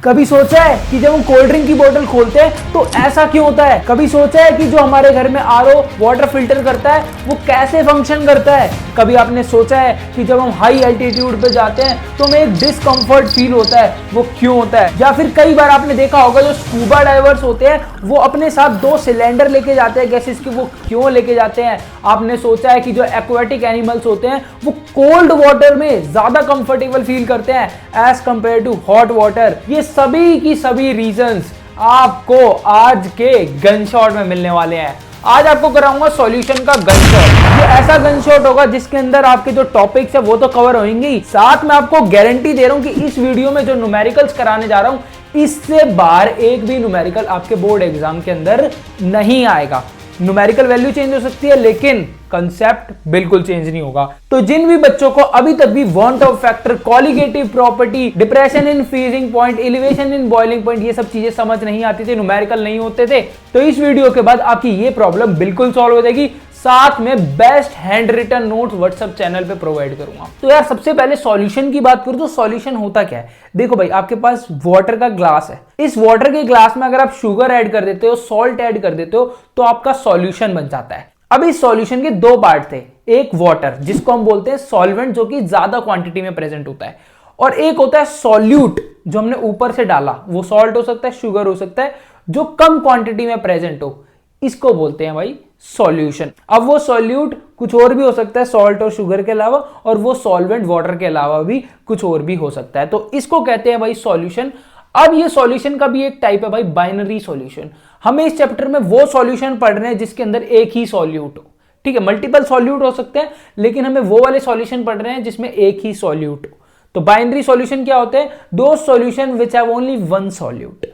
कभी सोचा है कि जब हम कोल्ड ड्रिंक की बोतल खोलते हैं तो ऐसा क्यों होता है? कभी सोचा है कि जो हमारे घर में आरओ वाटर फिल्टर करता है वो कैसे फंक्शन करता है? कभी आपने सोचा है कि जब हम हाई एल्टीट्यूड पे जाते हैं तो हमें एक डिस्कंफर्ट फील होता है, वो क्यों होता है? या फिर कई बार आपने देखा होगा जो स्कूबा डाइवर्स होते हैं वो अपने साथ 2 सिलेंडर लेके जाते हैं गैसेस के, वो क्यों लेके जाते हैं? आपने सोचा है कि जो एक्वाटिक एनिमल्स होते हैं वो कोल्ड वाटर में ज्यादा कंफर्टेबल फील करते हैं as compared to hot water? ये सभी की सभी रीजंस आपको आज के गन शॉट में मिलने वाले हैं। आज आपको कराऊंगा सॉल्यूशन का गन शॉट। ये ऐसा गन शॉट होगा जिसके अंदर आपके जो टॉपिक्स है वो तो कवर होंगे ही, साथ में आपको गारंटी दे रहा हूं कि इस वीडियो में जो न्यूमेरिकल्स कराने जा रहा हूं इससे बाहर एक भी न्यूमेरिकल आपके बोर्ड एग्जाम के अंदर नहीं आएगा। न्यूमेरिकल वैल्यू चेंज हो सकती है लेकिन कंसेप्ट बिल्कुल चेंज नहीं होगा। तो जिन भी बच्चों को अभी तक भी want of factor, colligative property, depression in freezing point, elevation in boiling point, ये सब चीजें समझ नहीं आती थी, न्यूमेरिकल नहीं होते थे, तो इस वीडियो के बाद आपकी ये प्रॉब्लम बिल्कुल सॉल्व हो जाएगी। साथ में best hand written notes WhatsApp channel पे प्रोवाइड करूंगा। तो यार सबसे पहले सॉल्यूशन की बात करूं तो सॉल्यूशन होता क्या है? देखो भाई, आपके पास वाटर का ग्लास है, इस वाटर के ग्लास में अगर आप शुगर ऐड कर देते हो, सॉल्ट ऐड कर देते हो तो आपका सॉल्यूशन बन जाता है। अब इस सॉल्यूशन के 2 पार्ट थे, एक वाटर जिसको हम बोलते हैं सॉल्वेंट जो कि ज्यादा क्वांटिटी में प्रेजेंट होता है, और एक होता है सॉल्यूट जो हमने ऊपर से डाला, वो सॉल्ट हो सकता है, शुगर हो सकता है, जो कम क्वांटिटी में प्रेजेंट हो, इसको बोलते हैं भाई सॉल्यूशन। अब वो सॉल्यूट कुछ और भी हो सकता है सॉल्ट और शुगर के अलावा, और वो सॉल्वेंट वाटर के अलावा भी कुछ और भी हो सकता है, तो इसको कहते हैं भाई सॉल्यूशन। अब ये सॉल्यूशन का भी एक टाइप है भाई बाइनरी सॉल्यूशन। हमें इस चैप्टर में वो सॉल्यूशन पढ़ रहे हैं जिसके अंदर एक ही सॉल्यूट हो, ठीक है, मल्टीपल सॉल्यूट हो सकते हैं लेकिन हमें वो वाले सॉल्यूशन पढ़ रहे हैं जिसमें एक ही सॉल्यूट हो। तो बाइनरी सॉल्यूशन क्या होते हैं? 2 solution which have only 1 solute,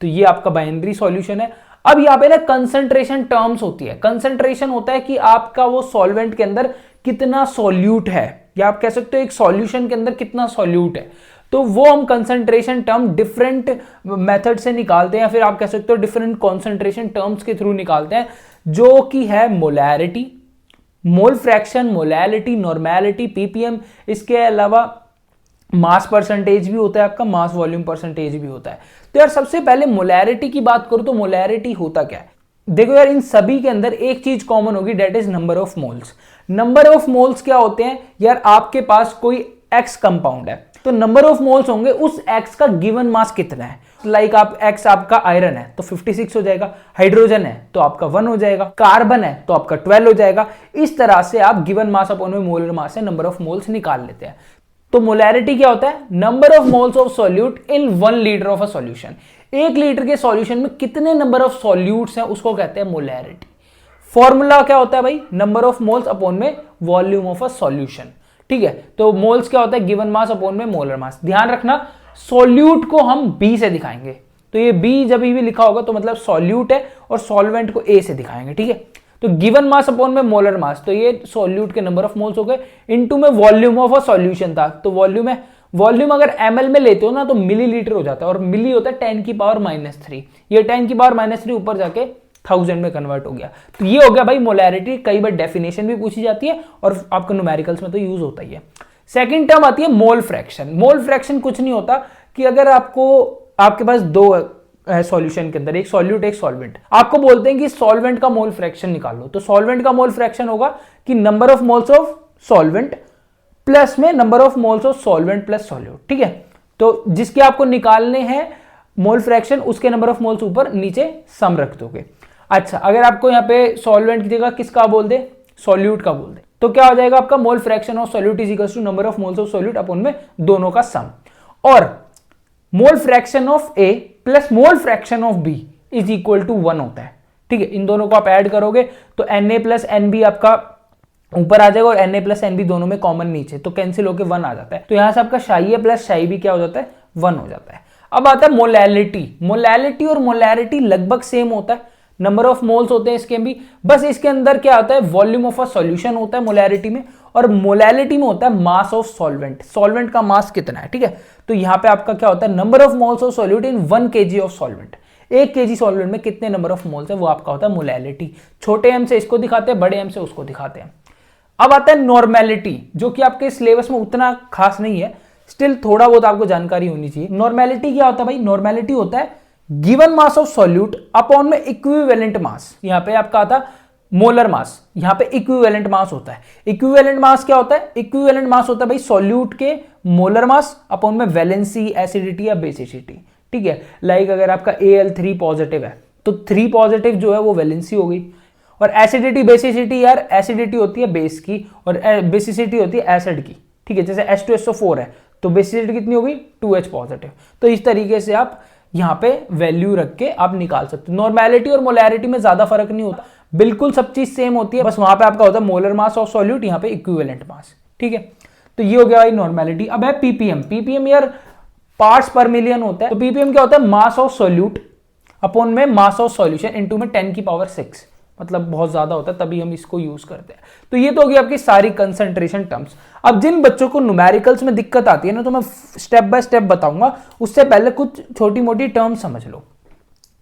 तो ये आपका बाइनरी सॉल्यूशन है। अब यहां पे ना कंसंट्रेशन टर्म्स होती है। कंसंट्रेशन होता है कि आपका वो सॉल्वेंट के अंदर कितना सॉल्यूट है, या आप कह सकते हो एक सॉल्यूशन के अंदर कितना सॉल्यूट है, तो वो हम कंसंट्रेशन टर्म डिफरेंट मेथड से निकालते हैं, या फिर आप कह सकते हो डिफरेंट कंसंट्रेशन टर्म्स के थ्रू निकालते हैं, जो कि है molarity, mole fraction, molality, normality, ppm, इसके अलावा मास परसेंटेज भी होता है आपका, मास वॉल्यूम परसेंटेज भी होता है। तो यार सबसे पहले मोलैरिटी की बात करूं तो मोलैरिटी होता क्या है? देखो यार, इन सभी के अंदर एक चीज कॉमन होगी, that is number of moles. Number of moles क्या होते हैं यार? आपके पास कोई एक्स कंपाउंड है तो नंबर ऑफ मोल्स होंगे उस एक्स का गिवन मास कितना है। लाइक आप एक्स आपका आयरन है तो 56 हो जाएगा, हाइड्रोजन है तो आपका 1 हो जाएगा, कार्बन है तो आपका 12 हो जाएगा। इस तरह से आप गिवन मास अपॉन में मोलर मास से नंबर ऑफ मोल्स निकाल लेते हैं। तो मोलैरिटी क्या होता है? Number of moles of solute in 1 litre of a solution. 1 litre के सॉल्यूशन में कितने नंबर ऑफ सॉल्यूट्स हैं उसको कहते हैं मोलैरिटी। फॉर्मूला क्या होता है भाई? नंबर ऑफ मोल्स अपॉन में वॉल्यूम ऑफ अ सॉल्यूशन, ठीक है। तो मोल्स क्या होता है? गिवन मास अपॉन में मोलर मास। ध्यान रखना, सॉल्यूट को हम बी से दिखाएंगे, तो ये बी जब भी लिखा होगा तो मतलब सॉल्यूट है, और सॉल्वेंट को ए से दिखाएंगे, ठीक है। तो गिवन मास अपॉन में मोलर मास, तो ये सॉल्यूट के नंबर ऑफ मोल्स हो गए, इनटू में वॉल्यूम ऑफ अ सॉल्यूशन था, तो वॉल्यूम है, वॉल्यूम अगर एमएल में लेते हो ना तो मिलीलीटर हो जाता है, और मिली होता है 10 की पावर -3, ये 10 की पावर -3 ऊपर जाके 1000 में कन्वर्ट हो गया। तो ये हो गया भाई मोलैरिटी। कई बार डेफिनेशन भी पूछी जाती है और आपको न्यूमेरिकल्स में तो यूज होता ही है। सेकंड टर्म आती है मोल फ्रैक्शन। मोल फ्रैक्शन कुछ नहीं होता कि अगर आपके पास 2 है सॉल्यूशन के अंदर, एक सॉल्यूट एक सॉल्वेंट, आपको बोलते हैं कि सॉल्वेंट का मोल फ्रैक्शन निकालो, तो सॉल्वेंट का मोल फ्रैक्शन होगा कि number of moles of solvent plus में number of moles of solvent plus solute, ठीक है। तो जिसके आपको निकालने हैं मोल फ्रैक्शन, उसके नंबर ऑफ मोल्स ऊपर नीचे सम रख दोगे। अच्छा, अगर आपको यहाँ पे सॉल्वेंट की जगह किसका बोल दे? सॉल्यूट का बोल दे, तो क्या हो जाएगा आपका? Mole fraction of solute is equal to number of moles of solute upon में दोनों का सम, और mole fraction of A plus mole fraction of B is equal to 1 होता है, ठीक है। इन दोनों को आप ऐड करोगे तो Na प्लस NB आपका ऊपर आ जाएगा, और Na प्लस NB दोनों में कॉमन नीचे, तो कैंसिल होकर 1 आ जाता है। तो यहां से आपका शाई A प्लस शाई B क्या हो जाता है? 1 हो जाता है। अब आता है मोलैलिटी। मोलैलिटी और मोलैरिटी लगभग सेम होता है, नंबर ऑफ मोल्स होते हैं इसके भी, बस इसके अंदर क्या होता है? वॉल्यूम ऑफ अ सॉल्यूशन होता है मोलैरिटी में, और मोलैलिटी में होता है मास ऑफ सॉल्वेंट, सॉल्वेंट का मास कितना है, ठीक है। तो यहां पे आपका क्या होता है? Number of moles of solute in 1 kg of solvent. 1 kg solvent में कितने नंबर ऑफ मोल्स है वो आपका होता है मोलैलिटी। छोटे एम से इसको दिखाते हैं, बड़े एम से उसको दिखाते हैं। अब आता है नॉर्मेलिटी, जो कि आपके सिलेबस में उतना खास नहीं है। स्टिल थोड़ा बहुत आपको जानकारी होनी चाहिए। नॉर्मेलिटी क्या होता है भाई? नॉर्मेलिटी होता है given mass of solute upon में इक्विवेलेंट मास। यहां पे आपका आता मोलर मास, यहां पे इक्विवेलेंट मास होता है। इक्विवेलेंट मास क्या होता है? इक्विवेलेंट मास होता है भाई सॉल्यूट के मोलर मास अपॉन में वैलेंसी, एसिडिटी या बेसिसिटी। ठीक है, लाइक अगर आपका Al3 पॉजिटिव है तो 3 पॉजिटिव जो है वो वैलेंसी हो गई। और एसिडिटी, बेसिसिटी यार एसिडिटी होती है बेस की और बेसिसिटी होती है एसिड की। ठीक है, जैसे H2SO4 है तो बेसिसिटी कितनी होगी? 2H positive. तो इस तरीके से आप यहां पे वैल्यू रख के आप निकाल सकते हो। नॉर्मेलिटी और मोलैरिटी में ज्यादा फर्क नहीं होता, बिल्कुल सब चीज सेम होती है, बस वहां पे आपका होता है मोलर मास ऑफ सॉल्यूट, यहां पे इक्विवेलेंट मास। ठीक है, तो ये हो गया भाई नॉर्मेलिटी। अब है पीपीएम। पीपीएम यार पार्ट्स पर मिलियन होता है। तो पीपीएम क्या होता है? मास ऑफ सॉल्यूट अपॉन में मास ऑफ सॉल्यूशन इनटू में 10⁶, मतलब बहुत ज्यादा होता है, तभी हम इसको यूज करते हैं। तो ये तो होगी आपकी सारी कंसंट्रेशन टर्म्स। अब जिन बच्चों को न्यूमेरिकल्स में दिक्कत आती है ना, तो मैं स्टेप बाय स्टेप बताऊंगा, उससे पहले कुछ छोटी मोटी टर्म्स समझ लो।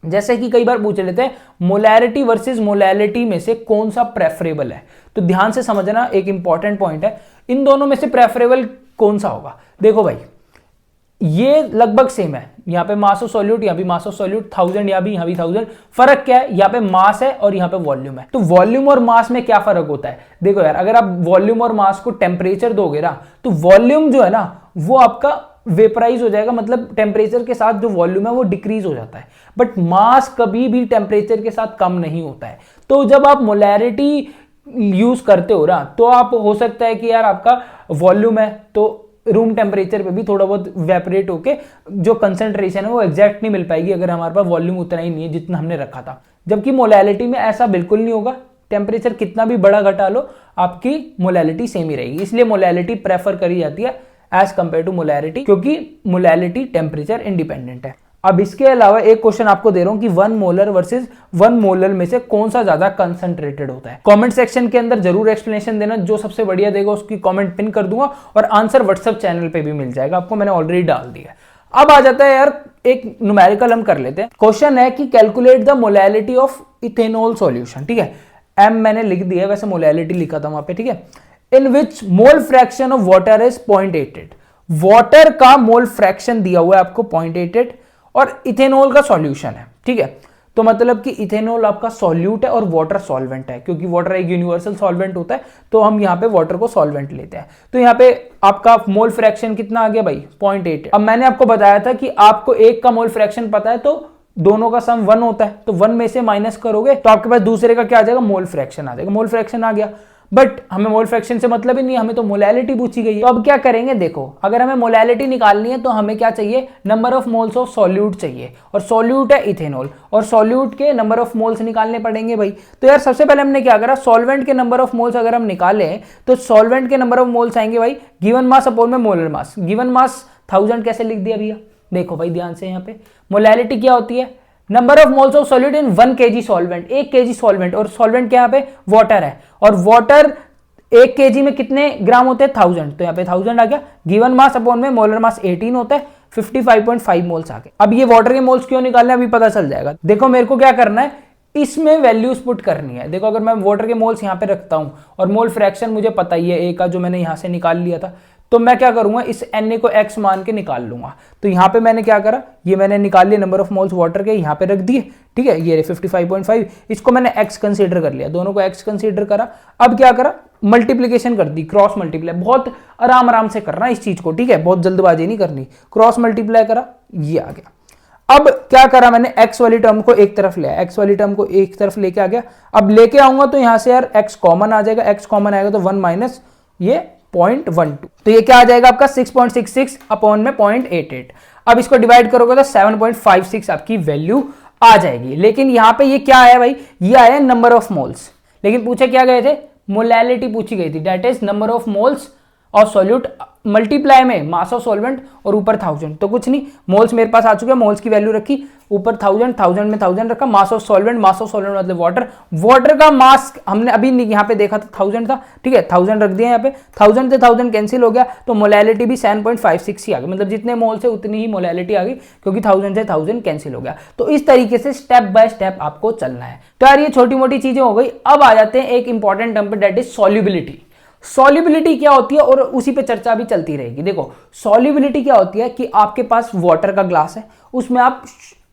जैसे कि कई बार पूछ लेते हैं मोलैरिटी वर्सेस मोलैलिटी में से कौन सा प्रेफरेबल है, तो ध्यान से समझना, एक इंपॉर्टेंट पॉइंट है, इन दोनों में से प्रेफरेबल कौन सा होगा। देखो भाई ये लगभग सेम है, यहाँ पे मास ऑफ सॉल्यूट, यहाँ भी मास ऑफ सॉल्यूट 1000, यहाँ भी 1000। फर्क क्या है? यहाँ पे मास है और यहाँ पे वॉल्यूम है। तो वॉल्यूम और मास में क्या फर्क होता है? देखो यार, अगर आप वॉल्यूम और मास को टेम्परेचर दोगे ना, तो वॉल्यूम जो है ना वो आपका वेपराइज हो जाएगा, मतलब टेम्परेचर के साथ जो वॉल्यूम है वो डिक्रीज हो जाता है। बट मास कभी भी टेम्परेचर के साथ कम नहीं होता है। तो जब आप मोलैरिटी यूज करते हो ना, तो आप हो सकता है कि यार आपका वॉल्यूम है तो रूम टेम्परेचर पे भी थोड़ा बहुत वेपरेट होके जो कंसंट्रेशन है वो एग्जैक्ट नहीं मिल पाएगी, अगर हमारे पास वॉल्यूम उतना ही नहीं है जितना हमने रखा था। जबकि मोलैलिटी में ऐसा बिल्कुल नहीं होगा, टेम्परेचर कितना भी बड़ा घटा लो आपकी मोलैलिटी सेम ही रहेगी। इसलिए मोलैलिटी प्रेफर करी जाती है एज कंपेयर टू मोलैरिटी, क्योंकि मोलैलिटी टेम्परेचर इंडिपेंडेंट है। अब इसके अलावा एक क्वेश्चन आपको दे रहा हूं कि 1 मोलर वर्सेस 1 मोलर में से कौन सा ज्यादा कंसंट्रेटेड होता है। कमेंट सेक्शन के अंदर जरूर एक्सप्लेनेशन देना, जो सबसे बढ़िया देगा उसकी कमेंट पिन कर दूंगा और आंसर व्हाट्सएप चैनल पे भी मिल जाएगा आपको, मैंने ऑलरेडी डाल दिया। अब आ जाता है यार एक न्यूमेरिकल हम कर लेते हैं। क्वेश्चन है कि calculate the molality of ethanol solution. ठीक है, एम मैंने लिख दिया, वैसे मोलैलिटी लिखा था वहां पे। ठीक है, in which mole fraction of water is 0.88। Water का मोल फ्रैक्शन दिया हुआ है आपको 0.88 और इथेनॉल का सॉल्यूशन है। ठीक है, तो मतलब कि इथेनॉल आपका सॉल्यूट है और वाटर सॉल्वेंट है, क्योंकि वाटर एक यूनिवर्सल सॉल्वेंट होता है, तो हम यहाँ पे वाटर को सॉल्वेंट लेते हैं। तो यहाँ पे आपका मोल फ्रैक्शन कितना आ गया भाई? 0.8। अब मैंने आपको बताया था कि आपको एक का मोल फ्रैक्शन पता है तो दोनों का सम 1 होता है, तो 1 में से माइनस करोगे तो आपके पास दूसरे का क्या आ जाएगा? मोल फ्रैक्शन आ जाएगा। मोल फ्रैक्शन आ गया, बट हमें मोल फ्रैक्शन से मतलब ही नहीं, हमें तो मोलैलिटी पूछी गई है। तो अब क्या करेंगे? देखो, अगर हमें मोलैलिटी निकालनी है तो हमें क्या चाहिए? Number of moles of solute चाहिए, और सॉल्यूट है इथेनॉल, और सॉल्यूट के नंबर ऑफ मोल्स निकालने पड़ेंगे भाई। तो यार सबसे पहले हमने क्या करा? सॉल्वेंट के नंबर ऑफ मोल्स अगर हम निकाले तो सॉल्वेंट के नंबर ऑफ मोल्स आएंगे भाई गिवन मास अपॉन में मोलर मास। गिवन मास 1000 कैसे लिख दिया भैया? देखो भाई ध्यान से, यहाँ पे मोलैलिटी क्या होती है? Number of moles of solute in 1 kg solvent. 1 kg solvent, और सॉल्वेंट क्या यहाँ पे? वाटर है, और वाटर 1 kg में कितने ग्राम होते हैं? 1000, तो यहाँ पे 1000 आ गया। गिवन मास अपॉन में मोलर मास 18 होता है, 55.5 मोल्स आ गए। अब ये वाटर के मोल्स क्यों निकालने अभी पता चल जाएगा। देखो मेरे को क्या करना है, इसमें वैल्यूज पुट करनी है। देखो अगर मैं वाटर के मोल्स यहाँ पे रखता हूं और मोल फ्रैक्शन मुझे पता ही है ए का, जो मैंने यहाँ से निकाल लिया था, तो मैं क्या करूंगा? इस Na को x मान के निकाल लूंगा। तो यहाँ पे मैंने क्या करा? ये मैंने निकाल लिया नंबर ऑफ मोल्स वाटर के, यहाँ पे रख दिए। ठीक है, ये 55.5, इसको मैंने x कंसीडर कर लिया, दोनों को x कंसीडर करा। अब क्या करा? मल्टीप्लीकेशन कर दी, क्रॉस मल्टीप्लाई। बहुत आराम से करना इस चीज को, ठीक है, बहुत जल्दबाजी नहीं करनी। क्रॉस मल्टीप्लाई करा, ये आ गया। अब क्या करा मैंने? x वाली टर्म को एक तरफ ले आया, x वाली टर्म को एक तरफ लेके आ गया। अब लेके आऊंगा तो यहां से यार x कॉमन आ जाएगा, x कॉमन आएगा तो 1 माइनस ये 0.12, तो ये क्या आ जाएगा आपका? 6.66 अपॉन में 0.88। अब इसको डिवाइड करोगे तो 7.56 आपकी वैल्यू आ जाएगी। लेकिन यहां पे ये क्या आया भाई? ये आया नंबर ऑफ मोल्स, लेकिन पूछे क्या गए थे? मोलैलिटी पूछी गई थी, that is number of moles of solute multiply में मास ऑफ सॉल्वेंट और ऊपर 1000। तो कुछ नहीं, मोल्स मेरे पास आ चुके हैं, मोल्स की वैल्यू रखी, ऊपर 1000 में 1000 रखा, मास ऑफ सॉल्वेंट मतलब वाटर, वाटर का मास हमने अभी यहाँ पे देखा था 1000 था। ठीक है, 1000 रख दिया यहाँ पे, 1000 से 1000 कैंसिल हो गया, तो मोलैलिटी भी 7.56 ही आ गई, मतलब जितने मोल्स है उतनी ही मोलैलिटी आ गई, क्योंकि 1000 से 1000 कैंसिल हो गया। तो इस तरीके से स्टेप बाय स्टेप आपको चलना है। तो यार ये छोटी मोटी चीजें हो गई। अब आ जाते हैं एक इंपॉर्टेंट टर्म पे, दैट इज सॉल्युबिलिटी। सॉल्युबिलिटी क्या होती है, और उसी पे चर्चा भी चलती रहेगी। देखो सॉल्युबिलिटी क्या होती है कि आपके पास वाटर का ग्लास है, उसमें आप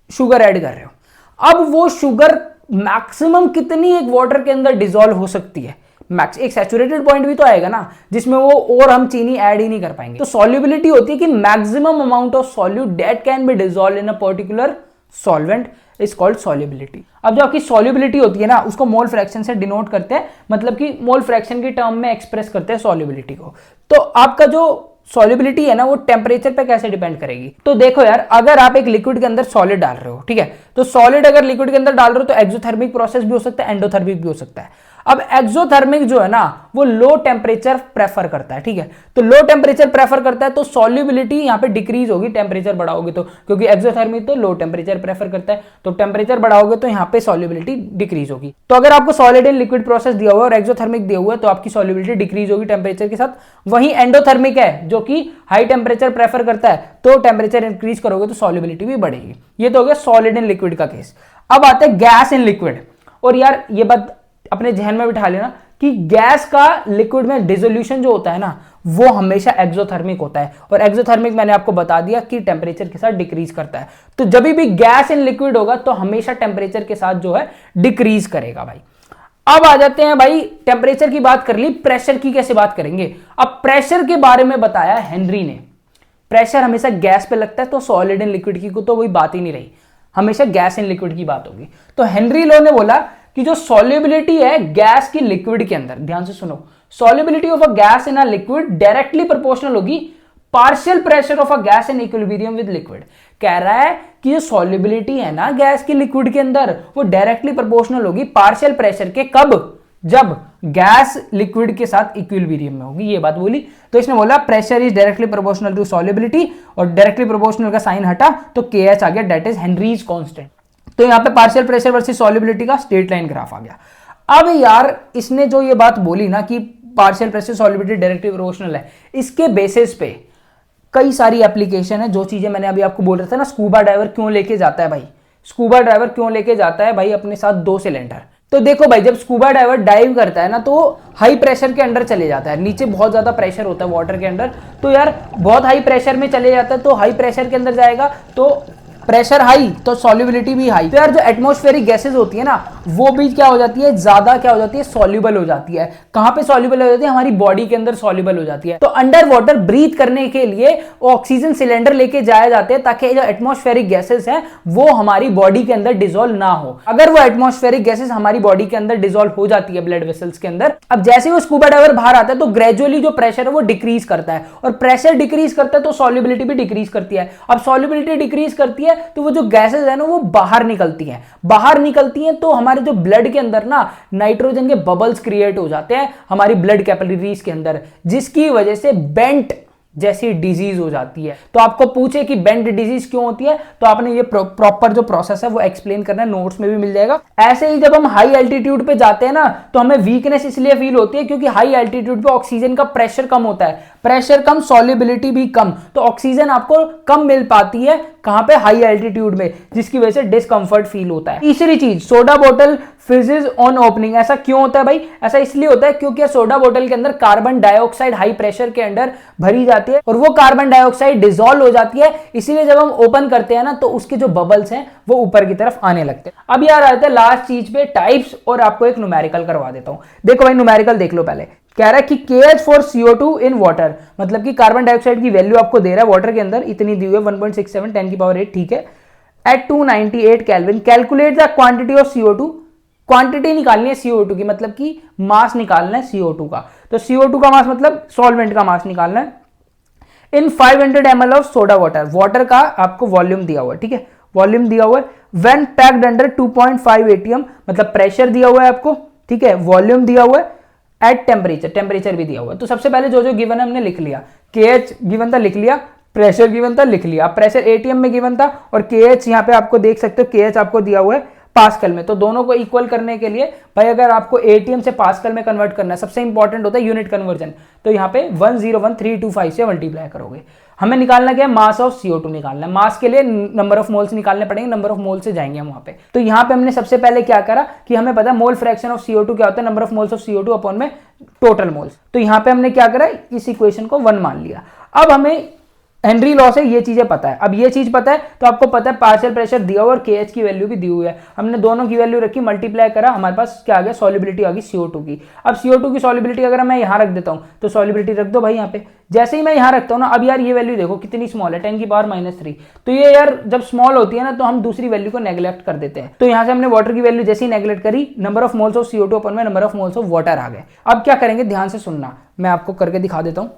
शुगर ऐड कर रहे हो। अब वो शुगर मैक्सिमम कितनी एक वाटर के अंदर डिसॉल्व हो सकती है, मैक्स एक सैचुरेटेड पॉइंट भी तो आएगा ना जिसमें वो और हम चीनी ऐड ही नहीं कर पाएंगे। तो सॉल्युबिलिटी होती है कि maximum amount of solute that can be dissolve in a particular solvent is called solubility. अब जो आपकी सॉल्युबिलिटी होती है ना उसको मोल फ्रैक्शन से डिनोट करते हैं, मतलब कि मोल फ्रैक्शन की टर्म में एक्सप्रेस करते हैं सॉल्युबिलिटी को। तो आपका जो सॉल्युबिलिटी है ना वो टेम्परेचर पे कैसे डिपेंड करेगी। तो देखो यार, अगर आप एक लिक्विड के अंदर सॉलिड डाल रहे हो, ठीक है, तो सॉलिड अगर लिक्विड के अंदर डाल रहे हो तो एक्सोथर्मिक प्रोसेस भी हो सकता है, एंडोथर्मिक भी हो सकता है। अब एक्सोथर्मिक जो है ना वो लो टेम्परेचर प्रेफर करता है, ठीक है, तो लो टेम्परेचर प्रेफर करता है तो सॉल्युबिलिटी यहां पे डिक्रीज होगी टेम्परेचर बढ़ाओगे तो, क्योंकि एक्सोथर्मिक तो लो टेम्परेचर प्रेफर करता है, तो टेम्परेचर बढ़ाओगे तो यहां पे सॉल्युबिलिटी डिक्रीज होगी। तो अगर आपको सॉलिड इन लिक्विड प्रोसेस दिया हुआ है और एक्सोथर्मिक दिया हुआ है तो आपकी सॉल्युबिलिटी डिक्रीज होगी टेम्परेचर के साथ। वहीं एंडोथर्मिक है जो कि हाई टेम्परेचर प्रेफर करता है, तो टेम्परेचर इंक्रीज करोगे तो सॉल्युबिलिटी भी बढ़ेगी। ये तो हो गया सॉलिड इन लिक्विड का केस। अब आते हैं गैस इन लिक्विड। और यार ये बात अपने जहन में बिठा लेना कि गैस का लिक्विड में डिसोल्यूशन जो होता है ना वो हमेशा एक्सोथर्मिक होता है, और एक्सोथर्मिक मैंने आपको बता दिया कि टेम्परेचर के साथ डिक्रीज करता है। तो जब भी गैस इन लिक्विड होगा तो हमेशा टेम्परेचर के साथ जो है डिक्रीज करेगा भाई। अब आ जाते हैं भाई, टेम्परेचर की बात कर ली, प्रेशर की कैसे बात करेंगे। अब प्रेशर के बारे में बताया हेनरी ने, प्रेशर हमेशा गैस पे लगता है, तो सॉलिड इन लिक्विड की तो कोई बात ही नहीं रही, हमेशा गैस इन लिक्विड की बात होगी। तो हेनरी लॉ ने बोला कि जो सॉल्युबिलिटी है गैस की लिक्विड के अंदर, ध्यान से सुनो, solubility of a gas in a liquid directly proportional होगी partial pressure of a gas in equilibrium with liquid. कह रहा है कि जो सॉल्युबिलिटी है ना गैस की लिक्विड के अंदर वो डायरेक्टली प्रोपोर्शनल होगी पार्शियल प्रेशर के, कब, जब गैस लिक्विड के साथ इक्विलिब्रियम में होगी, ये बात बोली। तो इसने बोला pressure is directly proportional to solubility, और डायरेक्टली प्रोपोर्शनल का साइन हटा तो KH आ गया, दैट इज हेनरीज कांस्टेंट। तो यहां पे पार्शियल प्रेशर वर्सेस सॉल्युबिलिटी का स्ट्रेट लाइन ग्राफ आ गया। अब यार इसने जो ये बात बोली ना कि partial pressure solubility directly proportional है, इसके बेसिस पे कई सारी एप्लीकेशन है। जो चीजें मैंने अभी आपको बोल रहा था ना, स्कूबा डाइवर क्यों लेके जाता है भाई, स्कूबा डाइवर क्यों लेके जाता है भाई अपने साथ 2 सिलेंडर। तो देखो भाई, जब स्कूबा डाइवर डाइव करता है ना तो हाई प्रेशर के अंदर चले जाता है, नीचे बहुत ज्यादा प्रेशर होता है वाटर के अंदर, तो यार बहुत हाई प्रेशर में चले जाता है, तो हाई प्रेशर के अंदर जाएगा तो प्रेशर हाई तो सॉल्युबिलिटी भी हाई। तो यार जो एटमॉस्फेरिक गैसेस होती है ना वो भी क्या हो जाती है, ज्यादा क्या हो जाती है, सॉल्युबल हो जाती है। कहां पे सॉल्युबल हो जाती है, हमारी बॉडी के अंदर सॉल्युबल हो जाती है। तो अंडर वाटर ब्रीथ करने के लिए ऑक्सीजन सिलेंडर लेके जाए जाते हैं ताकि जो एटमॉस्फेरिक गैसेस हैं वो हमारी बॉडी के अंदर डिसॉल्व ना हो। अगर वो एटमॉस्फेरिक गैसेस हमारी बॉडी के अंदर डिसॉल्व हो जाती है ब्लड वेसल्स के अंदर, अब जैसे वो स्कूबा डाइवर बाहर आता है तो ग्रेजुअली जो प्रेशर है वो डिक्रीज करता है, और प्रेशर डिक्रीज करता है तो सॉल्युबिलिटी भी डिक्रीज करती है। अब सॉल्युबिलिटी डिक्रीज करती है तो वो जो गैसेस है ना वो बाहर निकलती हैं, बाहर निकलती हैं तो हमारे जो ब्लड के अंदर ना नाइट्रोजन के बबल्स क्रिएट हो जाते हैं हमारी ब्लड कैपिलरीज के अंदर, जिसकी वजह से बेंट जैसी डिजीज हो जाती है। तो आपको पूछे कि बेंट डिजीज क्यों होती है तो आपने ये प्रॉपर जो प्रोसेस है वो एक्सप्लेन करना है, नोट्स में भी मिल जाएगा। ऐसे ही जब हम हाई एल्टीट्यूड पे जाते हैं ना तो हमें वीकनेस इसलिए फील होती है क्योंकि हाई एल्टीट्यूड पे ऑक्सीजन का प्रेशर कम होता है, प्रेशर कम सॉल्युबिलिटी भी कम, तो ऑक्सीजन आपको कम मिल पाती है कहां पे, हाई एल्टीट्यूड में, जिसकी वजह से डिस्कंफर्ट फील होता है। तीसरी चीज, सोडा बोतल फिजेज ऑन ओपनिंग। ऐसा क्यों होता है भाई, ऐसा इसलिए होता है क्योंकि सोडा बोतल के अंदर कार्बन डाइऑक्साइड हाई प्रेशर के अंदर भरी जाती है और वो कार्बन डाइऑक्साइड डिसॉल्व हो जाती है, इसीलिए जब हम ओपन करते हैं ना तो उसके जो बबल्स हैं वो ऊपर की तरफ आने लगते हैं। अब यार आते हैं लास्ट चीज पे, टाइप्स, और आपको एक न्यूमेरिकल करवा देता हूं। देखो भाई न्यूमेरिकल देख लो पहले, कह रहा है कि KH for CO2 in water, मतलब कि कार्बन डाइऑक्साइड की वैल्यू आपको दे रहा है वाटर के अंदर, इतनी दी हुई है 1.67 10 की पावर 8, ठीक है, at 298 kelvin. Calculate the quantity of CO2, quantity निकालनी है CO2 की, मतलब कि मास निकालना है CO2 का। तो CO2 का मास मतलब सॉल्वेंट का मास निकालना है इन 500 ml of soda water. Water का आपको वॉल्यूम दिया हुआ है, ठीक है, वॉल्यूम दिया हुआ है। व्हेन पैक्ड अंडर 2.5 atm, मतलब प्रेशर दिया हुआ है आपको, ठीक है, वॉल्यूम दिया हुआ है, एट टेम्परेचर, टेम्परेचर भी दिया हुआ है। तो सबसे पहले जो जो गिवन है हमने लिख लिया, KH गिवन था लिख लिया, प्रेशर गिवन था लिख लिया। प्रेशर ATM में गिवन था और KH यहाँ पे आपको देख सकते हो, KH आपको दिया हुआ है पास्कल में। तो दोनों को इक्वल करने के लिए भाई अगर आपको ATM से पास्कल में कन्वर्ट करना है, सबसे इंपॉर्टेंट होता है यूनिट कन्वर्जन, तो यहाँ पे 101325 से मल्टीप्लाई करोगे। हमें निकालना क्या है, मास ऑफ CO2 निकालना है। मास के लिए नंबर ऑफ मोल्स निकालने पड़ेंगे, नंबर ऑफ मोल से जाएंगे हम वहां पे। तो यहाँ पे हमने सबसे पहले क्या करा कि हमें पता है मोल फ्रैक्शन ऑफ CO2 क्या होता है, number of moles of CO2 upon में टोटल मोल्स। तो यहाँ पे हमने क्या करा, इस इक्वेशन को 1 मान लिया। अब हमें हेनरी लॉ से ये चीजें पता है। अब ये चीज पता है तो आपको पता है पार्शियल प्रेशर दिया हुआ और KH की वैल्यू भी दी हुई है। हमने दोनों की वैल्यू रखी, मल्टीप्लाई करा, हमारे पास क्या आ गया, सॉल्युबिलिटी आ गई CO2 की। अब CO2 की सॉल्युबिलिटी अगर मैं यहाँ रख देता हूँ तो सॉल्युबिलिटी रख दो भाई यहाँ पे। जैसे ही मैं यहाँ रखता हूँ ना, अब यार ये वैल्यू देखो कितनी स्मॉल है, 10 की पावर -3। तो ये यार जब स्मॉल होती है ना तो हम दूसरी वैल्यू को नेग्लेक्ट कर देते हैं। तो यहाँ से हमने वाटर की वैल्यू जैसे ही नेग्लेक्ट करी, number of moles of CO2 अपन में number of moles of water आ गए। अब क्या करेंगे, ध्यान से सुनना, मैं आपको करके दिखा देता हूँ,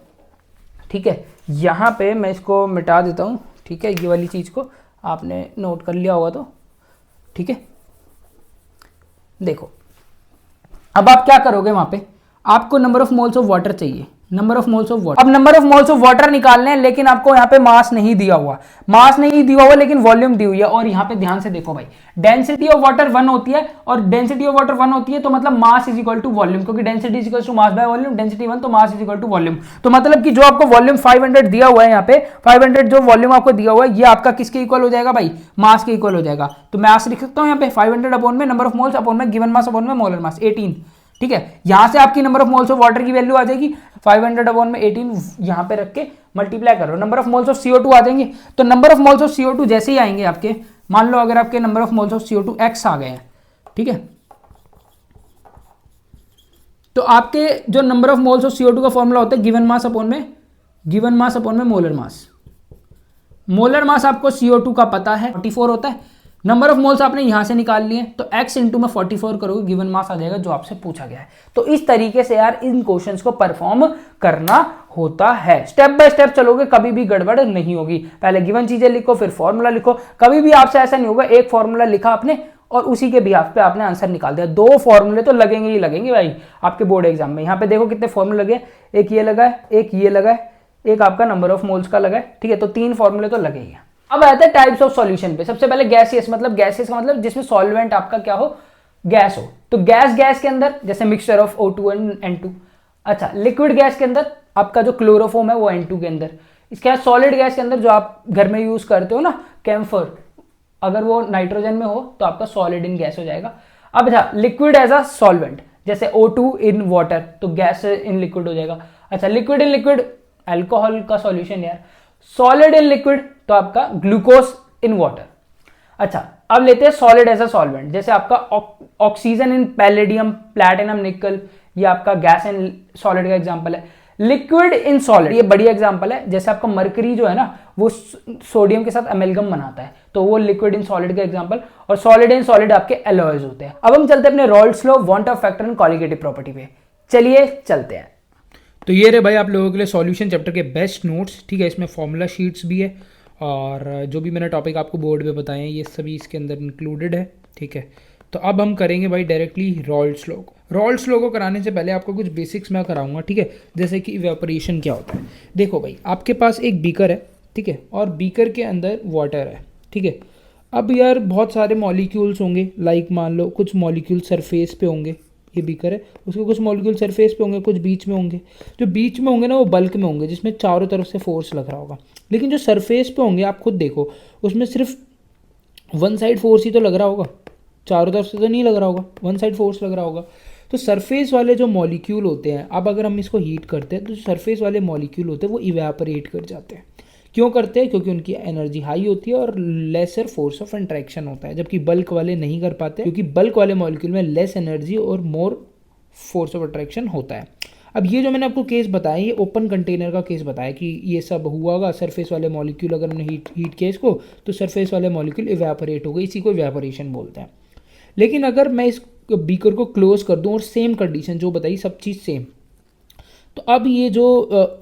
ठीक है। यहाँ पे मैं इसको मिटा देता हूँ, ठीक है, ये वाली चीज़ को आपने नोट कर लिया होगा तो ठीक है। देखो अब आप क्या करोगे, वहाँ पे आपको number of moles of water चाहिए, number of moles of water. अब number of moles of water निकालने हैं, लेकिन आपको यहाँ पे मास नहीं दिया हुआ, मास नहीं दिया हुआ लेकिन वॉल्यूम दी हुई है। और यहाँ पे ध्यान से देखो भाई, डेंसिटी ऑफ वाटर 1 होती है, और डेंसिटी ऑफ वाटर 1 होती है तो मतलब mass is equal to volume, क्योंकि density is equal to mass by volume, density 1 तो mass is equal to volume. तो मतलब कि जो आपको वॉल्यूम 500 दिया हुआ है, यहाँ पे 500 जो वॉल्यूम आपको दिया हुआ है, ये आपका किसके इक्वल हो जाएगा भाई, मास के इक्वल हो जाएगा। तो मास लिख सकता हूँ यहाँ पे 500 अपॉन में नंबर ऑफ मोल्स अपॉन में गिवन मास अपॉन में मोलर मास 18, ठीक है। यहां से आपकी number of moles of water की वैल्यू आ जाएगी 500 अपॉन में 18, यहां पे रख के मल्टीप्लाई करो, number of moles of CO2 आ जाएंगे। तो number of moles of CO2 जैसे ही आएंगे आपके, मान लो अगर आपके number of moles of CO2 x आ गए हैं, ठीक है, तो आपके जो number of moles of CO2 का फॉर्मूला होता है गिवन मास अपॉन में मोलर मास। मोलर मास आपको CO2 का पता है 44 होता है, नंबर ऑफ मोल्स आपने यहां से निकाल लिए, तो x इंटू में 44 करोगे, गिवन मास आ जाएगा जो आपसे पूछा गया है। तो इस तरीके से यार इन क्वेश्चंस को परफॉर्म करना होता है। स्टेप बाय स्टेप चलोगे, कभी भी गड़बड़ नहीं होगी। पहले गिवन चीजें लिखो, फिर फॉर्मूला लिखो। कभी भी आपसे ऐसा नहीं होगा एक फॉर्मूला लिखा आपने और उसी के बिहाफ पे आपने आंसर निकाल दिया। 2 फॉर्मूले तो लगेंगे ही लगेंगे भाई आपके बोर्ड एग्जाम में। यहाँ पे देखो कितने फॉर्मूले लगे, एक ये लगा है, एक ये लगा है, एक आपका नंबर ऑफ मोल्स का लगा है, ठीक है। तो 3 फॉर्मूले तो लगे ही हैं। अब आता है टाइप्स ऑफ सॉल्यूशन पे। सबसे पहले गैसियस, मतलब गैसियस का मतलब जिसमें सॉल्वेंट आपका क्या हो, गैस हो। तो गैस के अंदर जैसे mixture of O2 and N2। अच्छा, लिक्विड गैस के अंदर आपका जो क्लोरोफॉर्म है वो N2 के अंदर। इसके बाद सॉलिड गैस के अंदर जो आप घर में यूज करते हो ना, कैम्फर, अगर वो नाइट्रोजन में हो तो आपका सॉलिड इन गैस हो जाएगा। अब अच्छा, लिक्विड एज अ सॉल्वेंट, जैसे O2 इन वाटर, तो गैस इन लिक्विड हो जाएगा। अच्छा, लिक्विड इन लिक्विड, अल्कोहल का सॉल्यूशन यार। सॉलिड इन लिक्विड तो आपका ग्लूकोज इन वाटर। अच्छा, अब लेते हैं सॉलिड एज अ सॉल्वेंट, जैसे आपका ऑक्सीजन इन पैलेडियम, प्लैटिनम, निकल, ये आपका गैस इन सॉलिड का एग्जांपल है। लिक्विड इन सॉलिड, ये बढ़िया एग्जांपल है, जैसे आपका मरकरी जो है ना वो सोडियम के साथ अमेलगम बनाता है, तो वो लिक्विड इन सॉलिड का एग्जांपल। और सॉलिड इन सॉलिड आपके एलॉयज होते हैं। अब हम चलते हैं अपने Rawls law, want of factor and colligative property पे। चलिए चलते हैं। तो ये रहे भाई आप लोगों के लिए सॉल्यूशन चैप्टर के बेस्ट नोट्स, ठीक है। इसमें फॉर्मूला शीट्स भी है और जो भी मैंने टॉपिक आपको बोर्ड पे बताए हैं ये सभी इसके अंदर इंक्लूडेड है, ठीक है। तो अब हम करेंगे भाई डायरेक्टली रॉल्स लॉ को। रॉल्स लॉ को कराने से पहले आपको कुछ बेसिक्स मैं कराऊंगा, ठीक है। जैसे कि इवेपोरेशन क्या होता है। देखो भाई, आपके पास एक बीकर है, ठीक है, और बीकर के अंदर वाटर है, ठीक है। अब यार बहुत सारे मॉलिक्यूल्स होंगे, लाइक मान लो कुछ मॉलिक्यूल सरफेस पे होंगे, ये बीकर है, उसके कुछ मॉलिक्यूल सरफेस पे होंगे, कुछ बीच में होंगे। जो बीच में होंगे ना वो बल्क में होंगे, जिसमें चारों तरफ से फोर्स लग रहा होगा। लेकिन जो सरफेस पे होंगे आप खुद देखो, उसमें सिर्फ वन साइड फोर्स ही तो लग रहा होगा, चारों तरफ से तो नहीं लग रहा होगा, वन साइड फोर्स लग रहा होगा। तो सरफेस वाले जो मॉलिक्यूल होते हैं, अब अगर हम इसको हीट करते हैं तो सरफेस वाले मॉलिक्यूल होते हैं वो इवेपोरेट कर जाते हैं। क्यों करते हैं? क्योंकि उनकी एनर्जी हाई होती है और लेसर फोर्स ऑफ इंट्रैक्शन होता है, जबकि बल्क वाले नहीं कर पाते, क्योंकि बल्क वाले मॉलिक्यूल में लेस एनर्जी और मोर फोर्स ऑफ अट्रैक्शन होता है। अब ये जो मैंने आपको केस बताया, ये ओपन कंटेनर का केस बताया कि ये सब हुआ होगा, सरफेस वाले मॉलिक्यूल अगर हमने हीट किया इसको तो सरफेस वाले मॉलिक्यूल इवेपोरेट हो गए, इसी को इवेपोरेशन बोलते हैं। लेकिन अगर मैं इस बीकर को क्लोज कर दूं और सेम कंडीशन जो बताई सब चीज़ सेम, तो अब ये जो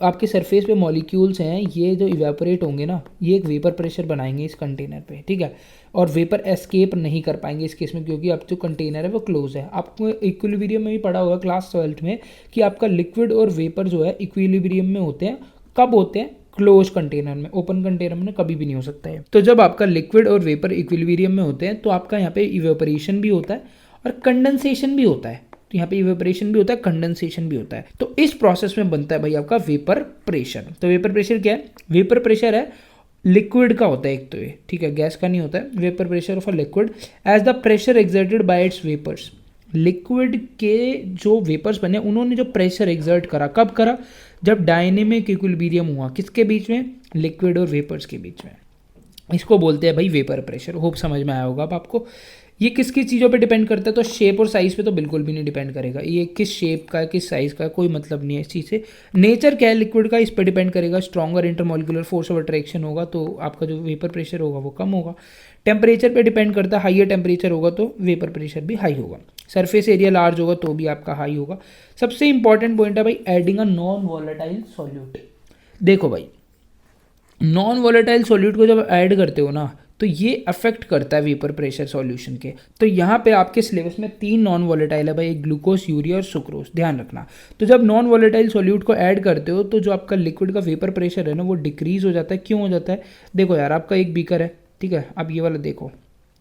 आपके सरफेस पे मॉलिक्यूल्स हैं ये जो इवेपोरेट होंगे ना, ये एक वेपर प्रेशर बनाएंगे इस कंटेनर पे, ठीक है। और वेपर एस्केप नहीं कर पाएंगे इस केस में, क्योंकि अब जो कंटेनर है वो क्लोज है। आपको इक्विलिब्रियम में भी पढ़ा होगा क्लास 12th में कि आपका लिक्विड और वेपर जो है इक्विलिब्रियम में होते हैं। कब होते हैं? क्लोज कंटेनर में। ओपन कंटेनर में कभी भी नहीं हो सकता है। तो जब आपका लिक्विड और वेपर इक्विलिब्रियम में होते हैं तो आपका यहाँ पे इवेपोरेशन भी होता है और कंडेंसेशन भी होता है, तो यहाँ पे इवेपोरेशन भी होता है, कंडेंसेशन भी होता है। तो इस प्रोसेस में बनता है भाई आपका वेपर प्रेशर। तो वेपर प्रेशर क्या है? वेपर प्रेशर है लिक्विड का होता है एक तो ये, ठीक है, गैस का नहीं होता है। Vapour pressure of a liquid as the pressure exerted by its vapours. Liquid के जो वेपर्स बने उन्होंने जो प्रेशर एक्सर्ट करा, कब करा? जब डायनेमिक इक्विलिब्रियम हुआ, किसके बीच में? लिक्विड और वेपर्स के बीच में। इसको बोलते हैं भाई वेपर प्रेशर। होप समझ में आया होगा अब आपको। ये किस किस चीज़ों पे डिपेंड करता है? तो शेप और साइज़ पे तो बिल्कुल भी नहीं डिपेंड करेगा। ये किस शेप का है, किस साइज़ का है, कोई मतलब नहीं है इस चीज़ से। नेचर क्या है लिक्विड का, इस पर डिपेंड करेगा। Stronger intermolecular force of attraction होगा तो आपका जो वेपर प्रेशर होगा वो कम होगा। टेम्परेचर पे डिपेंड करता है, हाइयर टेम्परेचर होगा तो वेपर प्रेशर भी हाई होगा। सरफेस एरिया लार्ज होगा तो भी आपका हाई होगा। सबसे इंपॉर्टेंट पॉइंट है भाई adding a non volatile solute. देखो भाई, नॉन वॉलेटाइल सॉल्यूट को जब ऐड करते हो ना तो ये अफेक्ट करता है वेपर प्रेशर सॉल्यूशन के। तो यहाँ पे आपके सिलेबस में 3 नॉन वॉलेटाइल है भाई, एक ग्लूकोज, यूरिया और सुक्रोज, ध्यान रखना। तो जब नॉन वॉलेटाइल सॉल्यूट को ऐड करते हो तो जो आपका लिक्विड का वेपर प्रेशर है ना वो डिक्रीज हो जाता है। क्यों हो जाता है? देखो यार, आपका एक बीकर है, ठीक है, अब ये वाला देखो,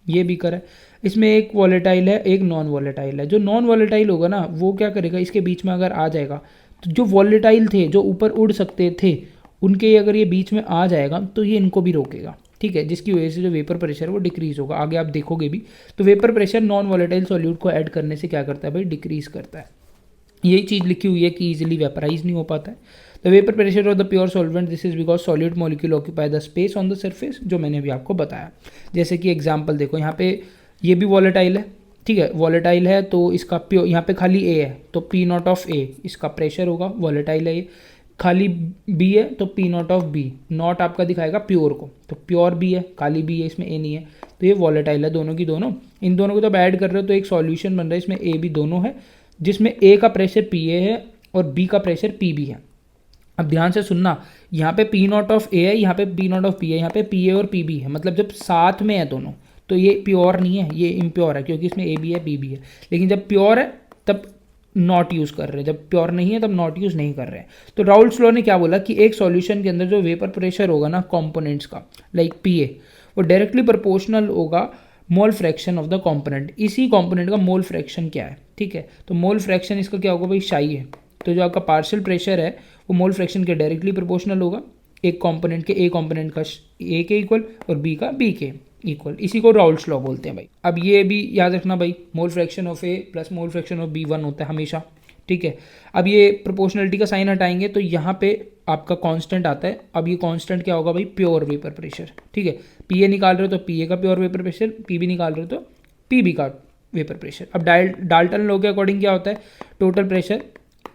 ये बीकर है, इसमें एक वॉलेटाइल है, एक नॉन वॉलेटाइल है। जो नॉन वॉलेटाइल होगा ना वो क्या करेगा, इसके बीच में अगर आ जाएगा तो जो वॉलेटाइल थे, जो ऊपर उड़ सकते थे, उनके अगर ये बीच में आ जाएगा तो ये इनको भी रोकेगा, ठीक है, जिसकी वजह से जो वेपर प्रेशर है वो डिक्रीज होगा। आगे आप देखोगे भी। तो vapour pressure non volatile solute को ऐड करने से क्या करता है भाई? डिक्रीज करता है। यही चीज़ लिखी हुई है कि इजीली वेपराइज नहीं हो पाता है। The vapour pressure of the pure solvent, this is because solid molecule occupy the space on the surface, जो मैंने अभी आपको बताया। जैसे कि एग्जाम्पल देखो, यहाँ पे ये भी वॉलेटाइल है, ठीक है, वॉलेटाइल है तो इसका प्योर, यहाँ पे खाली ए है तो पी नॉट ऑफ ए इसका प्रेशर होगा, वॉलेटाइल है ये। खाली बी है तो P naught of B, naught आपका दिखाएगा प्योर को, तो प्योर बी है, खाली बी है, इसमें ए नहीं है, तो ये वॉलेटाइल है दोनों की दोनों। इन दोनों को जब ऐड कर रहे हो तो एक सॉल्यूशन बन रहा है, इसमें ए बी दोनों है, जिसमें ए का प्रेशर पी ए है और बी का प्रेशर पी बी है। अब ध्यान से सुनना, यहाँ पे पी नॉट ऑफ ए है, यहाँ पे पी नॉट ऑफ पी है, यहाँ पे पी ए और पी बी है, मतलब जब साथ में है दोनों तो ये प्योर नहीं है, ये इम्प्योर है, क्योंकि इसमें ए बी है बी बी है। लेकिन जब प्योर है तब नॉट यूज़ कर रहे हैं, जब प्योर नहीं है तब नॉट यूज़ नहीं कर रहे हैं। तो राउल्ट्स लॉ ने क्या बोला कि एक सॉल्यूशन के अंदर जो वेपर प्रेशर होगा ना कंपोनेंट्स का, लाइक पी ए, वो डायरेक्टली प्रोपोर्शनल होगा मोल फ्रैक्शन ऑफ द कंपोनेंट। इसी कंपोनेंट का मोल फ्रैक्शन क्या है, ठीक है, तो मोल फ्रैक्शन इसका क्या होगा भाई? शाई है। तो जो आपका पार्शियल प्रेशर है वो मोल फ्रैक्शन के डायरेक्टली प्रोपोर्शनल होगा, एक कंपोनेंट के ए कंपोनेंट का ए के इक्वल और बी का बी के इक्वल। इसी को राउल्ट्स लॉ बोलते हैं भाई। अब ये भी याद रखना भाई, mole fraction of A plus mole fraction of B 1 होता है हमेशा, ठीक है। अब ये प्रोपोर्शनलिटी का साइन हटाएंगे तो यहाँ पे आपका कांस्टेंट आता है। अब ये कांस्टेंट क्या होगा भाई? प्योर वेपर प्रेशर, ठीक है। पी ए निकाल रहे हो तो पी ए का pure vapour pressure, P B निकाल रहे हो तो पी बी का वेपर प्रेशर। अब डाल्टन लॉ के अकॉर्डिंग क्या होता है? Total pressure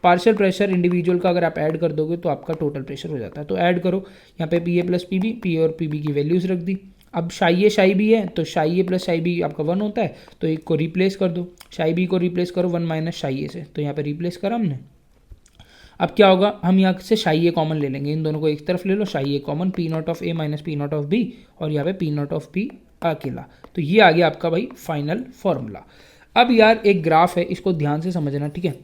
partial pressure individual का अगर आप ऐड कर दोगे तो आपका टोटल प्रेशर हो जाता है। तो ऐड करो, यहाँ पे P A plus P B, P A और पी बी की वैल्यूज रख दी। अब शाई ए बी है तो शाई ए प्लस शाई बी आपका 1 होता है, तो एक को रिप्लेस कर दो, शाई बी को रिप्लेस करो 1 माइनस शाई ए से, तो यहाँ पे रिप्लेस करा हमने। अब क्या होगा? हम यहाँ से शाई ए कॉमन ले लेंगे, इन दोनों को एक तरफ ले लो, chi A common, P naught of A minus P naught of B, और यहाँ पे पी नॉट ऑफ बी अकेला। तो ये आ गया आपका भाई फाइनल फॉर्मूला। अब यार एक ग्राफ है, इसको ध्यान से समझना, ठीक है।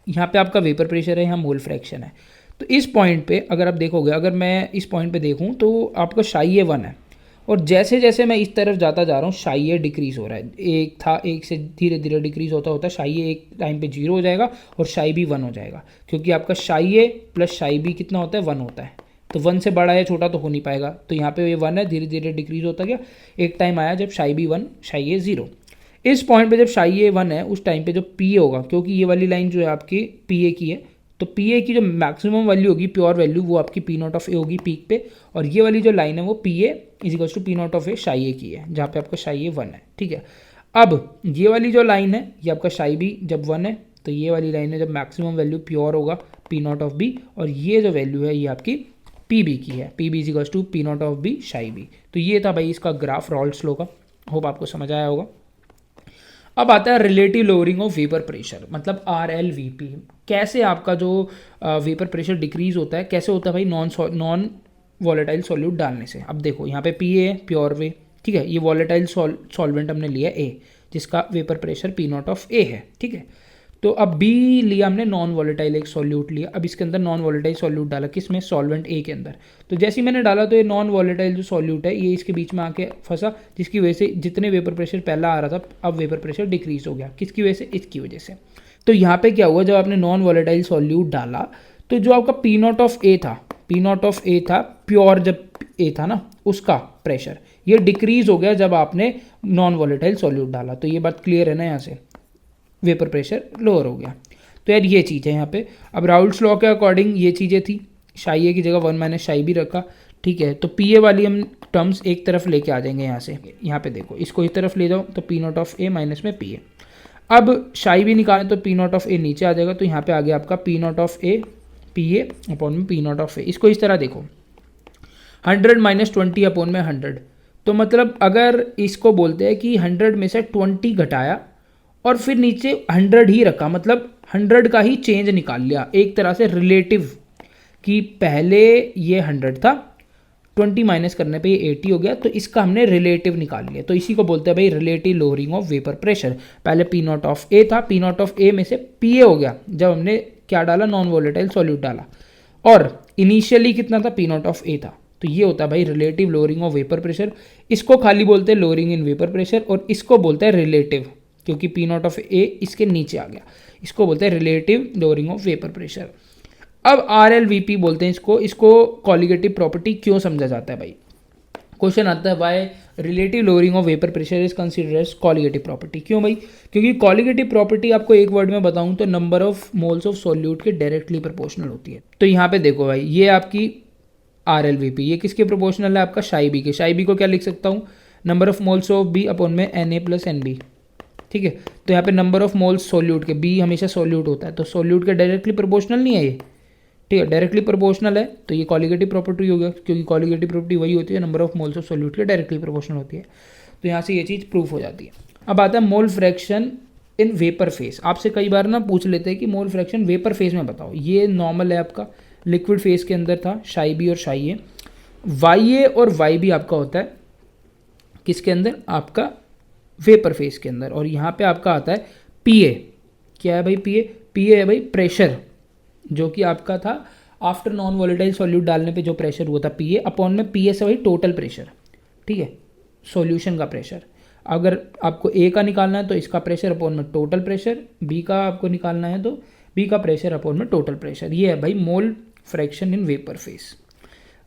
यहाँ पे आपका वेपर प्रेशर है, यहाँ मोल फ्रैक्शन है। तो इस पॉइंट पे अगर आप देखोगे, अगर मैं इस पॉइंट पे देखूँ तो आपका शाई ए 1 है, और जैसे जैसे मैं इस तरफ जाता जा रहा हूँ शाई ए डिक्रीज़ हो रहा है। एक था, एक से धीरे धीरे डिक्रीज़ होता होता शाई ए एक टाइम पे 0 हो जाएगा और शाई बी 1 हो जाएगा, क्योंकि आपका शाई ए प्लस शाई बी कितना होता है? 1 होता है। तो 1 से बड़ा या छोटा तो हो नहीं पाएगा, तो यहाँ पे ये 1 है, धीरे धीरे डिक्रीज़ होता गया। एक टाइम आया जब शाई बी 1 शाई ए 0। इस पॉइंट पे जब शाई ए 1 है उस टाइम पे जो पी ए होगा, क्योंकि ये वाली लाइन जो है आपकी पी ए की है, तो पी ए की जो मैक्सिमम वैल्यू होगी, प्योर वैल्यू, वो आपकी पी नॉट ऑफ ए होगी पीक पे, और ये वाली जो लाइन है वो P A is equals to P naught of A chi A की है, जहाँ पे आपका शाई ए 1 है, ठीक है। अब ये वाली जो लाइन है ये आपका शाई बी जब 1 है, तो ये वाली लाइन है जब मैक्सिमम वैल्यू प्योर होगा पी नॉट ऑफ बी, और ये जो वैल्यू है ये आपकी पी बी की है, P B is equals to P naught of B chi B. तो ये था भाई इसका ग्राफ राउल्ट्स लॉ का, होप आपको समझ आया होगा। अब आता है relative lowering of vapour pressure, मतलब RLVP। कैसे आपका जो वेपर प्रेशर डिक्रीज होता है, कैसे होता है भाई? नॉन वॉलेटाइल सॉल्यूट डालने से। अब देखो यहाँ पे पी ए प्योर वे, ठीक है, ये वॉलेटाइल सॉल्वेंट हमने लिया ए, जिसका vapour pressure P naught of A है, ठीक है। तो अब बी लिया हमने नॉन वॉलेटाइल एक सॉल्यूट लिया, अब इसके अंदर नॉन वॉलेटाइल सॉल्यूट डाला, किस में, सॉल्वेंट ए के अंदर। तो जैसे ही मैंने डाला तो ये नॉन वॉलेटाइल जो सॉल्यूट है ये इसके बीच में आके फंसा, जिसकी वजह से जितने वेपर प्रेशर पहला आ रहा था अब वेपर प्रेशर डिक्रीज हो गया। किसकी वजह से, इसकी वजह से। तो यहाँ पे क्या हुआ, जब आपने नॉन वॉलेटाइल सॉल्यूट डाला तो जो आपका पी नॉट ऑफ ए था, पी नॉट ऑफ ए था प्योर, जब ए था ना उसका प्रेशर ये डिक्रीज हो गया जब आपने नॉन वॉलेटाइल सॉल्यूट डाला। तो ये बात क्लियर है ना, यहाँ से वेपर प्रेशर लोअर हो गया। तो यार ये चीज़ है यहाँ पे। अब राउल्ट्स लॉ के अकॉर्डिंग ये चीज़ें थी, शाई ए की जगह 1 माइनस शाई बी रखा, ठीक है। तो पी ए वाली हम टर्म्स एक तरफ लेके आ जाएंगे यहाँ से, यहाँ पे देखो इसको इस तरफ ले जाओ तो P naught of A minus में पी ए। अब शाई बी निकालें तो पी नॉट ऑफ ए नीचे आ जाएगा, तो यहाँ पे आ गया आपका P naught of A P A upon में पी नॉट ऑफ ए। इसको इस तरह देखो 100 माइनस 20 अपॉन में 100। तो मतलब अगर इसको बोलते हैं कि 100 में से 20 घटाया और फिर नीचे 100 ही रखा, मतलब 100 का ही चेंज निकाल लिया, एक तरह से रिलेटिव, कि पहले ये 100 था 20 माइनस करने पे ये 80 हो गया, तो इसका हमने रिलेटिव निकाल लिया। तो इसी को बोलते हैं भाई relative lowering of vapour pressure. पहले पी नॉट ऑफ ए था, पी नॉट ऑफ ए में से पी ए हो गया जब हमने क्या डाला, नॉन वॉलेटाइल सॉल्यूट डाला, और इनिशियली कितना था, पी नॉट ऑफ ए था। तो ये होता है भाई relative lowering of vapour pressure. इसको खाली बोलते हैं लोअरिंग इन वेपर प्रेशर, और इसको बोलते हैं रिलेटिव, क्योंकि पी नॉट ऑफ ए इसके नीचे आ गया, इसको बोलते हैं relative lowering of vapour pressure. अब आर एल वी पी बोलते हैं इसको कॉलिगेटिव प्रॉपर्टी क्यों समझा जाता है भाई, क्वेश्चन आता है why relative lowering of vapour pressure is considered as colligative property. क्यों भाई, क्योंकि कॉलिगेटिव प्रॉपर्टी आपको एक वर्ड में बताऊं तो number of moles of solute के डायरेक्टली प्रोपोर्शनल होती है। तो यहाँ पे देखो भाई ये आपकी आर एल वी पी, ये किसके प्रोपोर्शनल है, आपका शाई बी के। शाई बी को क्या लिख सकता हूँ, number of moles of B upon में N A plus N B, ठीक है। तो यहाँ पे नंबर ऑफ मोल्स सॉल्यूट के, बी हमेशा सॉल्यूट होता है तो सॉल्यूट के डायरेक्टली प्रोपोर्शनल नहीं है ये, ठीक है, डायरेक्टली प्रोपोर्शनल है, तो ये कॉलिगेटिव प्रॉपर्टी हो गया, क्योंकि कॉलिगेटिव प्रॉपर्टी वही होती है number of moles of solute के डायरेक्टली प्रोपोर्शनल होती है। तो यहाँ से ये चीज़ प्रूफ हो जाती है। अब आता है mole fraction in vapour face. आपसे कई बार ना पूछ लेते हैं कि मोल फ्रैक्शन वेपर फेस में बताओ। ये नॉर्मल है आपका, लिक्विड फेस के अंदर था शाई बी और शाई ए, वाई ए और वाई बी आपका होता है किसके अंदर, आपका वेपर फेस के अंदर। और यहाँ पे आपका आता है पी ए, क्या है भाई पी ए, पी ए है भाई प्रेशर, जो कि आपका था आफ्टर नॉन वॉलेटाइल सॉल्यूट डालने पे जो प्रेशर हुआ था पी ए अपॉन में पी ए से भाई टोटल प्रेशर, ठीक है, सॉल्यूशन का प्रेशर। अगर आपको ए का निकालना है तो इसका प्रेशर अपॉन में टोटल प्रेशर, बी का आपको निकालना है तो बी का प्रेशर अपॉन में टोटल प्रेशर। ये है भाई mole fraction in vapour face.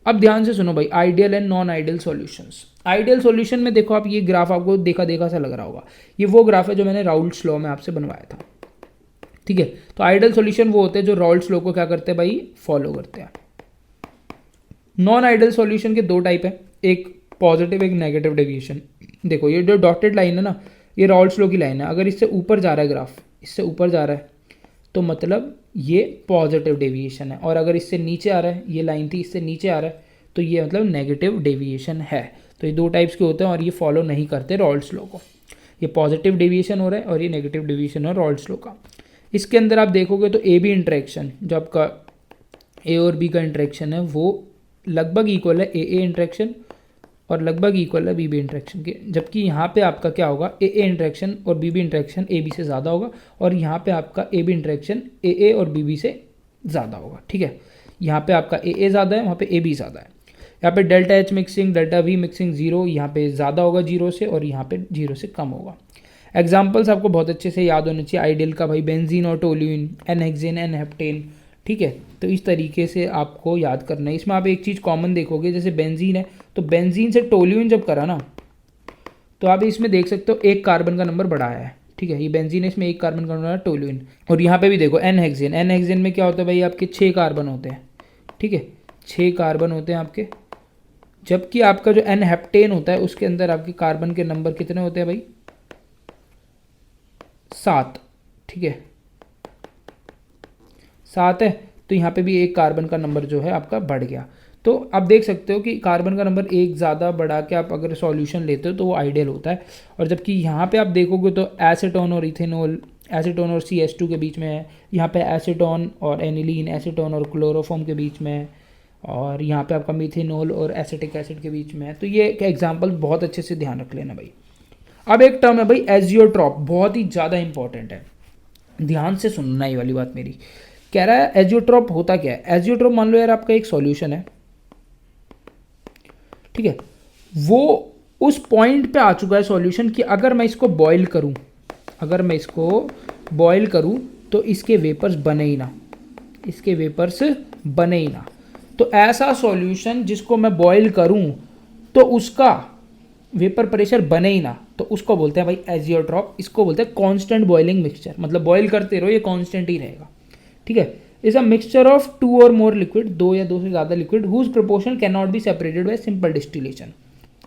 अब ध्यान से सुनो भाई, ideal and non ideal solutions. Ideal solution में देखो आप, ये ग्राफ आपको देखा देखा सा लग रहा होगा, ये वो ग्राफ है जो मैंने राउल्ट्स लॉ में आपसे बनवाया था, ठीक है। तो आइडियल सॉल्यूशन वो होते हैं जो राउल्ट्स लॉ को क्या करते हैं भाई, फॉलो करते हैं। नॉन आइडियल सॉल्यूशन के दो टाइप है, एक पॉजिटिव एक नेगेटिव डेविएशन। देखो ये जो डॉटेड लाइन है ना, ये राउल्ट्स लॉ की लाइन है। अगर इससे ऊपर जा रहा है ग्राफ, इससे ऊपर जा रहा है तो मतलब ये पॉजिटिव डेविएशन है, और अगर इससे नीचे आ रहा है, ये लाइन थी इससे नीचे आ रहा है तो ये मतलब नेगेटिव डेविएशन है। तो ये दो टाइप्स के होते हैं और ये फॉलो नहीं करते राउल्ट्स लॉ को। ये पॉजिटिव डेविएशन हो रहा है और ये नेगेटिव डेविएशन है राउल्ट्स लॉ का। इसके अंदर आप देखोगे तो ए बी इंटरेक्शन, जो आपका ए और बी का इंटरेक्शन है वो लगभग इक्वल है ए इंटरेक्शन और लगभग इक्वल है बी बी इंटरेक्शन के, जबकि यहाँ पे आपका क्या होगा, ए इंटरेक्शन और B B interaction A B से ज़्यादा होगा, और यहाँ पे आपका ए बी इंटरेक्शन ए और बी बी से ज़्यादा होगा, ठीक है। यहाँ पे आपका ए ज़्यादा है, वहाँ पे ए बी ज़्यादा है। यहाँ पे delta H mixing delta we mixing zero, यहाँ पे ज़्यादा होगा जीरो से और यहाँ पे जीरो से कम होगा। एग्जाम्पल्स आपको बहुत अच्छे से याद होने चाहिए आइडियल का भाई, बेंजीन और toluene, n hexane n heptane, ठीक है। तो इस तरीके से आपको याद करना है। इसमें आप एक चीज़ कॉमन देखोगे, जैसे बेंजीन है तो बेंजीन से टोल्यूइन जब करा ना तो आप इसमें देख सकते हो एक कार्बन का नंबर बढ़ाया है, ठीक है। ये बेंजीन है, इसमें एक कार्बन का नंबर टोल्यूइन। और यहाँ पे भी देखो एन हेक्सेन में क्या होता है भाई, आपके 6 कार्बन होते हैं, ठीक है, 6 कार्बन होते हैं आपके। जबकि आपका जो एन हेप्टेन होता है उसके अंदर आपके कार्बन के नंबर कितने होते हैं भाई, 7, ठीक है, 7 है। तो यहाँ पे भी एक कार्बन का नंबर जो है आपका बढ़ गया। तो आप देख सकते हो कि कार्बन का नंबर एक ज़्यादा बढ़ा के आप अगर सॉल्यूशन लेते हो तो वो आइडियल होता है। और जबकि यहाँ पे आप देखोगे तो एसीटोन और इथेनॉल, एसीटोन और CH2 के बीच में है, यहाँ पे एसीटोन और एनिलीन, एसीटोन और क्लोरोफॉर्म के बीच में है, और यहाँ पे आपका मिथेनॉल और एसिटिक एसिड के बीच में है। तो ये एग्जाम्पल बहुत अच्छे से ध्यान रख लेना भाई। अब एक टर्म है भाई एजियोट्रॉप, बहुत ही ज़्यादा इंपॉर्टेंट है। ध्यान से सुनना ये वाली बात मेरी। कह रहा है एजियोट्रॉप होता क्या है। एजियोट्रॉप मान लो यार आपका एक सॉल्यूशन है, ठीक है, वो उस पॉइंट पे आ चुका है सॉल्यूशन कि अगर मैं इसको बॉईल करूं, अगर मैं इसको बॉईल करूं तो इसके वेपर्स बने ही ना, इसके वेपर्स बने ही ना। तो ऐसा सॉल्यूशन जिसको मैं बॉईल करूं तो उसका वेपर प्रेशर बने ही ना, तो उसको बोलते हैं भाई एजियोट्रॉप। इसको बोलते हैं कांस्टेंट बॉइलिंग मिक्सचर, मतलब बॉईल करते रहो ये कांस्टेंट ही रहेगा, ठीक है। इज अ मिक्सचर ऑफ 2 और मोर लिक्विड, 2 या 2 से ज़्यादा liquid, whose proportion cannot be separated by simple distillation.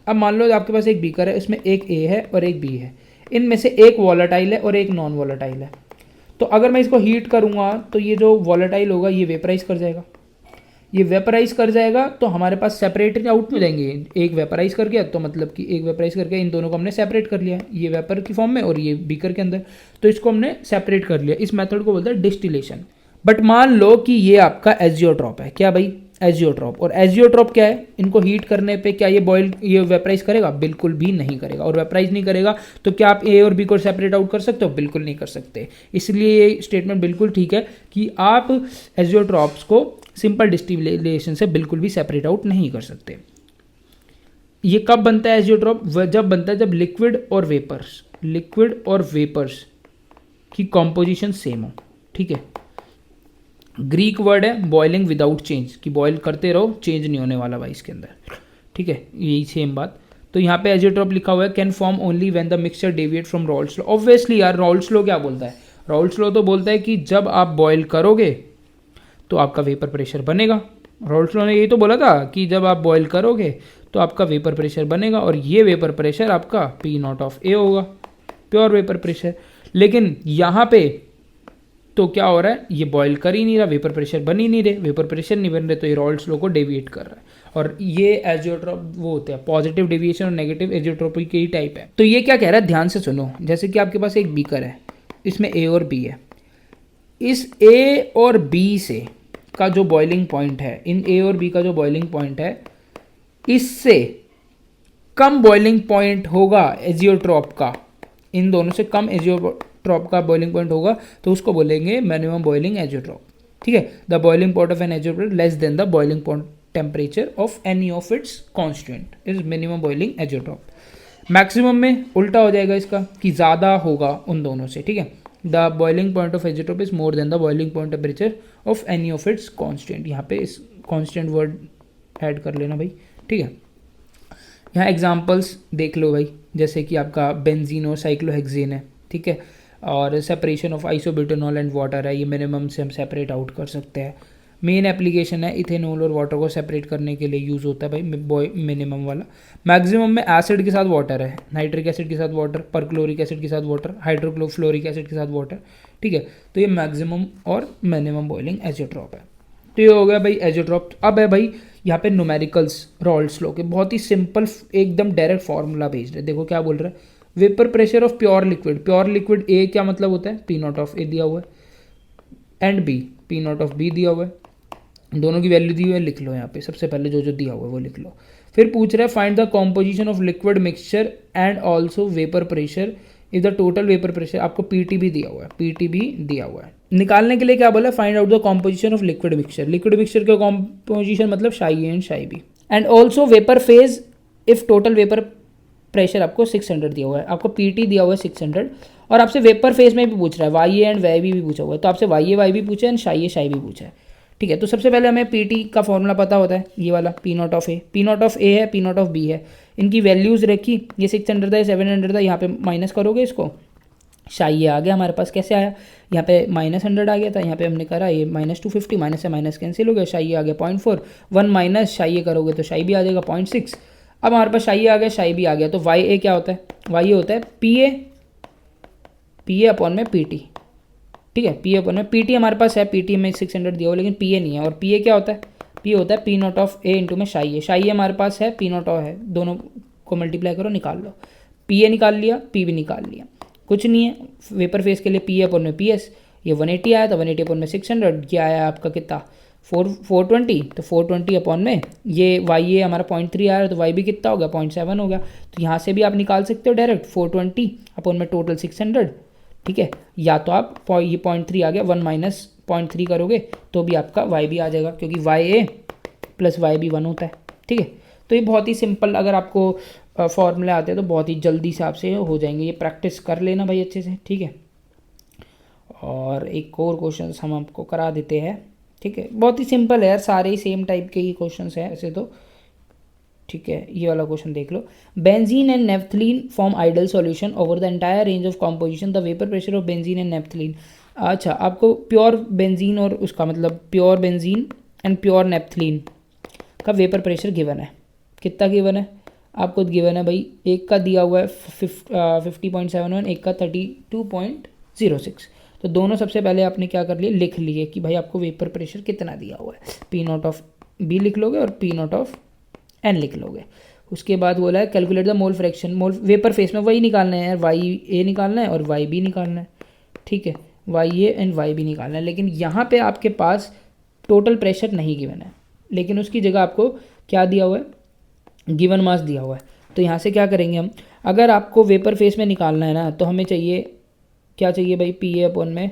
अब मान लो आपके पास एक बीकर है, उसमें एक ए है और एक बी है, इनमें से एक वॉलेटाइल है और एक नॉन वॉलेटाइल है। तो अगर मैं इसको हीट करूँगा तो ये जो वॉलेटाइल होगा ये वेपराइज कर जाएगा, ये वेपराइज कर जाएगा, तो हमारे पास सेपरेट आउट में जाएंगे। एक वेपराइज कर गया तो मतलब कि एक वेपराइज करके इन दोनों को हमने सेपरेट कर लिया, ये वेपर की फॉर्म में और ये बीकर के अंदर, तो इसको हमने सेपरेट कर लिया। इस मेथड को बोलते हैं डिस्टिलेशन। बट मान लो कि ये आपका एजियोट्रॉप है, क्या भाई एजियोट्रॉप। और एजियोट्रॉप क्या है, इनको हीट करने पे क्या ये वेपराइज करेगा, बिल्कुल भी नहीं करेगा। और वेपराइज नहीं करेगा तो क्या आप ए और बी को सेपरेट आउट कर सकते हो, बिल्कुल नहीं कर सकते। इसलिए ये स्टेटमेंट बिल्कुल ठीक है कि आप एजियोट्रॉप्स को सिंपल डिस्टिलेशन से बिल्कुल भी सेपरेट आउट नहीं कर सकते। ये कब बनता है एजियोट्रॉप, जब बनता है जब लिक्विड और वेपर्स की कॉम्पोजिशन सेम हो, ठीक है। ग्रीक वर्ड है बॉइलिंग विदाउट चेंज, कि बॉयल करते रहो, चेंज नहीं होने वाला भाई इसके अंदर, ठीक है, यही सेम बात। तो यहाँ पे एजियोट्रॉप लिखा हुआ है can form only when the mixture deviate from Raoult's law. Obviously यार राउल्ट्स लॉ क्या बोलता है, राउल्ट्स लॉ तो बोलता है कि जब आप बॉयल करोगे तो आपका वेपर प्रेशर बनेगा। राउल्ट्स लॉ ने यही तो बोला था कि जब आप बॉयल करोगे तो आपका वेपर प्रेशर बनेगा, और ये वेपर प्रेशर आपका पी नॉट ऑफ ए होगा, प्योर वेपर प्रेशर। लेकिन यहाँ पे तो क्या हो रहा है, ये बॉयल कर ही नहीं रहा, वेपर प्रेशर बन ही नहीं रहे, वेपर प्रेशर नहीं बन रहे, तो ये राउल्ट्स लॉ को डेविएट कर रहा है। और ये एजियोट्रॉप वो होते हैं पॉजिटिव डेविएशन और नेगेटिव एजियोट्रोपी के ही टाइप है। तो ये क्या कह रहा है, ध्यान से सुनो। जैसे कि आपके पास एक बीकर है, इसमें ए और बी है, इस ए और बी से का जो बॉइलिंग पॉइंट है, इन ए और बी का जो बॉइलिंग पॉइंट है, इससे कम बॉइलिंग पॉइंट होगा एजियोट्रॉप का, इन दोनों से कम एजियोट्रॉप का बॉइलिंग पॉइंट होगा, तो उसको बोलेंगे मिनिमम बॉइलिंग एजियोट्रॉप, ठीक है। The boiling point of an azeotrope less than the boiling point temperature of any of its constant is minimum boiling azeotrope. Maximum में उल्टा हो जाएगा इसका, कि ज़्यादा होगा उन दोनों से, ठीक है। The boiling point of azeotrope is more than the boiling point temperature of any of its constant. यहाँ पे इस कांस्टेंट वर्ड ऐड कर लेना भाई, ठीक है। यहाँ एग्जांपल्स देख लो भाई, जैसे कि आपका बेंजीन और साइक्लोहेक्सेन है, ठीक है, और separation of isobutanol and water है, ये मिनिमम से हम सेपरेट आउट कर सकते हैं। मेन एप्लीकेशन है इथेनॉल और वाटर को सेपरेट करने के लिए यूज़ होता है भाई मिनिमम वाला। मैक्सिमम में एसिड के साथ वाटर है, नाइट्रिक एसिड के साथ वाटर, परक्लोरिक एसिड के साथ वाटर, हाइड्रोक्लोफ्लोरिक एसिड के साथ वाटर, ठीक है। तो ये मैक्सिमम और मिनिमम बॉइलिंग एजियोट्रॉप है। तो ये हो गया भाई एजियोट्रॉप। अब है भाई यहाँ पे न्यूमेरिकल्स राउल्ट्स लॉ के, बहुत ही सिंपल एकदम डायरेक्ट फार्मूला बेस्ड है। देखो क्या बोल रहा है, vapour pressure of pure liquid A क्या मतलब होता है, पी नॉट ऑफ ए दिया हुआ है, and B P naught of B दिया हुआ है, दोनों की वैल्यू दी हुई है, लिख लो यहाँ पे सबसे पहले जो दिया हुआ है वो लिख लो। फिर पूछ रहा है find the composition of liquid mixture and also vapour pressure if the total vapour pressure, आपको पीटी भी दिया हुआ है, पीटी भी दिया हुआ है। निकालने के लिए क्या बोला, find out the composition of liquid mixture का कॉम्पोजिशन मतलब chi A and chi B, and also vapour phase if total vapour pressure आपको 600 दिया हुआ है, आपको पीटी दिया हुआ है 600, और आपसे वेपर फेज में भी पूछ रहा है, Y A and Y B भी पूछा हुआ है, तो आपसे वाई ए भी पूछा है एंड शाई बी पूछा है, ठीक है। तो सबसे पहले हमें पीटी का फॉर्मूला पता होता है, ये वाला पी नॉट ऑफ ए है, पी नॉट ऑफ बी है, इनकी वैल्यूज़ रखी, ये 600 था, 700 था, यहाँ पे माइनस करोगे इसको, शाई आ गया हमारे पास। कैसे आया, यहाँ पे -100 आ गया था, यहाँ पे हमने करा ये -250, माइनस से माइनस कैंसिल हो गया, शाई आ गया 0.4, 1 माइनस शाई करोगे तो शाई भी आ जाएगा 0.6। अब हमारे पास शाई आ गया, शाई भी आ गया, तो वाई ए क्या होता है, वाई ए होता है पी ए अपॉन में पी टी, ठीक है। पी ए अपॉन में पी टी हमारे पास है, पी टी में 600 दिया हुआ, लेकिन पी ए नहीं है। और पी ए क्या होता है, पी होता है P naught of A into में शाई ए हमारे पास है, पी नॉट ऑफ है, दोनों को मल्टीप्लाई करो निकाल लो, पी ए निकाल लिया, पी भी निकाल लिया, कुछ नहीं है। वेपर फेस के लिए पी ए अपॉन में पी एस, ये 180 आया था, 180 अपॉन में 600, क्या आया आपका कितना 420, तो 420 अपॉन में ये वाई ए हमारा 0.3 आ रहा है, तो वाई भी कितना हो गया 0.7 हो गया। तो यहाँ से भी आप निकाल सकते हो डायरेक्ट 420 अपॉन में टोटल 600, ठीक है, या तो आप ये 0.3 आ गया, 1 माइनस 0.3 करोगे तो भी आपका y भी आ जाएगा, क्योंकि YA प्लस वाई भी 1 होता है। ठीक है, तो ये बहुत ही सिंपल, अगर आपको फॉर्मूले आते हैं तो बहुत ही जल्दी से आपसे हो जाएंगे, ये प्रैक्टिस कर लेना भाई अच्छे से। ठीक है, और एक और क्वेश्चन हम आपको करा देते हैं। ठीक है, बहुत ही सिंपल है यार, सारे ही सेम टाइप के ही क्वेश्चन हैं ऐसे तो। ठीक है, ये वाला क्वेश्चन देख लो। Benzene and naphthalene form ideal solution over the entire range of composition, the vapour pressure of benzene and naphthalene. अच्छा, आपको प्योर बेंजीन और उसका मतलब pure benzene and pure naphthalene का वेपर प्रेशर गिवन है। कितना गिवन है आपको? गिवन है भाई, एक का दिया हुआ है 50.71, एक का 32.06। तो दोनों सबसे पहले आपने क्या कर लिए, लिख लिए कि भाई आपको वेपर प्रेशर कितना दिया हुआ है। पी नॉट ऑफ बी लिख लोगे और पी नॉट ऑफ एन लिख लोगे। उसके बाद बोला है calculate the mole fraction, mole vapour face में वही निकालना है यार, वाई ए निकालना है और वाई बी निकालना है। ठीक है, Y A and Y B निकालना है, लेकिन यहाँ पे आपके पास टोटल प्रेशर नहीं गिवन है, लेकिन उसकी जगह आपको क्या दिया हुआ है, गिवन मास दिया हुआ है। तो यहाँ से क्या करेंगे हम, अगर आपको वेपर फेस में निकालना है ना, तो हमें चाहिए क्या चाहिए भाई, पी ए अपॉन में,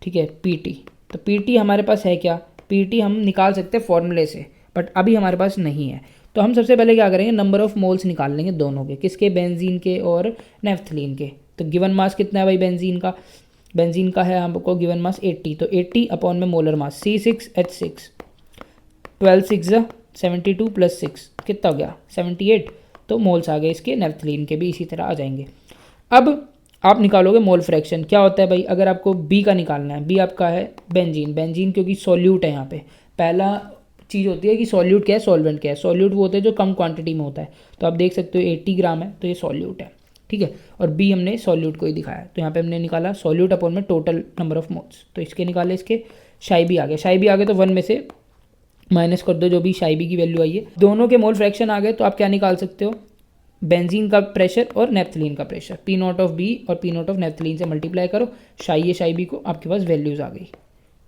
ठीक है, पी टी। तो पी टी हमारे पास है क्या, पी टी हम निकाल सकते हैं फॉर्मूले से, बट अभी हमारे पास नहीं है। तो हम सबसे पहले क्या करेंगे, नंबर ऑफ मोल्स निकाल लेंगे दोनों के, किसके, बेंजीन के और नेफ्थलीन के। तो गिवन मास कितना है भाई बेंजीन का, बेंजीन का है हमको गिवन मास 80, तो 80 अपॉन में मोलर मास C6H6, 12 6 72 प्लस 6 कितना हो गया 78। तो मोल्स आ गए इसके, नेफ्थलीन के भी इसी तरह आ जाएंगे। अब आप निकालोगे मोल फ्रैक्शन, क्या होता है भाई, अगर आपको बी का निकालना है, बी आपका है बेंजीन, बेंजीन क्योंकि सॉल्यूट है यहाँ पे, पहला चीज़ होती है कि सॉल्यूट क्या है, सॉल्वेंट क्या है। सॉल्यूट वो होते हैं जो कम क्वांटिटी में होता है, तो आप देख सकते हो 80 ग्राम है तो ये सॉल्यूट है। ठीक है, और बी हमने सॉल्यूट को ही दिखाया, तो यहाँ पे हमने निकाला सॉल्यूट अपॉन में टोटल नंबर ऑफ मोल्स, तो इसके निकाले, इसके शाई भी आ गए, शाई भी आ गए तो 1 में से माइनस कर दो जो भी शाई बी की वैल्यू आई है। दोनों के मोल फ्रैक्शन आ गए, तो आप क्या निकाल सकते हो, बेंजीन का प्रेशर और नेफ्थलीन का pressure, P naught of B और पी नॉट ऑफ नेफ्थलीन से मल्टीप्लाई करो, शाई बी को, आपके पास वैल्यूज़ आ गई।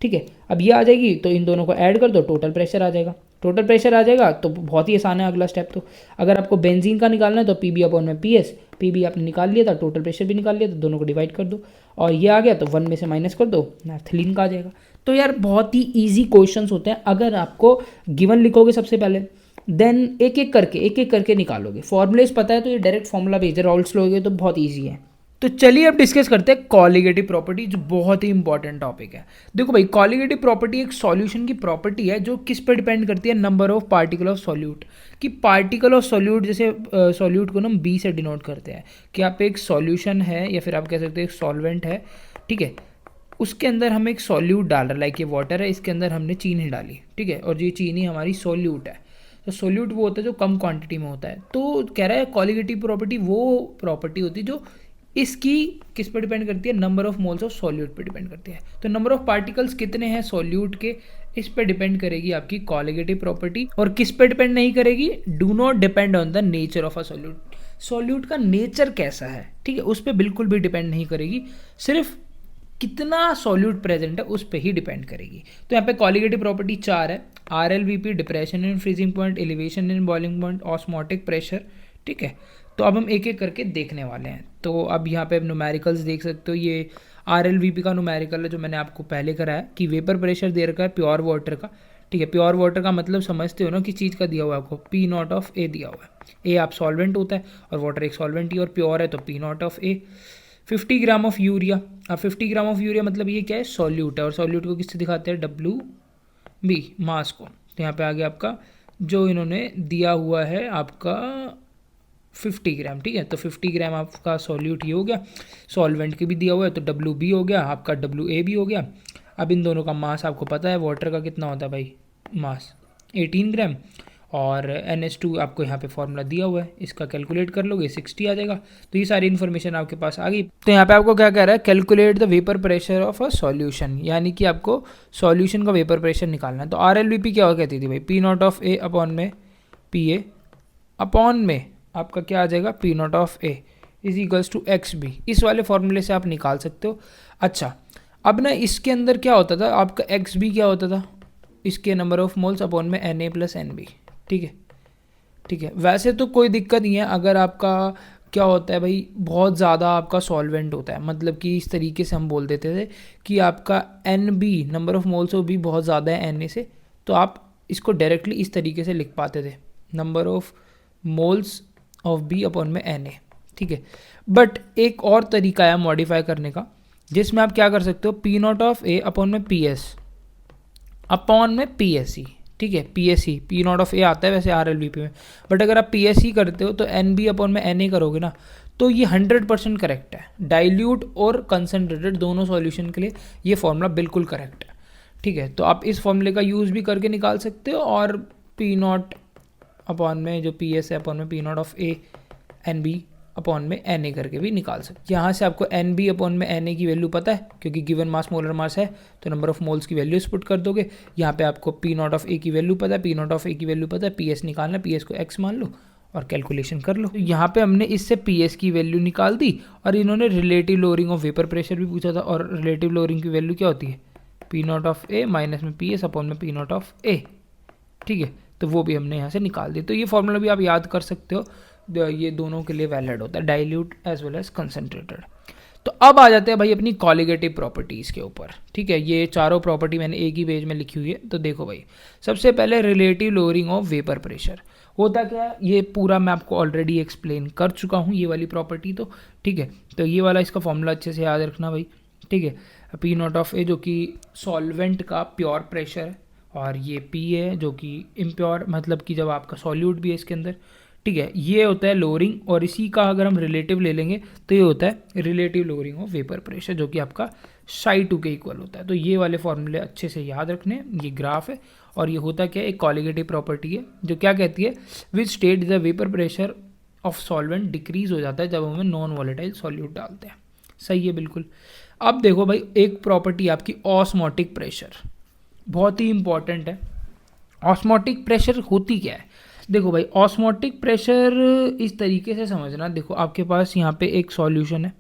ठीक है, अब ये आ जाएगी तो इन दोनों को ऐड कर दो, टोटल प्रेशर आ जाएगा। टोटल प्रेशर आ जाएगा तो बहुत ही आसान है अगला स्टेप। तो अगर आपको बेंजीन का निकालना है तो पी बी अपॉन में पी एस, पी बी आपने निकाल लिया था, टोटल प्रेशर भी निकाल लिया, तो दोनों को डिवाइड कर दो और ये आ गया तो 1 में से माइनस कर दो, नेफ्थलीन का आ जाएगा। तो यार बहुत ही ईजी क्वेश्चंस होते हैं, अगर आपको गिवन लिखोगे सबसे पहले, देन एक एक करके निकालोगे। फॉर्मूलेस पता है तो ये डायरेक्ट फॉर्मूला भेज रोल्स लोगे तो बहुत ईजी है। तो चलिए अब डिस्कस करते हैं कॉलिगेटिव प्रॉपर्टी, जो बहुत ही इंपॉर्टेंट टॉपिक है। देखो भाई, कॉलिगेटिव प्रॉपर्टी एक सॉल्यूशन की प्रॉपर्टी है जो किस पर डिपेंड करती है, number of particle of solute. कि पार्टिकल ऑफ सॉल्यूट, जैसे सॉल्यूट को ना हम बी से डिनोट करते हैं, कि आप एक सॉल्यूशन है या फिर आप कह सकते हैं एक सॉल्वेंट है, ठीक है, उसके अंदर हम एक सॉल्यूट डाल रहे हैं, लाइक ये वाटर है, इसके अंदर हमने चीनी डाली, ठीक है, और ये चीनी हमारी सॉल्यूट है। तो सॉल्यूट वो होता है जो कम क्वांटिटी में होता है। तो कह रहा है कॉलिगेटिव प्रॉपर्टी वो प्रॉपर्टी होती है जो इसकी किस पर डिपेंड करती है, number of moles of solute पर डिपेंड करती है। तो नंबर ऑफ पार्टिकल्स कितने हैं सॉल्यूट के, इस पर डिपेंड करेगी आपकी कॉलिगेटिव प्रॉपर्टी। और किस पर डिपेंड नहीं करेगी, do not depend on the nature of a solute. Solute का नेचर कैसा है, ठीक है, उस पर बिल्कुल भी डिपेंड नहीं करेगी, सिर्फ कितना सॉल्यूट प्रेजेंट है उस पर ही डिपेंड करेगी। तो यहाँ पे कॉलिगेटिव प्रॉपर्टी 4 है, RLVP, depression in freezing point, elevation in boiling point, osmotic pressure. ठीक है, तो अब हम एक एक करके देखने वाले हैं। तो अब यहाँ पे अब न्यूमेरिकल्स देख सकते हो, ये RLVP का न्यूमेरिकल है जो मैंने आपको पहले कराया, कि वेपर प्रेशर दे रखा है प्योर वाटर का। ठीक है, प्योर वाटर का मतलब समझते हो ना, कि चीज़ का दिया हुआ है आपको, पी नॉट ऑफ ए दिया हुआ है। ए आप सॉल्वेंट होता है और वाटर एक सॉल्वेंट ही, और प्योर है तो P naught of A. 50 gram of urea, अब 50 ग्राम ऑफ यूरिया मतलब ये क्या है, सॉल्यूट है, और सॉल्यूट को किससे दिखाते हैं, WB, मास को। तो यहाँ पे आ गया आपका जो इन्होंने दिया हुआ है आपका 50 ग्राम, ठीक है, तो 50 ग्राम आपका सॉल्यूट ये हो गया, सॉल्वेंट के भी दिया हुआ है तो WB हो गया, आपका WA भी हो गया। अब इन दोनों का मास आपको पता है, वाटर का कितना होता है भाई मास, 18 ग्राम, और NH2 आपको यहाँ पे फॉर्मूला दिया हुआ है, इसका कैलकुलेट कर लोगे 60 आ जाएगा। तो ये सारी इन्फॉर्मेशन आपके पास आ गई। तो यहाँ पे आपको क्या कह रहा है, calculate the vapour pressure of a solution, यानी कि आपको सॉल्यूशन का वेपर प्रेशर निकालना है। तो RLVP क्या कहती थी भाई, P naught of A upon में PA अपॉन में आपका क्या आ जाएगा, P naught of A is equals to XB। इस वाले फॉर्मूले से आप निकाल सकते हो। अच्छा, अब ना इसके अंदर क्या होता था आपका, XB क्या होता था, इसके नंबर ऑफ मोल्स अपॉन में Na प्लस NB। ठीक है, ठीक है, वैसे तो कोई दिक्कत नहीं है, अगर आपका क्या होता है भाई, बहुत ज़्यादा आपका सॉल्वेंट होता है, मतलब कि इस तरीके से हम बोल देते थे कि आपका NB number of moles of B बहुत ज़्यादा है Na से, तो आप इसको डायरेक्टली इस तरीके से लिख पाते थे, number of moles of B upon में Na, ठीक है। बट एक और तरीका है मॉडिफाई करने का, जिसमें आप क्या कर सकते हो, P naught of A upon में पी एस अपॉन में पी एस सी, ठीक है। P S C, P naught of A आता है वैसे RLBP में, बट अगर आप पी एस सी करते हो तो NB अपॉन में Na करोगे ना, तो ये 100% करेक्ट है। डाइल्यूट और कंसनट्रेटेड दोनों सॉल्यूशन के लिए ये फॉर्मूला बिल्कुल करेक्ट है, ठीक है। तो आप इस फॉर्मूले का यूज़ भी करके निकाल सकते हो, और पी नॉट अपॉन में जो पी एस है अपॉन में P naught of A NB upon में Na करके भी निकाल सकते। यहाँ से आपको NB अपॉन में Na की वैल्यू पता है, क्योंकि गिवन मास मोलर मास है, तो नंबर ऑफ मोल्स की वैल्यू पुट कर दोगे। यहाँ पे आपको पी नॉट ऑफ ए की वैल्यू पता है, पी नॉट ऑफ ए की वैल्यू पता है, पी एस निकालना है, पी एस को x मान लो और कैलकुलेशन कर लो। तो यहाँ पे हमने इससे पी एस की वैल्यू निकाल दी, और इन्होंने relative lowering of vapour pressure भी पूछा था, और रिलेटिव लोअरिंग की वैल्यू क्या होती है, P naught of A minus में पी एस अपॉन में पी नॉट ऑफ ए, ठीक है। तो वो भी हमने यहाँ से निकाल दी। तो ये फॉर्मूला भी आप याद कर सकते हो, ये दोनों के लिए वैलिड होता है, dilute as well as concentrated. तो अब आ जाते हैं भाई अपनी कॉलिगेटिव प्रॉपर्टीज़ के ऊपर, ठीक है। ये चारों प्रॉपर्टी मैंने एक ही पेज में लिखी हुई है। तो देखो भाई, सबसे पहले relative lowering of vapour pressure होता क्या है, ये पूरा मैं आपको ऑलरेडी एक्सप्लेन कर चुका हूँ, ये वाली प्रॉपर्टी तो, ठीक है। तो ये वाला इसका फॉर्मूला अच्छे से याद रखना भाई, ठीक है। पी नॉट ऑफ ए जो कि सॉल्वेंट का प्योर प्रेशर है, और ये पी है जो कि इम्प्योर, मतलब कि जब आपका सॉल्यूट भी है इसके अंदर, ठीक है। ये होता है लोअरिंग, और इसी का अगर हम रिलेटिव ले लेंगे तो ये होता है relative lowering of vapour pressure, जो कि आपका psi2 के इक्वल होता है। तो ये वाले फॉर्मूले अच्छे से याद रखने, ये ग्राफ है, और ये होता क्या है, एक कॉलिगेटिव प्रॉपर्टी है जो क्या कहती है, which state the vapour pressure of solvent decrease हो जाता है जब हमें नॉन वॉलेटाइल सॉल्यूट डालते हैं। सही है, बिल्कुल। अब देखो भाई, एक प्रॉपर्टी आपकी ऑस्मोटिक प्रेशर, बहुत ही इंपॉर्टेंट है। ऑस्मोटिक प्रेशर होती क्या है, देखो भाई, ऑस्मोटिक प्रेशर इस तरीके से समझना। देखो आपके पास यहाँ पे एक सॉल्यूशन है,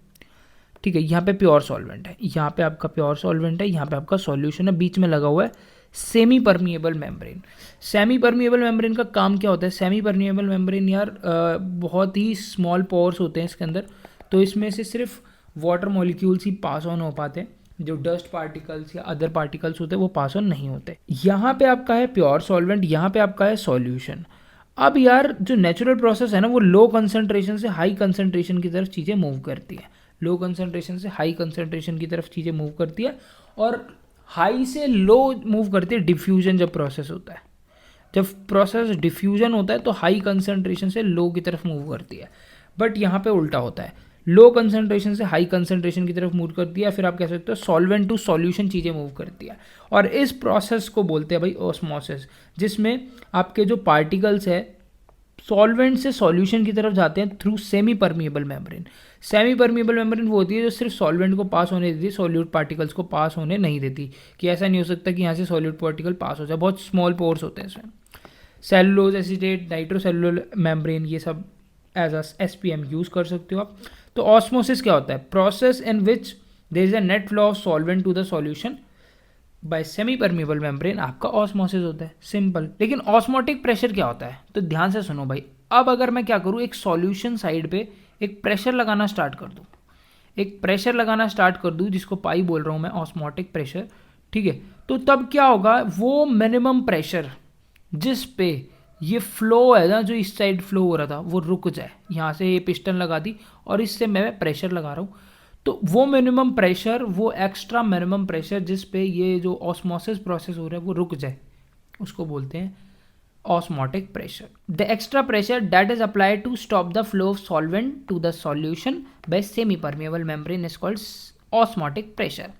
ठीक है, यहाँ पे प्योर सॉल्वेंट है, यहाँ पे आपका प्योर सॉल्वेंट है, यहाँ पे आपका सॉल्यूशन है, बीच में लगा हुआ है semi permeable membrane. Semi permeable membrane का काम क्या होता है, सेमी परमिएबल मेम्ब्रेन यार बहुत ही स्मॉल पोर्स होते हैं इसके अंदर, तो इसमें से सिर्फ water molecules he pass on हो पाते हैं, जो डस्ट पार्टिकल्स या अदर पार्टिकल्स होते हैं वो पास ऑन नहीं होते। यहाँ पे आपका है प्योर सॉल्वेंट, यहाँ पे आपका है सॉल्यूशन। अब यार जो नेचुरल प्रोसेस है ना, वो लो कंसंट्रेशन से हाई कंसंट्रेशन की तरफ चीज़ें मूव करती है, लो कंसंट्रेशन से हाई कंसंट्रेशन की तरफ चीज़ें मूव करती है, और हाई से लो मूव करती है डिफ्यूजन जब प्रोसेस होता है। जब प्रोसेस डिफ्यूजन होता है तो हाई कंसंट्रेशन से लो की तरफ मूव करती है, बट यहाँ पे उल्टा होता है, लो कंसंट्रेशन से हाई कंसंट्रेशन की तरफ मूव करती है, फिर आप कह सकते हो सॉल्वेंट टू सॉल्यूशन चीज़ें मूव करती है। और इस प्रोसेस को बोलते हैं भाई ऑस्मोसिस, जिसमें आपके जो पार्टिकल्स है सॉल्वेंट से सॉल्यूशन की तरफ जाते हैं through semi permeable membrane. Semi permeable membrane वो होती है जो सिर्फ सॉल्वेंट को पास होने देती है, सॉल्यूट पार्टिकल्स को पास होने नहीं देती, कि ऐसा नहीं हो सकता कि यहाँ से सॉल्यूट पार्टिकल पास हो जाए, बहुत स्मॉल पोर्स होते हैं इसमें। सेलुलोज एसीटेट, नाइट्रोसेलुलर मेम्ब्रेन, ये सब एज अ SPM यूज़ कर सकते हो आप। तो ऑस्मोसिस क्या होता है, process in which there is a net flow of solvent to the solution by semi permeable membrane, आपका ऑस्मोसिस होता है, सिंपल। लेकिन ऑस्मोटिक प्रेशर क्या होता है, तो ध्यान से सुनो भाई। अब अगर मैं क्या करूँ, एक सॉल्यूशन साइड पे एक प्रेशर लगाना स्टार्ट कर दूँ, एक प्रेशर लगाना स्टार्ट कर दूँ, जिसको पाई बोल रहा हूँ मैं, ऑस्मोटिक प्रेशर, ठीक है। तो तब क्या होगा, वो मिनिमम प्रेशर जिस पे ये फ्लो है ना, जो इस साइड फ्लो हो रहा था, वो रुक जाए। यहाँ से ये पिस्टन लगा दी और इससे मैं प्रेशर लगा रहा हूँ, तो वो मिनिमम प्रेशर, वो एक्स्ट्रा मिनिमम प्रेशर जिस पे ये जो ऑस्मोसिस प्रोसेस हो रहा है वो रुक जाए, उसको बोलते हैं osmotic pressure. The extra pressure that is applied to stop the flow of solvent to the solution by semi permeable membrane is called osmotic pressure.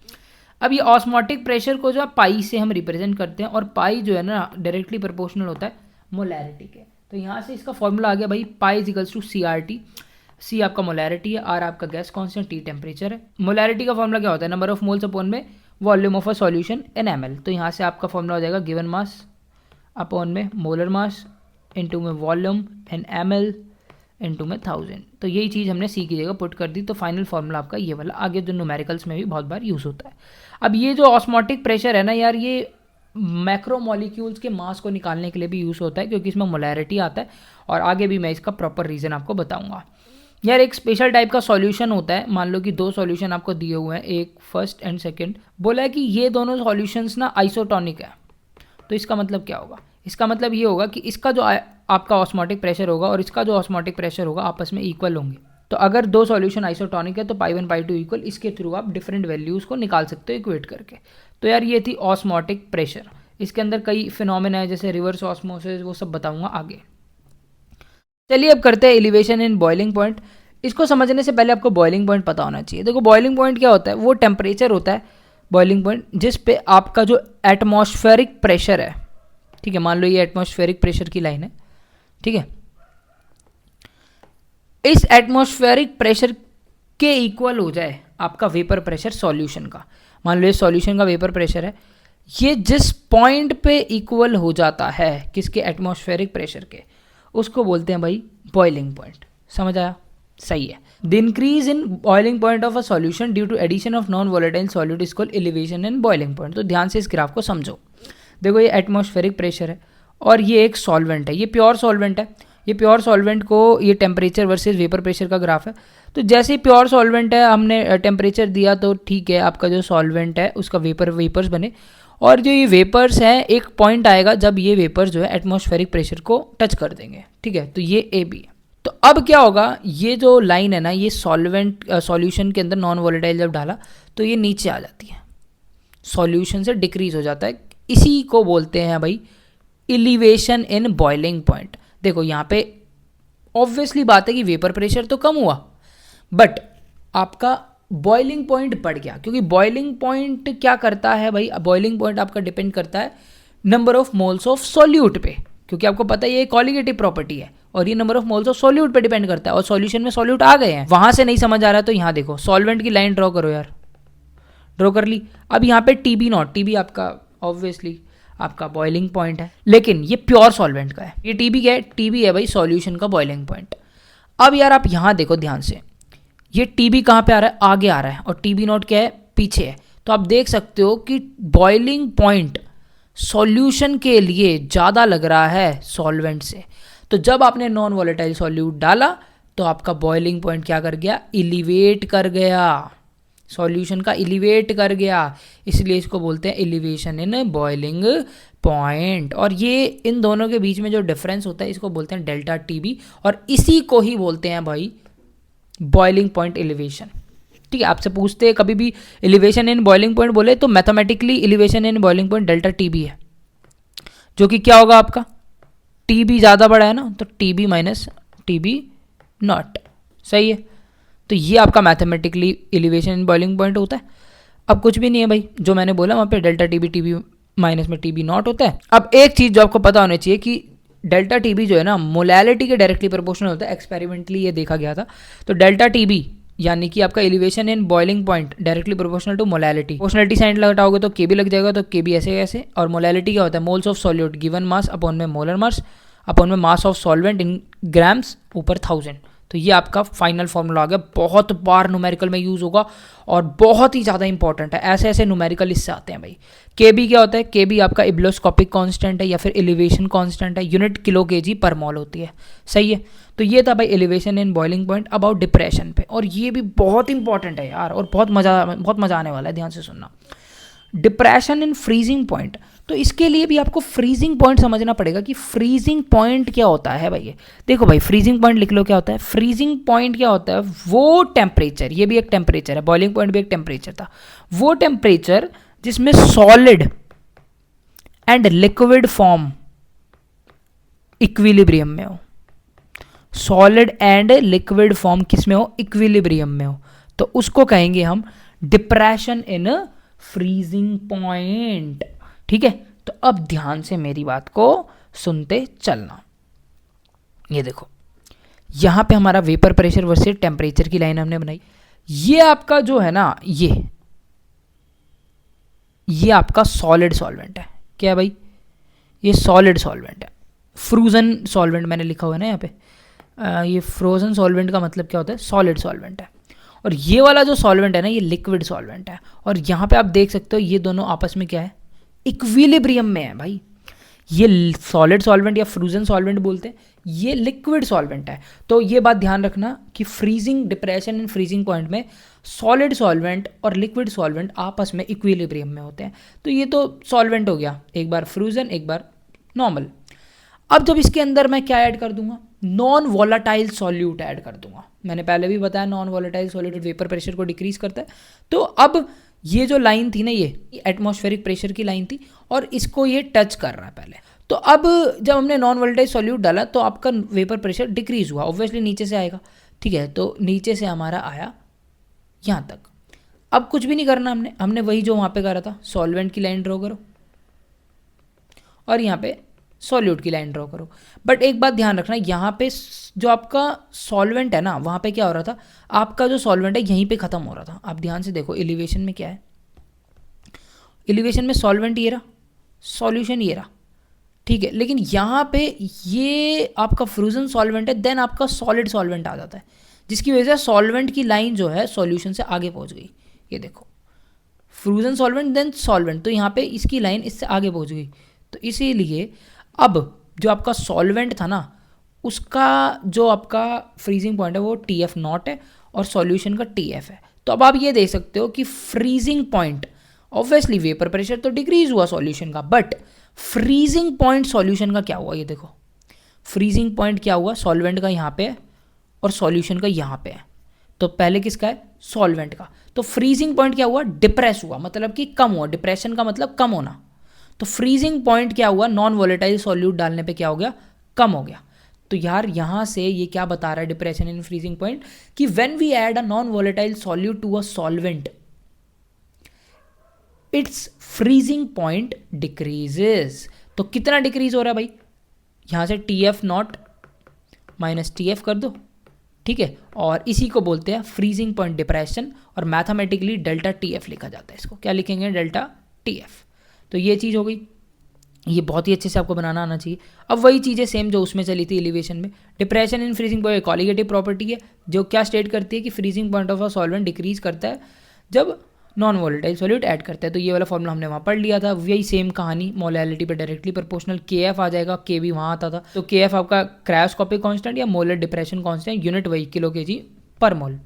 अब ये ऑस्मोटिक प्रेशर को जो है पाई से हम रिप्रेजेंट करते हैं, और पाई जो है ना डायरेक्टली प्रोपोर्शनल होता है मोलैरिटी के। तो यहाँ से इसका फॉर्मूला आ गया भाई, pi is equals to CRT। C आपका मोलैरिटी है, R आपका गैस कांस्टेंट, T टेम्परेचर है। मोलैरिटी का फॉर्मूला क्या होता है, नंबर ऑफ मोल्स अपॉन में volume of a solution in ml। तो यहाँ से आपका फॉर्मूला हो जाएगा गिवन मास अपॉन में मोलर मास इनटू में वॉल्यूम इन ml इनटू में 1000। तो यही चीज़ हमने C की जगह पुट कर दी, तो फाइनल फॉर्मूला आपका ये वाला आगे, जो न्यूमेरिकल्स में भी बहुत बार यूज़ होता है। अब ये जो ऑस्मोटिक प्रेशर है ना यार, ये मैक्रोमोलिक्यूल्स के मास को निकालने के लिए भी यूज़ होता है, क्योंकि इसमें मोलैरिटी आता है, और आगे भी मैं इसका प्रॉपर रीज़न आपको बताऊंगा। यार एक स्पेशल टाइप का सॉल्यूशन होता है, मान लो कि दो सॉल्यूशन आपको दिए हुए हैं, एक फर्स्ट एंड सेकंड, बोला है कि ये दोनों सॉल्यूशंस ना आइसोटोनिक है। तो इसका मतलब क्या होगा? इसका मतलब ये होगा कि इसका जो आपका ऑस्मोटिक प्रेशर होगा और इसका जो ऑस्मोटिक प्रेशर होगा आपस में इक्वल होंगे। तो अगर दो सॉल्यूशन आइसोटोनिक है तो पाई 1 पाई 2 इक्वल, इसके थ्रू आप डिफरेंट वैल्यूज़ को निकाल सकते हो इक्वेट करके। तो यार ये थी ऑस्मोटिक प्रेशर। इसके अंदर कई फिनोमेना है जैसे रिवर्स ऑस्मोसिस, वो सब बताऊंगा आगे। चलिए अब करते हैं एलिवेशन इन बॉइलिंग पॉइंट। इसको समझने से पहले आपको बॉइलिंग पॉइंट पता होना चाहिए। देखो बॉइलिंग पॉइंट क्या होता है, वो टेम्परेचर होता है बॉइलिंग पॉइंट जिस पे आपका जो एटमॉस्फेरिक प्रेशर है, ठीक है, मान लो ये एटमॉस्फेरिक प्रेशर की लाइन है, ठीक है, इस एटमॉस्फेरिक प्रेशर के इक्वल हो जाए आपका वेपर प्रेशर सॉल्यूशन का। मान लो ये सॉल्यूशन का वेपर प्रेशर है, ये जिस पॉइंट पे इक्वल हो जाता है किसके, एटमॉस्फेरिक प्रेशर के, उसको बोलते हैं भाई बॉइलिंग पॉइंट। समझ आया? सही है। The increase in boiling point of a solution due to addition of non volatile solute is called elevation in boiling point. तो ध्यान से इस ग्राफ को समझो। देखो ये एटमॉस्फेरिक प्रेशर है और ये एक सॉल्वेंट है, ये प्योर सॉल्वेंट है। ये प्योर सॉल्वेंट को, ये टेम्परेचर वर्सेस वेपर प्रेशर का ग्राफ है। तो जैसे ही प्योर सॉल्वेंट है, हमने टेम्परेचर दिया तो ठीक है, आपका जो सॉल्वेंट है उसका वेपर्स बने, और जो ये वेपर्स हैं एक पॉइंट आएगा जब ये वेपर्स जो है एटमॉस्फेरिक प्रेशर को टच कर देंगे, ठीक है। तो ये ए बी है। तो अब क्या होगा, ये जो लाइन है ना, ये सॉल्वेंट सॉल्यूशन के अंदर नॉन वोलेटाइल जब डाला तो ये नीचे आ जाती है, सॉल्यूशन से डिक्रीज हो जाता है। इसी को बोलते हैं भाई एलिवेशन इन बॉइलिंग पॉइंट। देखो यहाँ पे ऑब्वियसली बात है कि वेपर प्रेशर तो कम हुआ बट आपका बॉइलिंग पॉइंट बढ़ गया, क्योंकि बॉइलिंग पॉइंट क्या करता है भाई, बॉइलिंग पॉइंट आपका डिपेंड करता है number of moles of solute पे, क्योंकि आपको पता है ये कॉलिगेटिव प्रॉपर्टी है और ये number of moles of solute पे डिपेंड करता है। और सॉल्यूशन में सॉल्यूट आ गए हैं, वहां से नहीं समझ आ रहा तो यहाँ देखो सॉल्वेंट की लाइन ड्रॉ करो यार, ड्रॉ कर ली। अब यहाँ पे टीबी नॉट, टीबी आपका ऑब्वियसली आपका बॉइलिंग पॉइंट है, लेकिन ये प्योर सॉल्वेंट का है। ये टीबी क्या है, टीबी है भाई सॉल्यूशन का बॉइलिंग पॉइंट। अब यार आप यहाँ देखो ध्यान से, ये टीबी कहाँ पे आ रहा है, आगे आ रहा है, और टीबी नॉट क्या है, पीछे है। तो आप देख सकते हो कि बॉइलिंग पॉइंट सॉल्यूशन के लिए ज़्यादा लग रहा है सॉल्वेंट से। तो जब आपने नॉन वोलेटाइल सॉल्यूट डाला तो आपका बॉइलिंग पॉइंट क्या कर गया, एलिवेट कर गया, सॉल्यूशन का एलिवेट कर गया, इसलिए इसको बोलते हैं एलिवेशन इन बॉइलिंग पॉइंट। और ये इन दोनों के बीच में जो डिफरेंस होता है इसको बोलते हैं डेल्टा टीबी, और इसी को ही बोलते हैं भाई बॉइलिंग पॉइंट एलिवेशन। ठीक है, आपसे पूछते हैं कभी भी एलिवेशन इन बॉइलिंग पॉइंट बोले तो mathematically elevation in boiling point delta TB है, जो कि क्या होगा आपका, टीबी ज़्यादा बड़ा है ना, तो टीबी माइनस टीबी नॉट। सही है, तो ये आपका mathematically elevation in boiling point होता है। अब कुछ भी नहीं है भाई, जो मैंने बोला वहाँ पे डेल्टा टीबी, टीबी माइनस में टीबी नॉट होता है। अब एक चीज़ जो आपको पता होनी चाहिए कि डेल्टा टीबी जो है ना मोलैलिटी के डायरेक्टली प्रोपोर्शनल होता है, एक्सपेरिमेंटली ये देखा गया था। तो डेल्टा टीबी यानी कि आपका elevation in boiling point directly proportional to molality. Proportionality sign लगाओगे तो के भी लग जाएगा, तो के भी ऐसे ऐसे। और मोलैलिटी क्या होता है, moles of solute given mass upon में मोलर मास अपॉन में mass of solvent in grams ऊपर 1000। तो ये आपका फाइनल फॉर्मूला आ गया, बहुत बार न्यूमेरिकल में यूज़ होगा और बहुत ही ज़्यादा इंपॉर्टेंट है। ऐसे ऐसे न्यूमेरिकल इससे आते हैं भाई। के बी क्या होता है, के बी आपका इब्लोस्कोपिक कांस्टेंट है या फिर एलिवेशन कांस्टेंट है, यूनिट किलो केजी पर मॉल होती है। सही है, तो ये था भाई elevation in boiling point about depression पे। और ये भी बहुत इंपॉर्टेंट है यार, और बहुत मज़ा आने वाला है, ध्यान से सुनना। डिप्रेशन इन फ्रीजिंग पॉइंट, तो इसके लिए भी आपको फ्रीजिंग पॉइंट समझना पड़ेगा कि फ्रीजिंग पॉइंट क्या होता है भाई। देखो भाई फ्रीजिंग पॉइंट लिख लो, क्या होता है फ्रीजिंग पॉइंट, क्या होता है वो टेम्परेचर, ये भी एक टेम्परेचर है, बॉइलिंग पॉइंट भी एक टेम्परेचर था, वो टेम्परेचर जिसमें solid and liquid form equilibrium में हो, सॉलिड एंड लिक्विड फॉर्म किसमें हो, इक्विलिब्रियम में हो, तो उसको कहेंगे हम डिप्रेशन इन फ्रीजिंग पॉइंट। ठीक है, तो अब ध्यान से मेरी बात को सुनते चलना। ये देखो यहां पे हमारा वेपर प्रेशर वर्सेस टेम्परेचर की लाइन हमने बनाई। ये आपका जो है ना, ये आपका सॉलिड सॉल्वेंट है। क्या है भाई, ये सॉलिड सॉल्वेंट है। फ्रोजन सॉल्वेंट मैंने लिखा हुआ है ना यहाँ पे, ये फ्रोजन सॉल्वेंट का मतलब क्या होता है, सॉलिड सॉल्वेंट है। और ये वाला जो सॉल्वेंट है ना, ये लिक्विड सॉल्वेंट है। और यहाँ पे आप देख सकते हो ये दोनों आपस में क्या है, इक्विलिब्रियम में है भाई। ये सॉलिड सॉल्वेंट या फ्रोजन सॉल्वेंट बोलते हैं, ये लिक्विड सॉल्वेंट है। तो ये बात ध्यान रखना कि freezing, depression and freezing point में सॉलिड सॉल्वेंट और लिक्विड सॉल्वेंट आपस में इक्विलिब्रियम में होते हैं। तो ये तो सॉल्वेंट हो गया, एक बार फ्रोजन एक बार नॉर्मल। अब जब इसके अंदर मैं क्या ऐड कर दूंगा, नॉन वॉलेटाइल सॉल्यूट ऐड कर दूंगा। मैंने पहले भी बताया non volatile solute vapour pressure को डिक्रीज करता है। तो अब ये जो लाइन थी ना, ये एटमॉस्फेरिक प्रेशर की लाइन थी और इसको ये टच कर रहा है पहले। तो अब जब हमने नॉन वॉलेटाइल सॉल्यूट डाला तो आपका वेपर प्रेशर डिक्रीज हुआ, ऑब्वियसली नीचे से आएगा, ठीक है। तो नीचे से हमारा आया यहाँ तक। अब कुछ भी नहीं करना हमने वही जो वहाँ पे करा था, सॉल्वेंट की लाइन ड्रॉ करो और यहाँ पे सॉल्यूट की लाइन ड्रॉ करो। बट एक बात ध्यान रखना, यहाँ पे जो आपका सॉल्वेंट है ना, वहाँ पे क्या हो रहा था, आपका जो सॉल्वेंट है यहीं पे ख़त्म हो रहा था। आप ध्यान से देखो एलिवेशन में क्या है, एलिवेशन में सॉल्वेंट ये रहा, सॉल्यूशन ये रहा, ठीक है। लेकिन यहाँ पे ये आपका फ्रोजन सॉल्वेंट है, देन आपका सॉलिड सॉल्वेंट आ जाता है, जिसकी वजह से सॉल्वेंट की लाइन जो है सॉल्यूशन से आगे पहुँच गई। ये देखो फ्रोजन सॉल्वेंट देन सॉल्वेंट, तो यहाँ पे इसकी लाइन इससे आगे पहुँच गई। तो इसीलिए अब जो आपका सॉल्वेंट था ना, उसका जो आपका फ्रीजिंग पॉइंट है वो TF0 है और सॉल्यूशन का TF है। तो अब आप ये देख सकते हो कि freezing point, obviously vapour pressure तो डिक्रीज हुआ सॉल्यूशन का, बट फ्रीजिंग पॉइंट सॉल्यूशन का क्या हुआ, ये देखो फ्रीजिंग पॉइंट क्या हुआ, सॉल्वेंट का यहाँ पे है और सॉल्यूशन का यहाँ पे है। तो पहले किसका है, सॉल्वेंट का। तो फ्रीजिंग पॉइंट क्या हुआ, डिप्रेस हुआ, मतलब कि कम हुआ। डिप्रेशन का मतलब कम होना। तो फ्रीजिंग पॉइंट क्या हुआ, नॉन वॉलेटाइल सॉल्यूट डालने पे क्या हो गया, कम हो गया। तो यार यहाँ से ये क्या बता रहा है डिप्रेशन इन फ्रीजिंग पॉइंट, कि when we add a non volatile solute to a solvent, its freezing point decreases. तो कितना डिक्रीज हो रहा है भाई, यहाँ से TF0 माइनस TF कर दो, ठीक है। और इसी को बोलते हैं फ्रीजिंग पॉइंट डिप्रेशन, और मैथमेटिकली डेल्टा TF लिखा जाता है। इसको क्या लिखेंगे, डेल्टा TF। तो ये चीज़ हो गई, ये बहुत ही अच्छे से आपको बनाना आना चाहिए। अब वही चीज़ें सेम जो उसमें चली थी एलिवेशन में, depression in freezing point colligative property है जो क्या स्टेट करती है कि freezing point of a solvent decrease करता है जब नॉन वॉलेटाइल सॉल्यूट ऐड करता है। तो ये वाला फॉर्मूला हमने वहाँ पढ़ लिया था। वही सेम कहानी, मोलैलिटी पे डायरेक्टली प्रोपोर्शनल, KF आ जाएगा, K भी वहाँ आता था। तो KF आपका क्रायोस्कोपिक कांस्टेंट या मोलर डिप्रेशन कांस्टेंट, यूनिट वही किलो kg पर मोल।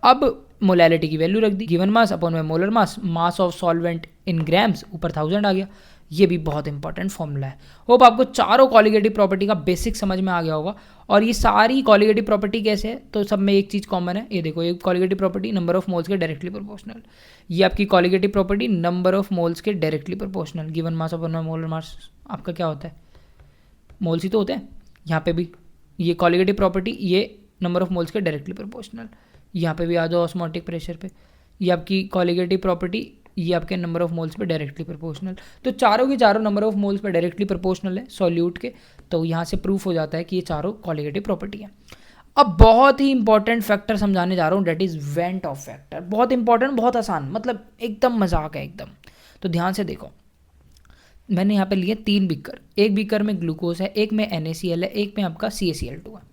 अब मोलैलिटी की वैल्यू रख दी, गिवन मास अपॉन में molar mass, mass of solvent in grams, ऊपर 1000 आ गया। ये भी बहुत इंपॉर्टेंट फॉर्मूला है। होप आपको चारों कॉलिगेटिव प्रॉपर्टी का बेसिक समझ में आ गया होगा। और ये सारी कॉलिगेटिव प्रॉपर्टी कैसे है, तो सब में एक चीज़ कॉमन है। ये देखो, ये colligative property number of moles के डायरेक्टली प्रोपोर्शनल, ये आपकी colligative property number of moles के directly proportional, given mass upon में मोलर मास आपका क्या होता है, मोल्स ही तो होते हैं। यहाँ पे भी ये कॉलिगेटिव प्रॉपर्टी, ये नंबर ऑफ मोल्स के डायरेक्टली प्रोपोर्शनल, यहाँ पे भी आ जाओ ऑस्मोटिक प्रेशर पे, ये आपकी कॉलिगेटिव प्रॉपर्टी, ये आपके नंबर ऑफ मोल्स पे डायरेक्टली प्रोपोर्शनल। तो चारों के चारों नंबर ऑफ मोल्स पे डायरेक्टली प्रोपोर्शनल है सॉल्यूट के। तो यहाँ से प्रूफ हो जाता है कि ये चारों कॉलिगेटिव प्रॉपर्टी है। अब बहुत ही इंपॉर्टेंट फैक्टर समझाने जा रहा हूँ, that is went of factor. बहुत इंपॉर्टेंट, बहुत आसान, मतलब एकदम मजाक है एकदम। तो ध्यान से देखो, मैंने यहाँ पे लिए 3 बीकर, एक बीकर में ग्लूकोज है, एक में NaCl है, एक में आपका CaCl2 है।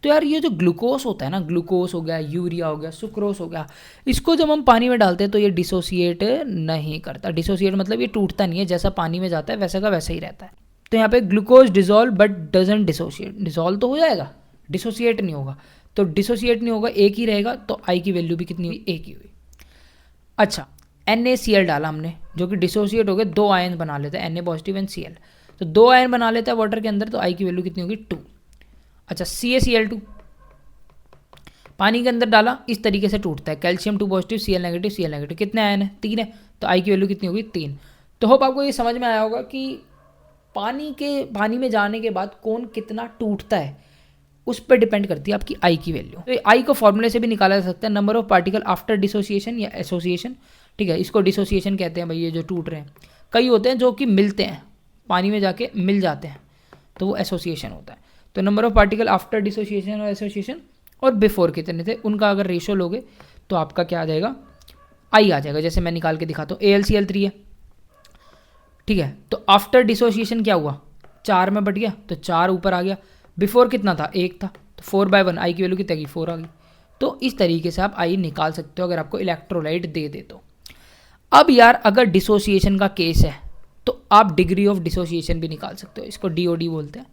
तो यार ये जो ग्लूकोज होता है ना, ग्लूकोज हो गया, यूरिया हो गया, सुक्रोज हो गया, इसको जब हम पानी में डालते हैं तो ये डिसोसिएट नहीं करता। डिसोसिएट मतलब ये टूटता नहीं है, जैसा पानी में जाता है वैसा का वैसा ही रहता है। तो यहाँ पे glucose dissolve but doesn't dissociate, dissolve तो हो जाएगा, डिसोसिएट नहीं होगा। तो डिसोसिएट नहीं होगा, एक ही रहेगा, तो आई की वैल्यू भी कितनी हुई, एक ही हुई। अच्छा, NaCl डाला हमने, जो कि डिसोसिएट हो गए, 2 आयन बना लेता है, Na पॉजिटिव एंड Cl। तो 2 आयन बना लेता है वाटर के अंदर, तो आई की वैल्यू कितनी होगी, 2। अच्छा, CaCl2 पानी के अंदर डाला, इस तरीके से टूटता है, calcium 2 positive, Cl negative, Cl negative, कितने आयन है, 3 है। तो आई की वैल्यू कितनी होगी, 3। तो होप आपको ये समझ में आया होगा कि पानी में जाने के बाद कौन कितना टूटता है, उस पर डिपेंड करती है आपकी आई की वैल्यू। तो आई को फॉर्मूले से भी निकाला जा सकता है, number of particle after dissociation या एसोसिएशन, ठीक है। इसको डिसोसिएशन कहते हैं भाई, ये जो टूट रहे हैं। कई होते हैं जो कि मिलते हैं, पानी में जाके मिल जाते हैं, तो वो एसोसिएशन होता है। तो number of particle after dissociation और एसोसिएशन और बिफोर कितने थे, उनका अगर रेशो लोगे तो आपका क्या आ जाएगा, आई आ जाएगा। जैसे मैं निकाल के दिखाता हूँ, AlCl3 है, ठीक है। तो आफ्टर डिसोसिएशन क्या हुआ, 4 में बट गया, तो 4 ऊपर आ गया। बिफोर कितना था, 1 था, तो 4/1, आई की वैल्यू कितनी आएगी, 4 आ गई। तो इस तरीके से आप आई निकाल सकते हो अगर आपको इलेक्ट्रोलाइट दे दे तो। अब यार अगर डिसोसिएशन का केस है तो आप डिग्री ऑफ डिसोसिएशन भी निकाल सकते हो, इसको DOD बोलते हैं।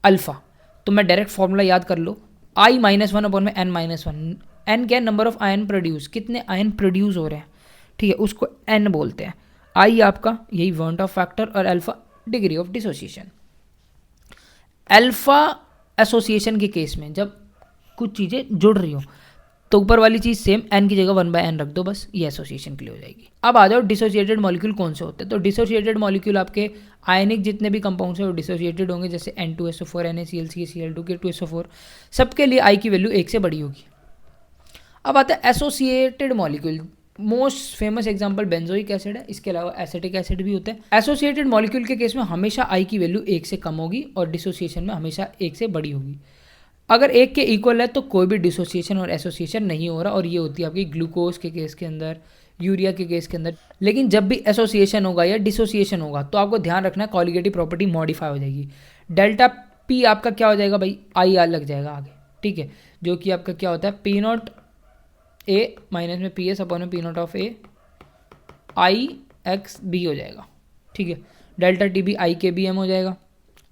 अल्फ़ा, तो मैं डायरेक्ट फॉर्मूला याद कर लो, आई माइनस वन अपॉन में एन माइनस वन। एन क्या है, नंबर ऑफ आयन प्रोड्यूस, कितने आयन प्रोड्यूस हो रहे हैं, ठीक है, उसको एन बोलते हैं। आई आपका यही वॉन्ट ऑफ फैक्टर और alpha degree of dissociation. Alpha association के केस में जब कुछ चीज़ें जुड़ रही हो तो ऊपर वाली चीज़ सेम, एन की जगह 1/n रख दो, बस ये एसोसिएशन के लिए हो जाएगी। अब आ जाओ डिसोसिएटेड मॉलिक्यूल कौन से होते हैं। तो डिसोसिएटेड मॉलिक्यूल आपके आयनिक जितने भी कंपाउंड्स हैं वो डिसोसिएटेड होंगे, जैसे N2SO4, NaCl, CaCl2, K2SO4, सबके लिए आई की वैल्यू 1 से बड़ी होगी। अब आता है associated molecule, most famous example benzoic acid है, इसके अलावा एसिटिक एसिड भी होते हैं। एसोसिएटेड मॉलिक्यूल के केस में हमेशा आई की वैल्यू 1 से कम होगी और डिसोसिएशन में हमेशा 1 से बड़ी होगी। अगर 1 के इक्वल है तो कोई भी डिसोसिएशन और एसोसिएशन नहीं हो रहा, और ये होती है आपकी ग्लूकोज के केस के अंदर, यूरिया के केस के अंदर। लेकिन जब भी एसोसिएशन होगा या डिसोसिएशन होगा तो आपको ध्यान रखना है कॉलिगेटिव प्रॉपर्टी मॉडिफाई हो जाएगी। डेल्टा पी आपका क्या हो जाएगा भाई, आई आर लग जाएगा आगे, ठीक है, जो कि आपका क्या होता है पी नॉट ए माइनस में पी एस अपॉन में P naught of A I X B हो जाएगा, ठीक है। डेल्टा टी बी आई के बी एम हो जाएगा,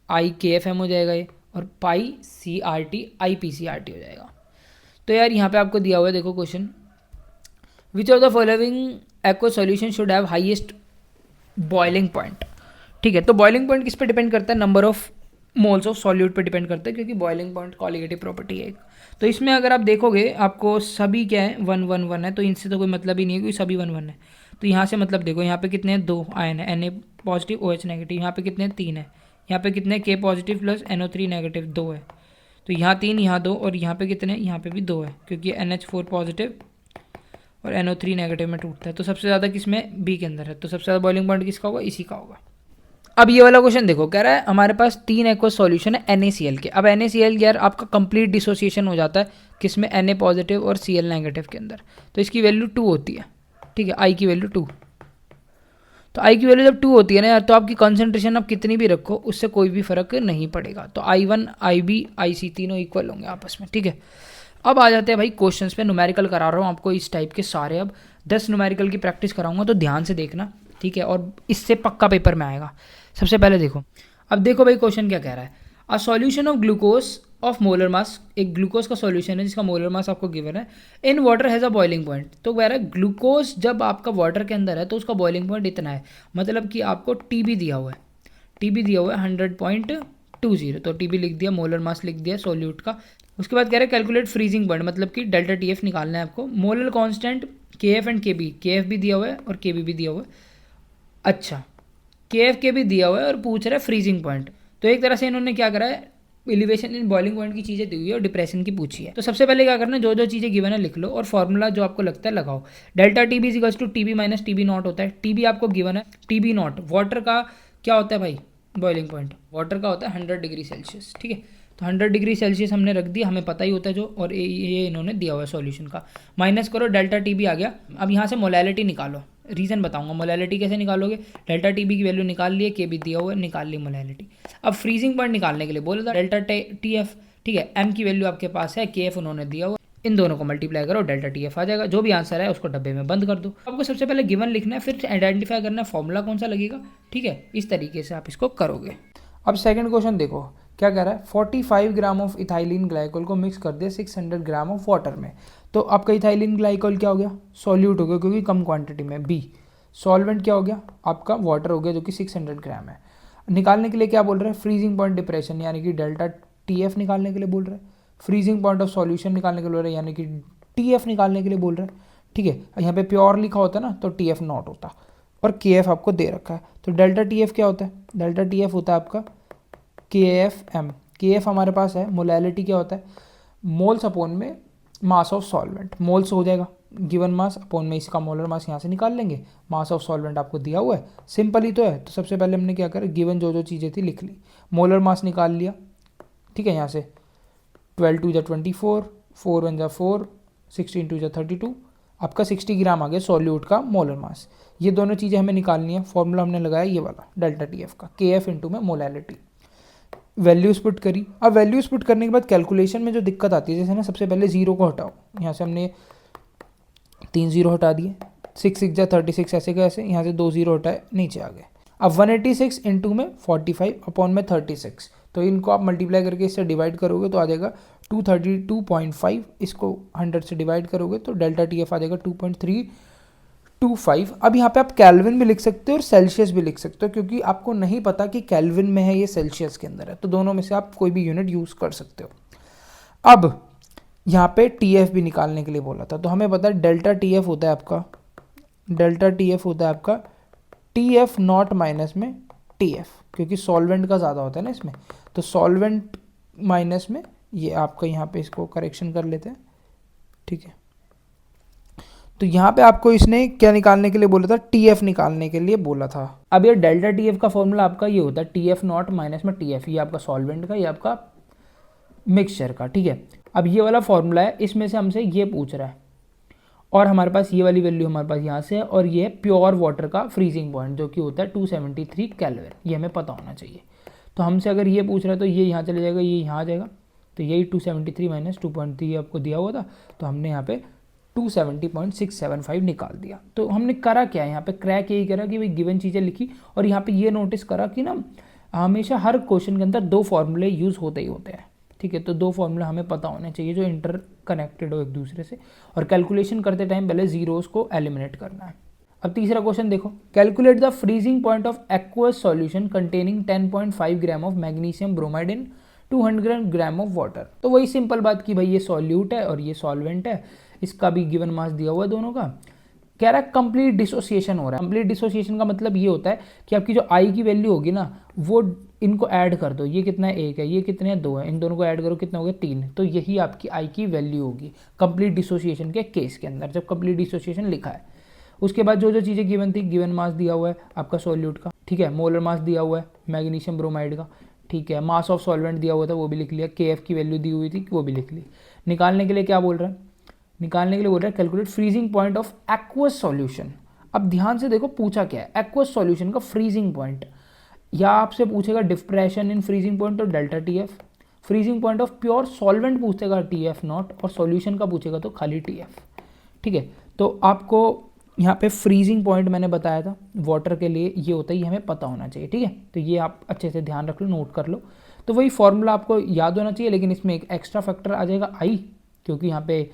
आई के एफ एम हो जाएगा ये, और pi C R T i P C R T हो जाएगा। तो यार यहाँ पे आपको दिया हुआ है, देखो question, which of the following aqua solution should have highest boiling point, ठीक है। तो बॉइलिंग पॉइंट किस पे डिपेंड करता है, number of moles of solute पे डिपेंड करता है, क्योंकि बॉइलिंग पॉइंट कॉलिगेटिव प्रॉपर्टी है एक। तो इसमें अगर आप देखोगे आपको सभी क्या है 1 1 1 है, तो इनसे तो कोई मतलब ही नहीं है क्योंकि सभी 1 1 है। तो यहाँ से मतलब देखो यहाँ पे कितने हैं, 2 आयन है, Na पॉजिटिव OH नेगेटिव, यहाँ पे कितने हैं 3 है, यहाँ पे कितने K positive plus NO3 negative 2 है, तो यहाँ 3 यहाँ 2 और यहाँ पे कितने, यहाँ पे भी 2 है, क्योंकि NH4 पॉजिटिव और NO3 नेगेटिव में टूटता है। तो सबसे ज़्यादा किसमें, बी के अंदर है, तो सबसे ज़्यादा बॉइलिंग पॉइंट किसका होगा, इसी का होगा। अब ये वाला क्वेश्चन देखो, कह रहा है हमारे पास 3 एक्वस सॉल्यूशन है NaCl के। अब NaCl यार आपका कंप्लीट डिसोसिएशन हो जाता है किसमें, Na पॉजिटिव और Cl नेगेटिव के अंदर, तो इसकी वैल्यू 2 होती है, ठीक है, I की वैल्यू 2। तो I की वैल्यू जब 2 होती है ना यार, तो आपकी कॉन्सेंट्रेशन आप कितनी भी रखो उससे कोई भी फर्क नहीं पड़ेगा। तो I1 IB IC तीनों इक्वल होंगे आपस में, ठीक है। अब आ जाते हैं भाई क्वेश्चंस पे, न्यूमेरिकल करा रहा हूँ आपको इस टाइप के सारे। अब 10 न्यूमेरिकल की प्रैक्टिस कराऊंगा, तो ध्यान से देखना, ठीक है, और इससे पक्का पेपर में आएगा। सबसे पहले देखो, अब देखो भाई क्वेश्चन क्या कह रहा है, अ solution of glucose of molar mass, एक ग्लूकोज का सॉल्यूशन है जिसका मोलर मास आपको गिवन है, in water has a boiling point. तो कह रहा है ग्लूकोज जब आपका वाटर के अंदर है तो उसका बॉइलिंग पॉइंट इतना है, मतलब कि आपको टीबी दिया हुआ है, टीबी दिया हुआ है 100.20, तो टीबी लिख दिया, मोलर मास लिख दिया सॉल्यूट का। उसके बाद कह रहे हैं कैलकुलेट फ्रीजिंग पॉइंट, मतलब कि डेल्टा टी एफ निकालना है आपको, मोलर कांस्टेंट के एफ एंड के बी, के एफ भी दिया हुआ है और के बी भी दिया हुआ है। अच्छा, के एफ के भी दिया हुआ है और पूछ रहा है फ्रीजिंग पॉइंट। तो एक तरह से इन्होंने क्या करा है, एलिवेशन इन बॉइलिंग पॉइंट की चीज़ें दी हुई है और डिप्रेशन की पूछी है। तो सबसे पहले क्या करना है, जो जो चीज़ें गिवन है लिख लो और फॉर्मूला जो आपको लगता है लगाओ। Delta T B equals to T B minus T B naught होता है, टी बी आपको गिवन है, टी बी नॉट वाटर का क्या होता है भाई, बॉइलिंग पॉइंट वाटर का होता है 100 डिग्री सेल्सियस, ठीक है। तो 100 डिग्री सेल्सियस हमने रख दिया, हमें पता ही होता है जो, और ये इन्होंने दिया हुआ है सॉल्यूशन का। माइनस करो, डेल्टा टी बी आ गया। अब यहाँ से मोलैलिटी निकालो, रीज़न बताऊंगा मोलैलिटी कैसे निकालोगे। डेल्टा टी बी की वैल्यू निकाल लिए, के बी दिया हुआ है, निकाल ली मोलैलिटी। अब फ्रीजिंग पॉइंट निकालने के लिए बोला था डेल्टा टी एफ, ठीक है, एम की वैल्यू आपके पास है, के एफ उन्होंने दिया हुआ, इन दोनों को मल्टीप्लाई करो, डेल्टा टी एफ आ जाएगा। जो भी आंसर है उसको डब्बे में बंद कर दो। आपको सबसे पहले गिवन लिखना है, फिर आइडेंटिफाई करना है फॉर्मूला कौन सा लगेगा, ठीक है, इस तरीके से आप इसको करोगे। अब सेकंड क्वेश्चन देखो क्या कह रहा है, 45 ग्राम ऑफ इथाइलिन ग्लाइकोल को मिक्स कर दिया 600 ग्राम ऑफ वाटर में। तो आपका इथाइलिन ग्लाइकोल क्या हो गया, सॉल्यूट हो गया क्योंकि कम क्वांटिटी में। बी सॉल्वेंट क्या हो गया, आपका वाटर हो गया जो कि 600 ग्राम है। निकालने के लिए क्या बोल रहे हैं, फ्रीजिंग पॉइंट डिप्रेशन यानी कि डेल्टा टी एफ निकालने के लिए बोल रहे हैं, फ्रीजिंग पॉइंट ऑफ सॉल्यूशन निकालने के लिए बोल रहे हैं यानी कि टी एफ निकालने के लिए बोल रहे हैं, ठीक है। यहाँ पे प्योर लिखा होता है ना तो टी एफ नॉट होता, और के एफ आपको दे रखा है। तो डेल्टा टी एफ क्या होता है, डेल्टा टी एफ होता है आपका के एफ एम। के एफ हमारे पास है, मोलैलिटी क्या होता है, मोल्स अपॉन में मास ऑफ सॉल्वेंट, मोल्स हो जाएगा गिवन मास अपॉन में इसका मोलर मास यहाँ से निकाल लेंगे, मास ऑफ सॉल्वेंट आपको दिया हुआ है, सिंपल ही तो है। तो सबसे पहले हमने क्या करा, गिवन जो जो चीज़ें थी लिख ली, मोलर मास निकाल लिया, ठीक है, यहाँ से 12 2 24, 4 1 4, 16 2 32, आपका 60 ग्राम आ गया सॉल्यूट का मोलर मास। ये दोनों चीज़ें हमें निकालनी है, फॉर्मूला हमने लगाया ये वाला डेल्टा टी एफ का, के एफ इंटू में मोलैलिटी, वैल्यूज पुट करी। अब वैल्यूज पुट करने के बाद कैलकुलेशन में जो दिक्कत आती है, जैसे ना सबसे पहले जीरो को हटाओ, यहाँ से हमने 3 जीरो हटा दिए, 6 6 जा 36 ऐसे कैसे, यहाँ से 2 जीरो हटाए नीचे आ गए। अब 186 इंटू में 45 अपॉन में 36, तो इनको आप मल्टीप्लाई करके इससे डिवाइड करोगे तो आ जाएगा 232.5, इसको 100 से डिवाइड करोगे तो डेल्टा टी एफ आ जाएगा 2.325। अब यहाँ पे आप केल्विन भी लिख सकते हो और सेल्सियस भी लिख सकते हो, क्योंकि आपको नहीं पता कि केल्विन में है ये सेल्सियस के अंदर है, तो दोनों में से आप कोई भी यूनिट यूज़ कर सकते हो। अब यहाँ पे टी एफ भी निकालने के लिए बोला था, तो हमें पता है डेल्टा टी एफ होता है आपका, डेल्टा टी एफ होता है आपका टी एफ नॉट माइनस में टी एफ, क्योंकि सॉल्वेंट का ज़्यादा होता है ना इसमें, तो सॉल्वेंट माइनस में ये आपका, यहाँ पे इसको करेक्शन कर लेते हैं, ठीक है। तो यहाँ पे आपको इसने क्या निकालने के लिए बोला था, टी एफ निकालने के लिए बोला था। अब ये डेल्टा टी एफ का फॉर्मूला आपका ये होता है टी एफ नॉट माइनस में टी एफ, ये आपका सॉल्वेंट का, ये आपका मिक्सचर का, ठीक है। अब ये वाला फॉर्मूला है, इसमें से हमसे ये पूछ रहा है, और हमारे पास ये वाली वैल्यू हमारे पास यहाँ से है, और ये प्योर वाटर का फ्रीजिंग पॉइंट जो कि होता है 273 केल्विन, ये हमें पता होना चाहिए। तो हमसे अगर ये पूछ रहा है तो ये यहाँ चले जाएगा, ये यहाँ आ जाएगा, तो यही 273 माइनस 2.3 आपको दिया हुआ था, तो हमने यहाँ पे 270.675 निकाल दिया। तो हमने करा क्या, यहाँ पे क्रैक यही करा कि भाई गिवन चीज़ें लिखी, और यहाँ पे ये नोटिस करा कि ना हमेशा हर क्वेश्चन के अंदर दो फॉर्मूले यूज़ होते ही होते हैं, ठीक है। तो दो फॉर्मूला हमें पता होने चाहिए जो इंटर कनेक्टेड हो एक दूसरे से, और कैलकुलेशन करते टाइम पहले जीरोस को एलिमिनेट करना है। अब तीसरा क्वेश्चन देखो, calculate the freezing point of aqueous solution containing 10.5 gram of magnesium bromide in 200 gram of water. तो वही सिंपल बात कि भाई ये सॉल्यूट है और ये सॉल्वेंट है, इसका भी गिवन मास दिया हुआ है दोनों का। कह रहा है कंप्लीट डिसोसिएशन हो रहा है। कंप्लीट डिसोसिएशन का मतलब ये होता है कि आपकी जो आई की वैल्यू होगी ना, वो इनको ऐड कर दो, ये कितना है 1 है, ये कितने हैं 2 है, इन दोनों को ऐड करो कितना हो गया 3, तो यही आपकी आई की वैल्यू होगी कंप्लीट डिसोसिएशन के केस के अंदर, जब कंप्लीट डिसोसिएशन लिखा है। उसके बाद जो जो चीज़ें गिवन थी, गिवन मास दिया हुआ है आपका सॉल्यूट का, ठीक है, मोलर मास दिया हुआ है मैग्नीशियम ब्रोमाइड का, ठीक है, मास ऑफ सॉल्वेंट दिया हुआ था वो भी लिख लिया, के एफ की वैल्यू दी हुई थी वो भी लिख ली। निकालने के लिए क्या बोल रहा है, निकालने के लिए बोल रहा है calculate freezing point of aqueous solution. अब ध्यान से देखो पूछा क्या है, एक्वस सॉल्यूशन का फ्रीजिंग पॉइंट, या आपसे पूछेगा डिप्रेशन इन फ्रीजिंग पॉइंट तो delta T F, freezing point of pure solvent पूछेगा टी एफ नॉट, और सॉल्यूशन का पूछेगा तो खाली टी एफ, ठीक है। तो आपको यहाँ पे फ्रीजिंग पॉइंट मैंने बताया था वाटर के लिए ये होता है, ये हमें पता होना चाहिए, ठीक है। तो ये आप अच्छे से ध्यान रख लो, नोट कर लो। तो वही फॉर्मूला आपको याद होना चाहिए, लेकिन इसमें एक एक्स्ट्रा फैक्टर आ जाएगा आई, क्योंकि यहाँ पे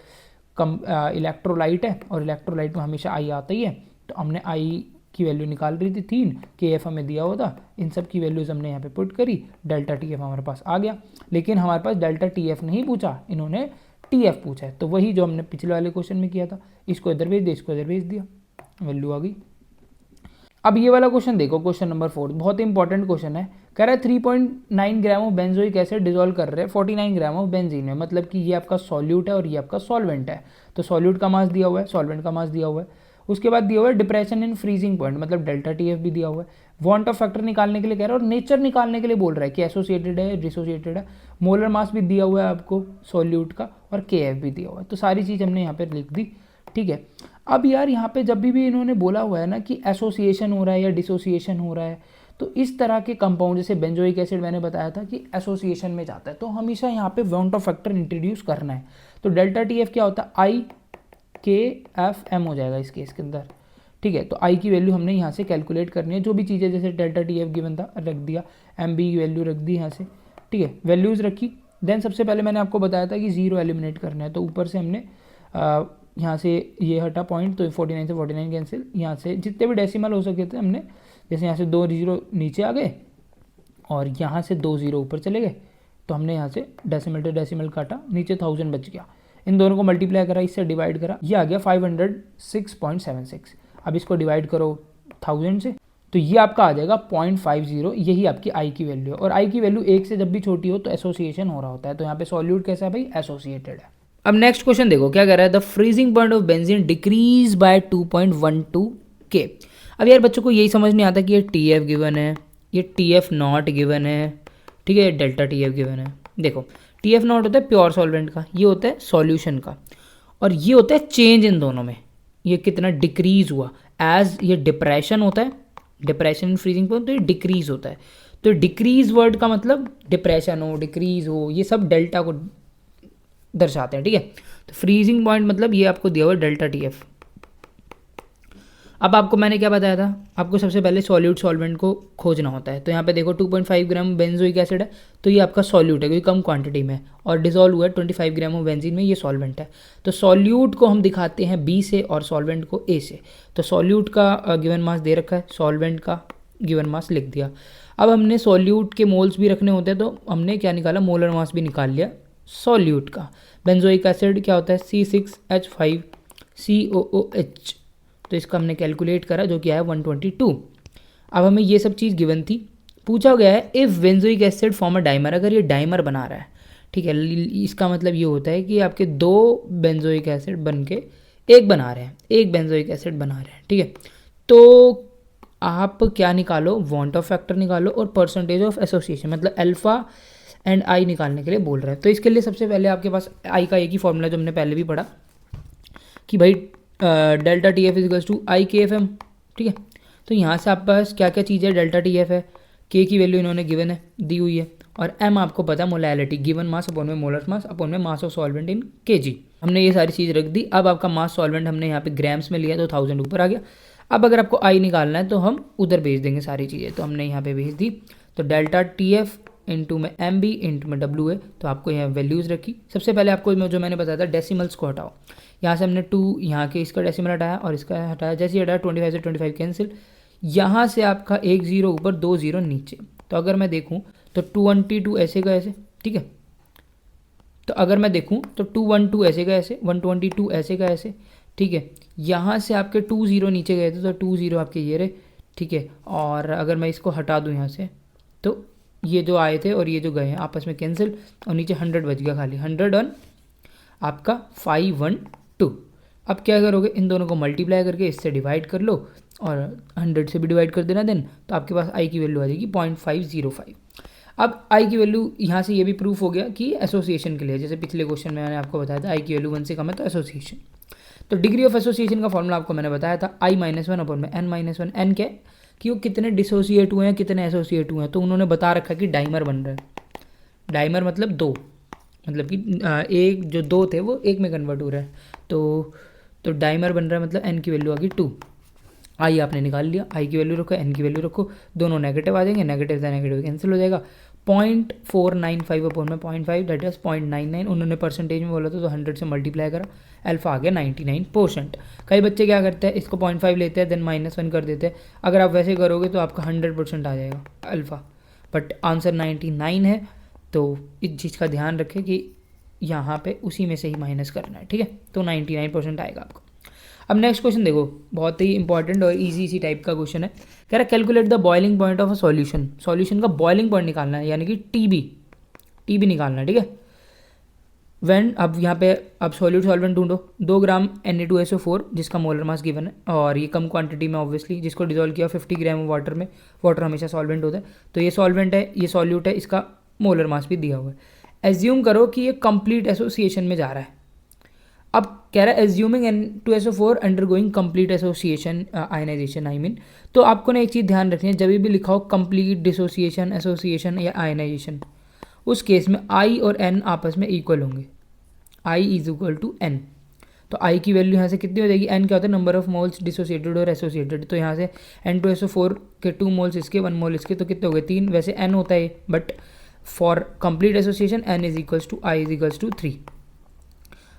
कम इलेक्ट्रोलाइट है, और इलेक्ट्रोलाइट में हमेशा आई आता ही है। तो हमने आई की वैल्यू निकाल रही थी 3, के एफ हमें दिया हुआ था, इन सब की वैल्यूज़ हमने यहाँ पे पुट करी, डेल्टा टी एफ हमारे पास आ गया। लेकिन हमारे पास डेल्टा टी एफ नहीं पूछा, इन्होंने टी एफ पूछा है, तो वही जो हमने पिछले वाले क्वेश्चन में किया था, इसको इधर भेज दिया, इसको इधर भेज दिया, वैल्यू आ गई। अब ये वाला क्वेश्चन देखो, क्वेश्चन नंबर 4, बहुत इंपॉर्टेंट क्वेश्चन है। कह रहा है 3.9 gram of benzoic acid dissolve कर रहे हैं 49 ग्राम ऑफ बेंजीन में, मतलब कि ये आपका सॉल्यूट है और ये आपका सॉल्वेंट है। तो सॉल्यूट का मास दिया हुआ है, सॉल्वेंट का मास दिया हुआ है, उसके बाद दिया हुआ है डिप्रेशन इन फ्रीजिंग पॉइंट, मतलब डेल्टा टी एफ भी दिया हुआ है। वांट ऑफ फैक्टर निकालने के लिए कह रहा है, और नेचर निकालने के लिए बोल रहा है कि एसोसिएटेड है डिसोसिएटेड है। मोलर मास भी दिया हुआ है आपको सॉल्यूट का, और के एफ भी दिया हुआ है। तो सारी चीज़ हमने यहाँ पर लिख दी, ठीक है। अब यार यहाँ पे जब भी इन्होंने बोला हुआ है ना कि एसोसिएशन हो रहा है या डिसोसिएशन हो रहा है, तो इस तरह के कंपाउंड, जैसे बेंजोइक एसिड मैंने बताया था कि एसोसिएशन में जाता है, तो हमेशा यहाँ पे वांट ऑफ फैक्टर इंट्रोड्यूस करना है। तो डेल्टा टी एफ क्या होता है, आई के एफ एम हो जाएगा इस केस के अंदर, ठीक है। तो आई की वैल्यू हमने यहाँ से कैलकुलेट करनी है, जो भी चीज़ें जैसे डेल्टा टी एफ गिवन था रख दिया, एम बी की वैल्यू रख दी यहाँ से, ठीक है, वैल्यूज़ रखी। देन सबसे पहले मैंने आपको बताया था कि जीरो एलिमिनेट करना है, तो ऊपर से हमने यहाँ से ये हटा पॉइंट, तो 49 से 49 कैंसिल, यहाँ से जितने भी डेसिमल हो सके थे हमने, जैसे यहाँ से 2 जीरो नीचे आ गए और यहाँ से 2 जीरो ऊपर चले गए, तो हमने यहाँ से डेसिमल टू डेसिमल काटा, नीचे 1000 बच गया। इन दोनों को मल्टीप्लाई करा, इससे डिवाइड करा, ये आ गया 506.76। अब इसको डिवाइड करो 1000 से, तो ये आपका आ जाएगा 0.50, यही आपकी आई की वैल्यू है। और आई की वैल्यू 1 से जब भी छोटी हो तो एसोसिएशन हो रहा होता है, तो यहाँ पे सॉल्यूट कैसा है भाई, एसोसिएटेड है। अब नेक्स्ट क्वेश्चन देखो क्या कह रहा है, the freezing point of benzene decrease by 2.12 के। अब यार बच्चों को यही समझ नहीं आता कि ये टी एफ गिवन है, ये टी एफ नॉट गिवन है, ठीक है, डेल्टा टी एफ गिवन है। देखो टी एफ नॉट होता है प्योर सॉल्वेंट का, ये होता है सॉल्यूशन का, और ये होता है चेंज इन दोनों में, ये कितना डिक्रीज हुआ। एज ये डिप्रेशन होता है, डिप्रेशन इन फ्रीजिंग पॉइंट, तो ये डिक्रीज होता है। तो डिक्रीज वर्ड का मतलब डिप्रेशन हो, डिक्रीज हो, ये सब डेल्टा को दर्शाते हैं, ठीक है। तो फ्रीजिंग पॉइंट मतलब ये आपको दिया हुआ है डेल्टा टी एफ। अब आपको मैंने क्या बताया था, आपको सबसे पहले सॉल्यूट सॉल्वेंट को खोजना होता है। तो यहाँ पे देखो 2.5 ग्राम बेंजोइक एसिड है, तो ये आपका सॉल्यूट है क्योंकि कम क्वांटिटी में है, और डिजोल्व हुआ है 25 ग्राम ऑफ बेंजीन में, ये सॉल्वेंट है। तो सॉल्यूट को हम दिखाते हैं बी से और सॉल्वेंट को ए से। तो सॉल्यूट का गिवन मास दे रखा है, सॉल्वेंट का गिवन मास लिख दिया। अब हमने सॉल्यूट के मोल्स भी रखने होते हैं, तो हमने क्या निकाला, मोलर मास भी निकाल लिया सॉल्यूट का। बेंजोइक एसिड क्या होता है, C6H5COOH, तो इसका हमने कैलकुलेट करा जो कि आया 122। अब हमें ये सब चीज़ गिवन थी, पूछा गया है if benzoic acid form a dimer, अगर ये डाइमर बना रहा है, ठीक है, इसका मतलब ये होता है कि आपके दो बेंजोइक एसिड बन के एक बना रहे हैं, एक बेंजोइक एसिड बना रहे हैं, ठीक है। तो आप क्या निकालो, वॉन्ट ऑफ फैक्टर निकालो और परसेंटेज ऑफ एसोसिएशन, मतलब अल्फा एंड आई निकालने के लिए बोल रहा है। तो इसके लिए सबसे पहले आपके पास आई का एक ही फॉर्मूला जो हमने पहले भी पढ़ा कि भाई delta T F equals to i K F M, ठीक है। तो यहाँ से आपके पास क्या क्या चीज़ है, डेल्टा टी एफ है, के की वैल्यू इन्होंने गिवन है, दी हुई है, और एम आपको पता मोलैलिटी, गिवन मास अपॉन में मोलर मास अपॉन में mass of solvent in KG. हमने ये सारी चीज़ रख दी। अब आपका मास सॉल्वेंट हमने यहाँ पे ग्राम्स में लिया तो 1000 ऊपर आ गया। अब अगर आपको आई निकालना है तो हम उधर भेज देंगे सारी चीज़ें, तो हमने यहाँ पे भेज दी। तो डेल्टा टी एफ इंटू में एम बी इंटू में डब्ल्यू है, तो आपको यहाँ वैल्यूज़ रखी। सबसे पहले आपको जो मैंने बताया था डेसिमल्स को हटाओ, यहाँ से हमने 2 यहाँ के इसका डेसिमल हटाया और इसका हटाया, जैसे ही हटाया 25 से 25 कैंसिल, यहाँ से आपका 1 0 ऊपर 2 0 नीचे। तो अगर मैं देखूँ तो 212 ऐसे का ऐसे, ठीक है। तो अगर मैं देखूँ तो 212 ऐसे का ऐसे, 122 ऐसे का ऐसे, ठीक है। यहाँ से आपके 2 0 नीचे गए थे तो 2 0 आपके ये रहे, ठीक है। और अगर मैं इसको हटा दूँ यहाँ से तो ये जो आए थे और ये जो गए हैं आपस में कैंसिल, और नीचे 100 बच गया खाली, 100 और आपका 512। अब क्या करोगे, इन दोनों को मल्टीप्लाई करके इससे डिवाइड कर लो और 100 से भी डिवाइड कर देना देन, तो आपके पास आई की वैल्यू आ जाएगी 0.505। अब आई की वैल्यू यहाँ से ये भी प्रूफ हो गया कि एसोसिएशन के लिए, जैसे पिछले क्वेश्चन में मैंने आपको बताया था आई की वैल्यू 1 से कम है तो एसोसिएशन। तो डिग्री ऑफ एसोसिएशन का फॉर्मूला आपको मैंने बताया था I-1 अपॉन में N-1। N क्या है कि वो कितने डिसोसिएट हुए हैं, कितने एसोसिएट हुए हैं। तो उन्होंने बता रखा कि डाइमर बन रहा है। डाइमर मतलब दो, मतलब कि एक जो दो थे वो एक में कन्वर्ट हो रहा है। तो डाइमर बन रहा है, मतलब एन की वैल्यू आ गई 2। आई आपने निकाल लिया, आई की वैल्यू रखो, एन की वैल्यू रखो, दोनों नेगेटिव आ जाएंगे, नेगेटिव से नेगेटिव कैंसिल हो जाएगा। 0.495 अपॉन में 0.5 दैट इज 0.99। उन्होंने परसेंटेज में बोला था तो 100 से मल्टीप्लाई करा, अल्फा आ गया 99%। कई बच्चे क्या करते हैं, इसको 0.5 लेते हैं देन -1 कर देते हैं। अगर आप वैसे करोगे तो आपका 100% आ जाएगा अल्फा, बट आंसर 99 है। तो इस चीज़ का ध्यान रखें कि यहाँ पे उसी में से ही माइनस करना है, ठीक है। तो 99% आएगा आपको। अब नेक्स्ट क्वेश्चन देखो, बहुत ही इंपॉर्टेंट और इजी सी टाइप का क्वेश्चन है। कह रहा है calculate the boiling point of a solution. Solution का बॉइलिंग पॉइंट निकालना है, यानी कि टीबी निकालना है, ठीक है। व्हेन, अब यहाँ पे अब सॉल्यूट सॉल्वेंट ढूंढो, 2 ग्राम Na2SO4 जिसका मोलर मास गिवन है, और ये कम क्वांटिटी में ऑब्वियसली, जिसको डिजोल्व किया 50 ग्राम वाटर में। वाटर हमेशा सॉल्वेंट होता है, तो ये सॉल्वेंट है, ये सॉल्यूट है, इसका मोलर मास भी दिया हुआ है। एज्यूम करो कि ये कंप्लीट एसोसिएशन में जा रहा है। अब कह रहा है assuming N2SO4 undergoing complete association ionization, I mean. तो आपको ना एक चीज़ ध्यान रखनी है, जब भी लिखा हो कंप्लीट डिसोसिएशन, एसोसिएशन या आयनाइजेशन, उस केस में I और N आपस में इक्वल होंगे, I is equal to N। तो I की वैल्यू यहाँ से कितनी हो जाएगी, N क्या होता है, नंबर ऑफ मोल्स डिसोसिएटेड और एसोसिएटेड। तो यहाँ से N2SO4 के 2 मोल्स इसके, 1 मोल इसके, तो कितने हो गए 3। वैसे N होता है but for complete association N is equals to I is equals to 3।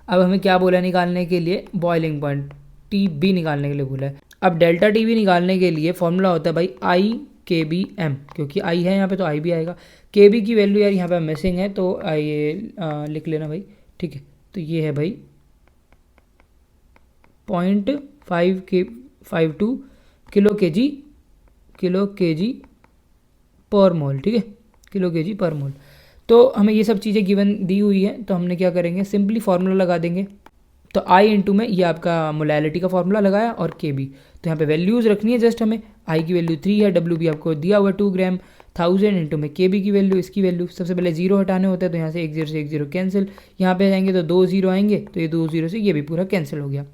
अब हमें क्या बोला निकालने के लिए, बॉइलिंग पॉइंट TB निकालने के लिए बोला है। अब डेल्टा TB निकालने के लिए फॉर्मूला होता है भाई IKBM, क्योंकि I है यहाँ पे तो I भी आएगा। KB की वैल्यू यार यहाँ पे मिसिंग है, तो ये लिख लेना भाई, ठीक है। तो ये है भाई 0.552 किलो केजी पर मोल, ठीक है, किलो केजी पर मोल। तो हमें ये सब चीज़ें गिवन दी हुई है, तो हमने क्या करेंगे, सिंपली फार्मूला लगा देंगे। तो I इंटू में ये आपका मोलैलिटी का फार्मूला लगाया और KB। तो यहाँ पे वैल्यूज़ रखनी है जस्ट हमें। I की वैल्यू 3 है, W भी आपको दिया हुआ 2 ग्राम, 1000 इंटू में KB की वैल्यू, इसकी वैल्यू सबसे पहले 0 हटाने होते हैं, तो यहाँ से 1 0 से 1 0 कैंसिल, यहाँ पे जाएंगे तो 2 0 आएंगे, तो ये 2 0 से ये भी पूरा कैंसिल हो गया।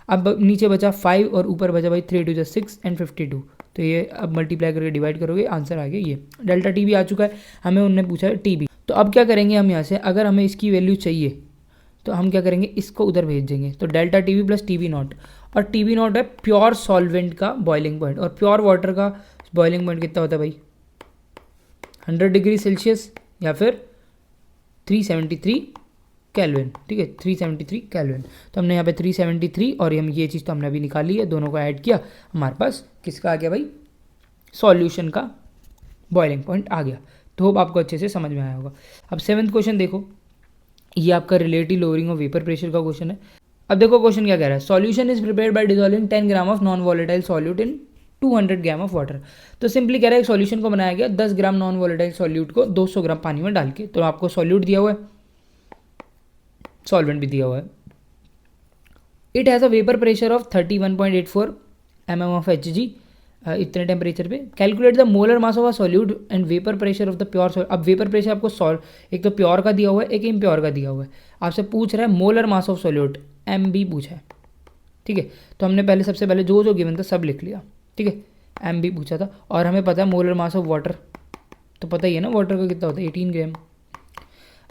अब नीचे बचा 5 और ऊपर बचा भाई 3 2 6 एंड 52। तो ये अब मल्टीप्लाई करके डिवाइड करोगे, आंसर आ गया ये। डेल्टा TB आ चुका है, हमें उन्होंने पूछा है TB। तो अब क्या करेंगे हम यहाँ से, अगर हमें इसकी वैल्यू चाहिए तो हम क्या करेंगे, इसको उधर भेज देंगे। तो delta T B plus T B naught, और टी बी नॉट है प्योर सॉल्वेंट का बॉइलिंग पॉइंट, और प्योर वाटर का बॉइलिंग पॉइंट कितना होता है भाई, 100 डिग्री सेल्सियस या फिर 373 केल्विन। ठीक है, 373 केल्विन। तो हमने यहाँ पे 373 और हम ये चीज़ तो हमने अभी निकाली है, दोनों को ऐड किया, हमारे पास किसका आ गया भाई, सॉल्यूशन का बॉइलिंग पॉइंट आ गया। तो होप आपको अच्छे से समझ में आया होगा। अब 7th क्वेश्चन देखो, ये आपका relative lowering of vapour pressure का क्वेश्चन है। अब देखो क्वेश्चन क्या कह रहा है, solution is prepared by dissolving 10 gram of non volatile solute in 200 gram of water. तो सिंपली कह रहा है सॉल्यूशन को बनाया गया 10 ग्राम नॉन वॉलेटाइल सॉल्यूट को 200 ग्राम पानी में डाल के। तो आपको सॉल्यूट दिया हुआ है, सॉल्वेंट भी दिया हुआ है। It has a vapour pressure of 31.84 mm of Hg, इतने टेम्परेचर पे। Calculate the molar mass of a solute and vapour pressure of the pure solute. अब वेपर प्रेशर आपको एक तो प्योर का दिया हुआ है, एक इम्प्योर का दिया हुआ है। आपसे पूछ रहा है molar mass of solute, MB पूछा है। ठीक है, तो हमने पहले सबसे पहले जो जो गिवन था सब लिख लिया। ठीक है, MB पूछा था, और हमें पता है मोलर मास ऑफ वाटर, तो पता ही है ना वाटर का कितना होता है, 18 ग्राम।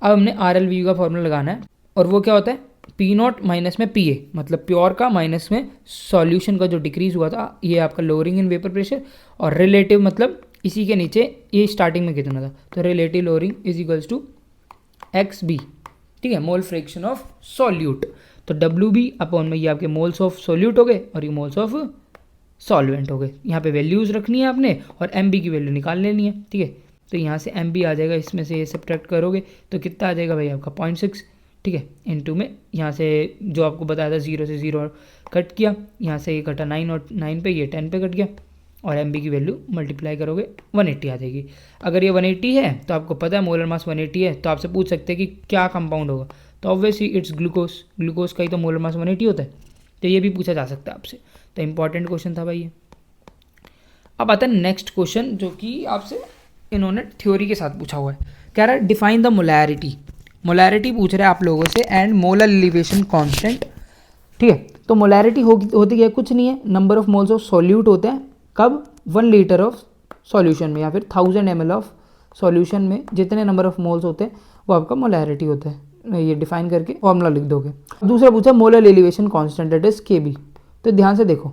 अब हमने RLV का फॉर्मूला लगाना है, और वो क्या होता है, P0 माइनस में PA, मतलब प्योर का माइनस में सॉल्यूशन का जो डिक्रीज हुआ था, ये आपका लोअरिंग इन वेपर प्रेशर, और रिलेटिव मतलब इसी के नीचे ये स्टार्टिंग में कितना था, तो relative lowering is equals to XB। ठीक है, मोल फ्रैक्शन ऑफ सॉल्यूट। तो WB अपॉन में ये आपके मोल्स ऑफ सॉल्यूट हो गए, और ये मोल्स ऑफ सॉल्वेंट हो गए। यहाँ पे वैल्यूज़ रखनी है आपने, और MB की वैल्यू निकाल लेनी है। ठीक है, तो यहाँ से MB आ जाएगा, इसमें से ये सब्ट्रैक्ट करोगे तो कितना आ जाएगा भाई आपका 0.6। ठीक है, इनटू में यहाँ से जो आपको बताया था 0 से 0 कट किया, यहाँ से ये कटा 9 और 9 पे, ये 10 पे कट गया, और MB की वैल्यू मल्टीप्लाई करोगे 180 आ जाएगी। अगर ये 180 है तो आपको पता है मोलर मास 180 है, तो आपसे पूछ सकते हैं कि क्या कंपाउंड होगा, तो ऑब्वियसली इट्स ग्लूकोज। ग्लूकोज का ही तो मोलर मास 180 होता है, तो ये भी पूछा जा सकता है आपसे। तो इंपॉर्टेंट क्वेश्चन था भाई ये। अब आता है नेक्स्ट क्वेश्चन, जो कि आपसे इन्होंने थ्योरी के साथ पूछा हुआ है। कह रहा है डिफाइन द मोलैरिटी। मोलैरिटी पूछ रहा है आप लोगों से, एंड मोलर एलिवेशन कांस्टेंट। ठीक है, तो मोलैरिटी होती क्या है, कुछ नहीं है, number of moles of solute होते हैं कब, 1 लीटर ऑफ सॉल्यूशन में, या फिर 1000 ml ऑफ सॉल्यूशन में जितने नंबर ऑफ मोल्स होते हैं वो आपका मोलैरिटी होता है। ये डिफाइन करके फॉर्मूला लिख दोगे। दूसरा पूछा molar elevation constant, that is KB। तो ध्यान से देखो,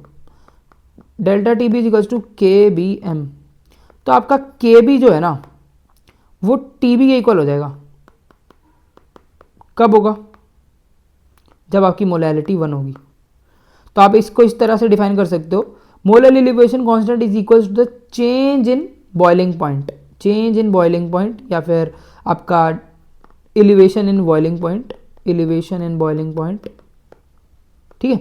delta TB is equals to KBM। तो आपका KB जो है ना वो TB के इक्वल हो जाएगा। कब होगा, जब आपकी मोलैरिटी 1 होगी। तो आप इसको इस तरह से डिफाइन कर सकते हो, molar elevation constant is equals to the change in boiling point. Change in boiling point, या फिर आपका elevation in boiling point, elevation in boiling point. ठीक है,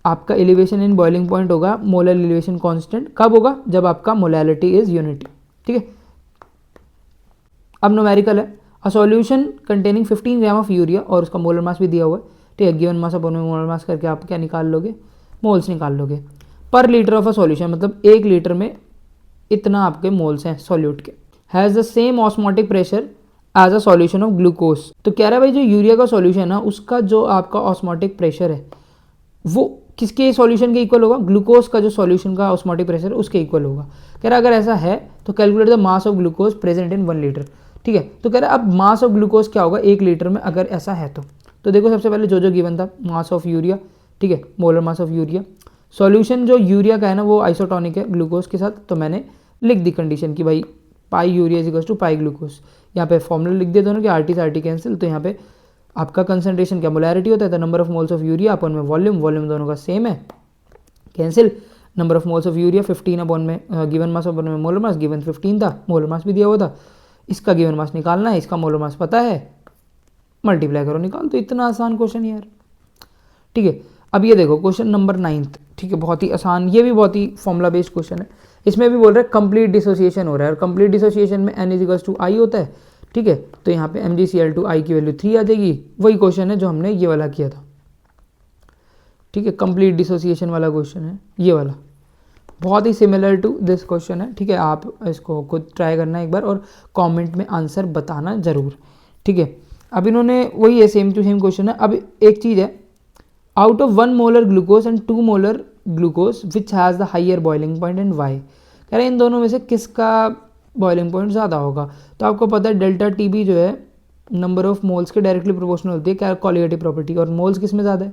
आपका एलिवेशन इन बॉइलिंग पॉइंट होगा मोलर एलिवेशन कांस्टेंट। कब होगा, जब आपका मोलैरिटी इज यूनिटी। ठीक है, अब न्यूमेरिकल है, a solution containing 15 gram of urea, और उसका मोलर मास भी दिया हुआ है। ठीक है, given mass upon molar mass करके आप क्या निकाल लोगे, मोल्स निकाल लोगे। पर लीटर ऑफ अ सॉल्यूशन, मतलब 1 लीटर में इतना आपके मोल्स हैं सॉल्यूट के। Has the same osmotic pressure as a solution of glucose. तो कह रहा है भाई जो यूरिया का सॉल्यूशन है उसका जो आपका ऑस्मोटिक प्रेशर है वो किसके सॉल्यूशन के इक्वल होगा, ग्लूकोज का जो सॉल्यूशन का ऑस्मोटिक प्रेशर है उसके इक्वल होगा। कह रहा है अगर ऐसा है तो calculate the mass of glucose present in 1 litre. ठीक है, तो कह रहा है अब मास ऑफ ग्लूकोज क्या होगा 1 लीटर में, अगर ऐसा है तो देखो सबसे पहले जो गिवन था, मास ऑफ यूरिया। ठीक है, molar mass of urea. Solution जो यूरिया का है ना वो आइसोटोनिक है ग्लूकोज के साथ, तो मैंने लिख दी कंडीशन कि भाई pi urea is equal to pi glucose. यहाँ पे फॉर्मूला लिख दिया दोनों कि RT से RT कैंसिल। तो यहाँ पे आपका कंसंट्रेशन क्या, मोलैरिटी होता है, तो number of moles of urea अपन में वॉल्यूम दोनों का सेम है, cancel. Number of moles of urea 15 upon में गिवन मास अपॉन में मोलर मास, गिवन 15 था, मोलर मास भी दिया हुआ था। इसका गिवन मास निकालना है, इसका मोलर मास पता है, मल्टीप्लाई करो निकाल। तो इतना आसान क्वेश्चन यार। ठीक है, अब ये देखो क्वेश्चन नंबर 9th। ठीक है, बहुत ही आसान, ये भी बहुत ही फॉर्मूला बेस्ड क्वेश्चन है। इसमें भी बोल रहे हैं कंप्लीट डिसोसिएशन हो रहा है, और कंप्लीट डिसोसिएशन में N इज टू I होता है। ठीक है, तो यहाँ पे MgCl2I की वैल्यू 3 आ जाएगी। वही क्वेश्चन है जो हमने ये वाला किया था। ठीक है, कंप्लीट डिसोसिएशन वाला क्वेश्चन है ये वाला, बहुत ही सिमिलर टू दिस क्वेश्चन है। ठीक है, आप इसको खुद ट्राई करना एक बार और कमेंट में आंसर बताना ज़रूर। ठीक है, अब इन्होंने वही है, सेम टू सेम क्वेश्चन है। अब एक चीज़ है, out of 1 molar glucose and 2 molar glucose which has the higher boiling point and why. कह रहे हैं इन दोनों में से किसका बॉइलिंग पॉइंट ज़्यादा होगा। तो आपको पता है डेल्टा TB जो है नंबर ऑफ मोल्स के डायरेक्टली प्रोपोर्शनल होती है क्या कोलिगेटिव प्रॉपर्टी, और मोल्स किस में ज़्यादा है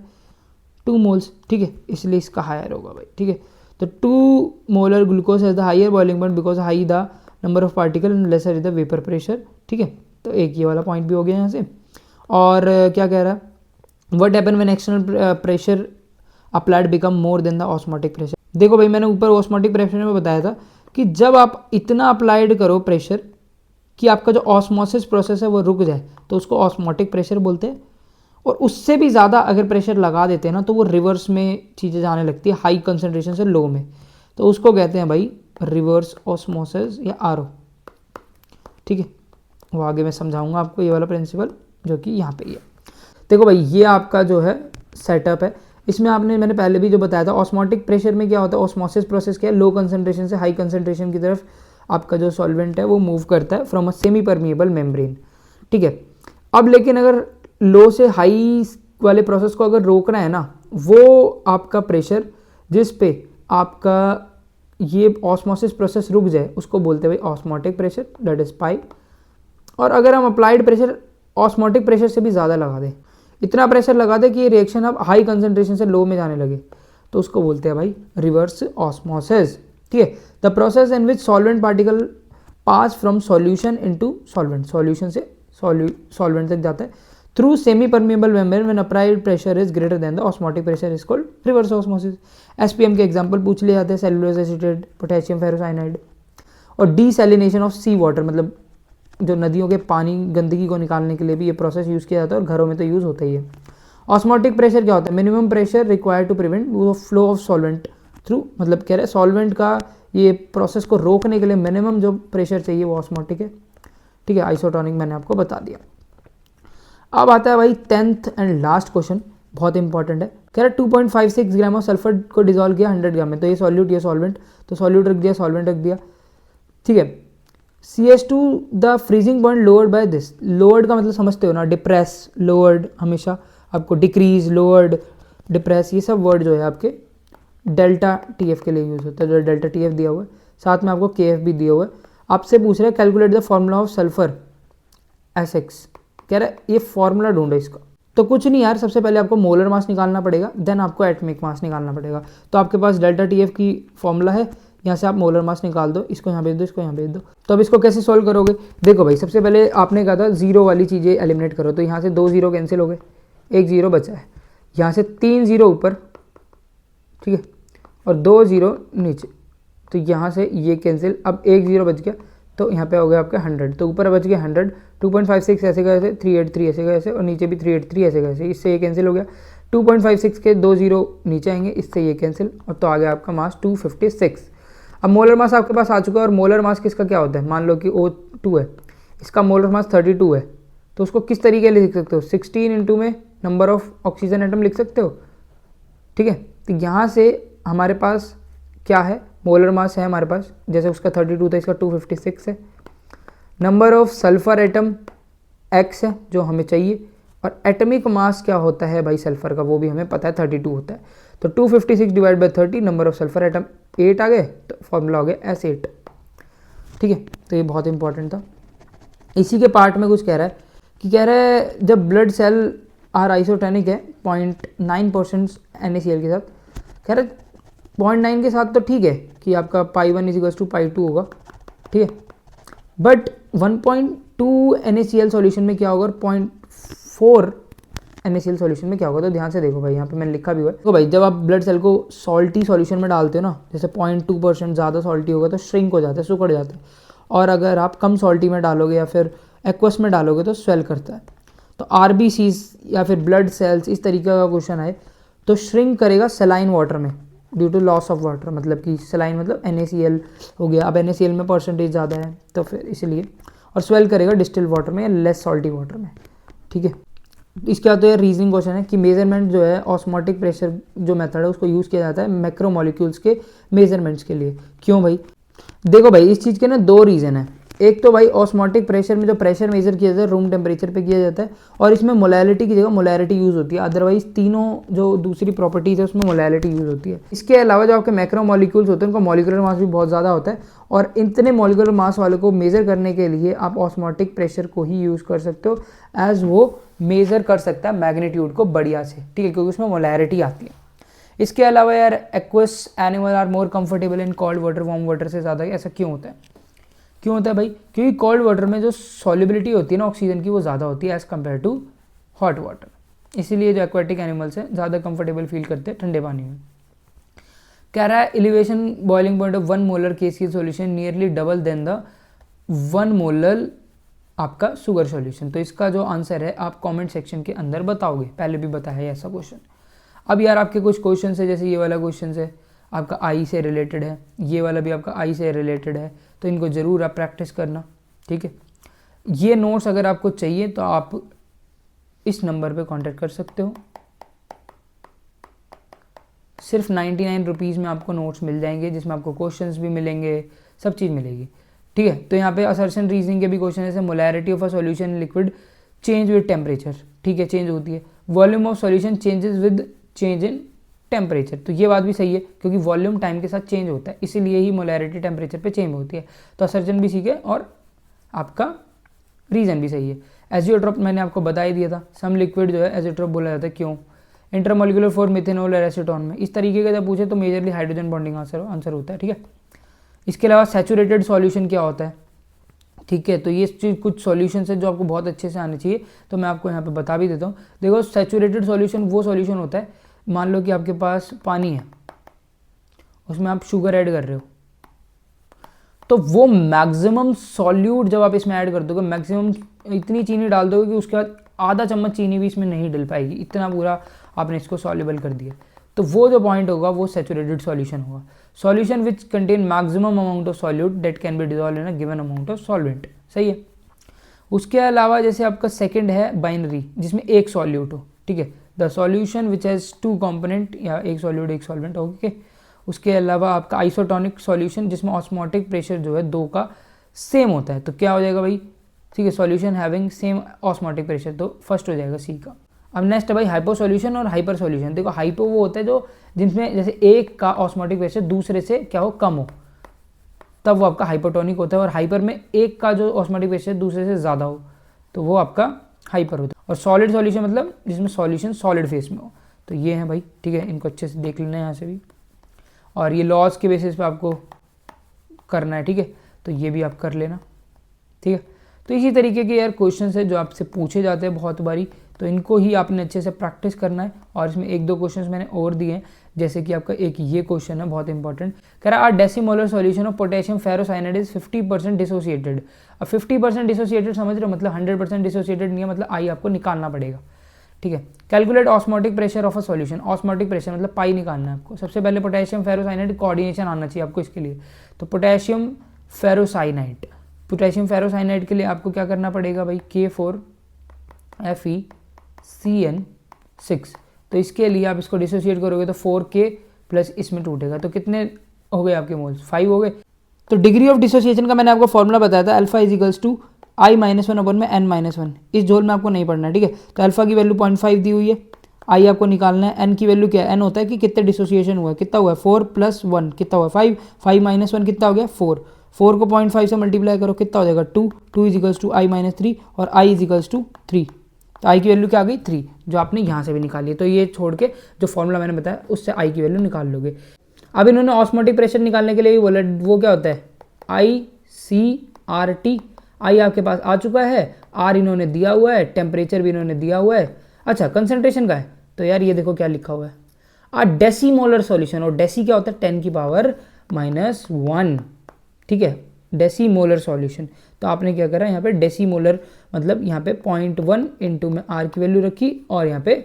2 मोल्स, ठीक है, इसलिए इसका हायर होगा भाई, ठीक है। तो 2 molar glucose has the higher boiling point because high the number of particle and lesser is the vapour pressure, ठीक है। तो एक ये वाला पॉइंट भी हो गया यहाँ से। और क्या कह रहा है, what happen when external pressure applied become more than the osmotic pressure. देखो भाई मैंने ऊपर ऑस्मोटिक प्रेशर में बताया था कि जब आप इतना अप्लाइड करो प्रेशर कि आपका जो ऑस्मोसिस प्रोसेस है वो रुक जाए तो उसको ऑस्मोटिक प्रेशर बोलते हैं, और उससे भी ज़्यादा अगर प्रेशर लगा देते हैं ना तो वो रिवर्स में चीज़ें जाने लगती है, हाई कंसनट्रेशन से लो में, तो उसको कहते हैं भाई रिवर्स ऑस्मोसिस या आरओ, ठीक है। वो आगे मैं समझाऊंगा आपको ये वाला प्रिंसिपल जो कि यहाँ पे ही है। देखो भाई ये आपका जो है सेटअप है, इसमें मैंने पहले भी जो बताया था ऑस्मोटिक प्रेशर में क्या होता है, ऑस्मोसिस प्रोसेस क्या है, लो कंसनट्रेशन से हाई कंसनट्रेशन की तरफ आपका जो सॉल्वेंट है वो मूव करता है from a semi permeable membrane, ठीक है। अब लेकिन अगर लो से हाई वाले प्रोसेस को अगर रोकना है ना, वो आपका प्रेशर जिस पे आपका ये ऑस्मोसिस प्रोसेस रुक जाए उसको बोलते हैं भाई osmotic pressure, that is pi. और अगर हम अप्लाइड प्रेशर ऑस्मोटिक प्रेशर से भी ज़्यादा लगा दें, इतना प्रेशर लगा दें कि ये रिएक्शन अब हाई कंसनट्रेशन से लो में जाने लगे, तो उसको बोलते हैं भाई रिवर्स ऑस्मोसिस, ठीक है। The process in which solvent particle pass from solution into solvent, solution से सॉल्वेंट तक जाता है through semi permeable membrane when applied pressure is greater than the osmotic pressure is called reverse osmosis. SPM के example पूछ लिए जाते हैं, cellulose acetate, potassium ferrocyanide, और डीसैलिनेशन ऑफ सी वाटर, मतलब जो नदियों के पानी गंदगी को निकालने के लिए भी ये प्रोसेस यूज़ किया जाता है और घरों में तो यूज़ होता ही है। ऑस्मोटिक प्रेशर क्या होता है, minimum pressure required to prevent वो फ्लो ऑफ सॉल्वेंट थ्रू, मतलब कह रहे हैं सॉल्वेंट का ये प्रोसेस को रोकने के लिए मिनिमम जो प्रेशर चाहिए वो ऑस्मोटिक है, ठीक है। आइसोटोनिक मैंने आपको बता दिया। अब आता है भाई 10th एंड लास्ट क्वेश्चन, बहुत इंपॉर्टेंट है। कह रहा है 2.56 ग्राम ऑफ सल्फर को डिजोल्व किया 100 ग्राम में, तो ये सॉल्यूट ये सॉल्वेंट, तो सॉल्यूट रख दिया सॉल्वेंट रख दिया, ठीक है। CH2 the freezing point lowered by this, lowered का मतलब समझते हो ना, डिप्रेस लोअर्ड, हमेशा आपको डिक्रीज लोअर्ड डिप्रेस ये सब वर्ड जो है आपके डेल्टा TF के लिए यूज़ होता है, जो डेल्टा TF दिया हुआ है, साथ में आपको KF भी दिया हुआ है। आपसे पूछ रहा है calculate the formula of sulphur SX, कह रहा है ये फॉर्मूला ढूंढो इसका। तो कुछ नहीं यार, सबसे पहले आपको मोलर मास निकालना पड़ेगा, देन आपको एटॉमिक मास निकालना पड़ेगा। तो आपके पास डेल्टा TF की फॉर्मूला है, यहाँ से आप मोलर मास निकाल दो, इसको यहाँ भेज दो, इसको यहाँ भेज दो। तो अब इसको कैसे सॉल्व करोगे, देखो भाई सबसे पहले आपने कहा था जीरो वाली चीज़ें एलिमिनेट करो, तो यहाँ से 2 जीरो कैंसिल हो गए, 1 जीरो बचा है, यहाँ से 3 जीरो ऊपर, ठीक है, और 2 जीरो नीचे, तो यहाँ से ये कैंसिल, अब 1 जीरो बच गया, तो यहाँ पे हो गया आपका 100, तो ऊपर बच गया 100, 2.56 ऐसे का ऐसे, 383 ऐसे का ऐसे, और नीचे भी 383 ऐसे का ऐसे, इससे ये कैंसिल हो गया। 2.56 के 2 जीरो नीचे आएंगे, इससे ये कैंसिल, और तो आ गया आपका मास 256। अब मोलर मास आपके पास आ चुका है, और मोलर मास किसका क्या होता है, मान लो कि O2 है, इसका मोलर मास 32 है, तो उसको किस तरीके लिख सकते हो, 16 इंटू में नंबर ऑफ ऑक्सीजन एटम लिख सकते हो, ठीक है। तो यहाँ से हमारे पास क्या है, मोलर मास है हमारे पास, जैसे उसका 32 था, इसका 256 है। Number of sulphur atom X है जो हमें चाहिए, और एटमिक मास क्या होता है भाई सल्फर का, वो भी हमें पता है 32 होता है। तो 256 divide by 30, number of sulphur atom 8 आ गए, तो फॉर्मूला हो गया S8, ठीक है। तो ये बहुत इंपॉर्टेंट था। इसी के पार्ट में कुछ कह रहा है कि कह रहा है जब ब्लड सेल आर आइसोटोनिक है 0.9% NaCl के साथ, कह रहा है 0.9 के साथ तो ठीक है कि आपका π1 = π2 होगा, ठीक है, बट 1.2 NaCl सॉल्यूशन में क्या होगा और 0.4 NaCl सॉल्यूशन में क्या होगा, तो ध्यान से देखो भाई, यहाँ पे मैंने लिखा भी हुआ है। तो भाई जब आप ब्लड सेल को सॉल्टी सॉल्यूशन में डालते हो ना, जैसे 0.2% ज़्यादा सॉल्टी होगा तो श्रिंक हो जाता है, सुकड़ जाता है, और अगर आप कम सॉल्टी में डालोगे या फिर एक्वस में डालोगे तो स्वेल करता है। तो RBCs या फिर ब्लड सेल्स इस तरीके का क्वेश्चन आए तो श्रिंक करेगा सेलाइन वाटर में due to loss of water, मतलब कि सेलाइन मतलब NaCl हो गया, अब NaCl में परसेंटेज ज़्यादा है तो फिर इसलिए, और स्वेल करेगा डिस्टिल वाटर में या लेस सॉल्टी वाटर में, ठीक है। इसके बाद तो ये रीजनिंग क्वेश्चन है कि मेजरमेंट जो है ऑस्मोटिक प्रेशर जो मेथड है उसको यूज़ किया जाता है मैक्रोमोलिक्यूल्स के मेजरमेंट्स के लिए। क्यों भाई, देखो भाई इस चीज़ के ना 2 रीज़न है। एक तो भाई ऑस्मोटिक प्रेशर में जो प्रेशर मेजर किया जाता है रूम टेम्परेचर पे किया जाता है, और इसमें मोलैलिटी की जगह मोलैरिटी यूज़ होती है। अदरवाइज तीनों जो दूसरी प्रॉपर्टीज़ है उसमें मोलैलिटी यूज़ होती है। इसके अलावा जो आपके मैक्रो मॉलिक्यूल्स होते हैं उनका मॉलिक्यूलर मास भी बहुत ज़्यादा होता है, और इतने मॉलिक्यूलर मास वाले को मेज़र करने के लिए आप ऑस्मोटिक प्रेशर को ही यूज़ कर सकते हो, एज वो मेज़र कर सकता है मैग्नीट्यूड को बढ़िया से, ठीक है, क्योंकि उसमें मोलैरिटी आती है। इसके अलावा यार aqueous animal are more comfortable in cold water warm water से ज़्यादा। ऐसा क्यों होता है? क्यों होता है भाई? क्योंकि कोल्ड वाटर में जो सॉल्युबिलिटी होती है ना ऑक्सीजन की वो ज़्यादा होती है as compare to hot water, इसीलिए जो एक्वाटिक एनिमल्स हैं ज़्यादा कंफर्टेबल फील करते हैं ठंडे पानी में। कह रहा है elevation boiling point of 1 molar KCl solution nearly double than the 1 molar आपका शुगर सॉल्यूशन। तो इसका जो आंसर है आप कमेंट सेक्शन के अंदर बताओगे, पहले भी बताया है ऐसा क्वेश्चन। अब यार आपके कुछ क्वेश्चन है, जैसे ये वाला क्वेश्चन है आपका आई से रिलेटेड है, ये वाला भी आपका आई से रिलेटेड है, तो इनको ज़रूर आप प्रैक्टिस करना, ठीक है। ये नोट्स अगर आपको चाहिए तो आप इस नंबर पे कांटेक्ट कर सकते हो। सिर्फ 99 रुपीज़ में आपको नोट्स मिल जाएंगे, जिसमें आपको क्वेश्चंस भी मिलेंगे, सब चीज़ मिलेगी, ठीक है। तो यहाँ पे असर्शन रीजनिंग के भी क्वेश्चन है, जैसे molarity of a solution in liquid change with temperature, ठीक है, चेंज होती है। Volume of solution changes with change in temperature, तो ये बात भी सही है क्योंकि वॉल्यूम टाइम के साथ चेंज होता है, इसीलिए ही मोलैरिटी टेम्परेचर पे चेंज होती है। तो असर्जन भी सीखे और आपका रीज़न भी सही है। एजियोट्रोप मैंने आपको बता ही दिया था, सम लिक्विड जो है एजियोट्रोप बोला जाता है, क्यों? इंटरमोलिकुलर फॉर मिथेनॉल और एसीटोन में। इस तरीके का जब पूछे तो मेजरली हाइड्रोजन बॉन्डिंग आंसर होता है, ठीक है। इसके अलावा सैचुरेटेड सॉल्यूशन क्या होता है, ठीक है, तो ये चीज़ कुछ सॉल्यूशन है जो आपको बहुत अच्छे से आने चाहिए, तो मैं आपको यहाँ पे बता भी देता हूँ। देखो सैचुरेटेड सॉल्यूशन वो सॉल्यूशन होता है, मान लो कि आपके पास पानी है, उसमें आप शुगर ऐड कर रहे हो, तो वो मैक्सिमम सॉल्यूट जब आप इसमें ऐड कर दोगे, मैक्सिमम इतनी चीनी डाल दोगे कि उसके बाद आधा चम्मच चीनी भी इसमें नहीं डल पाएगी, इतना पूरा आपने इसको सॉल्युबल कर दिया। तो वो जो पॉइंट होगा वो सैचुरेटेड सॉल्यूशन होगा। Solution which contain maximum amount of solute that can be dissolve in a given amount of solvent, सही है। उसके अलावा जैसे आपका सेकंड है बाइनरी, जिसमें एक सॉल्यूट हो, ठीक है, the solution which has 2 component, या एक सॉल्यूट एक सॉल्वेंट, ओके। उसके अलावा आपका आइसोटोनिक सॉल्यूशन, जिसमें ऑस्मोटिक प्रेशर जो है 2 का सेम होता है, तो क्या हो जाएगा भाई, ठीक है, solution having same osmotic pressure, तो फर्स्ट हो जाएगा सी का। अब नेक्स्ट है भाई हाइपो सॉल्यूशन और हाइपर सॉल्यूशन। देखो हाइपो वो होता है जो जिसमें जैसे एक का ऑस्मोटिक प्रेशर दूसरे से क्या हो, कम हो, तब वो आपका हाइपोटोनिक होता है। और हाइपर में एक का जो ऑस्मोटिक प्रेशर दूसरे से ज़्यादा हो, तो वो आपका हाइपर होता है। और सॉलिड सॉल्यूशन मतलब जिसमें सॉल्यूशन सॉलिड फेस में हो, तो ये है भाई, ठीक है, इनको अच्छे से देख लेना है यहाँ से भी, और ये लॉज के बेसिस पे आपको करना है, ठीक है, तो ये भी आप कर लेना, ठीक है। तो इसी तरीके के यार क्वेश्चन है जो आपसे पूछे जाते हैं बहुत बारी, तो इनको ही आपने अच्छे से प्रैक्टिस करना है। और इसमें 1-2 क्वेश्चंस मैंने और दिए हैं, जैसे कि आपका एक ये क्वेश्चन है बहुत इंपॉर्टेंट, कह रहा है decimolar solution of potassium ferrocyanide is 50% dissociated. अब 50% डिसोसिएटेड समझ रहे हो, मतलब 100% डिसोसिएटेड नहीं है, मतलब आई आपको निकालना पड़ेगा, ठीक है। Calculate osmotic pressure of a solution, osmotic pressure मतलब पाई निकालना है आपको। सबसे पहले पोटेशियम फेरोसाइनाइड कोऑर्डिनेशन आना चाहिए आपको इसके लिए, तो पोटेशियम फेरोसाइनाइड, पोटेशियम फेरोसाइनाइड के लिए आपको क्या करना पड़ेगा भाई, K4FeCN6, तो इसके लिए आप इसको डिसोसिएट करोगे तो 4K प्लस इसमें टूटेगा, तो कितने हो गए आपके मोल्स, 5 हो गए। तो डिग्री ऑफ डिसोसिएशन का मैंने आपको फॉर्मूला बताया था, alpha is equals to I-1/n-1, इस झोल में आपको नहीं पढ़ना है, ठीक है। तो अल्फा की वैल्यू 0.5 दी हुई है, आई आपको निकालना है, एन की वैल्यू क्या है, एन होता है कि कितने डिसोसिएशन हुआ है, कितना हुआ है 4 + 1 कितना हुआ 5, 5 - 1 कितना हो गया 4, 4 को 0.5 से मल्टीप्लाई करो कितना हो जाएगा 2, 2 इज इक्वल्स टू I-3 और I इज इक्वल्स टू 3, तो आई की वैल्यू क्या आ गई 3, जो आपने यहाँ से भी निकाली है। तो ये छोड़ के जो फॉर्मूला मैंने बताया उससे आई की वैल्यू निकाल लोगे। अब इन्होंने ऑस्मोटिक प्रेशर निकालने के लिए भी बोला, वो क्या होता है ICRT, आई आपके पास आ चुका है, आर इन्होंने दिया हुआ है, टेम्परेचर भी इन्होंने दिया हुआ है। अच्छा कंसंट्रेशन का है, तो यार ये देखो क्या लिखा हुआ है, डेसीमोलर सॉल्यूशन, और डेसी क्या होता है 10⁻⁻1, ठीक है, डेसीमोलर सॉल्यूशन। तो आपने क्या करा यहाँ पे डेसीमोलर मतलब यहाँ पे 0.1 इंटू में आर की वैल्यू रखी और यहाँ पे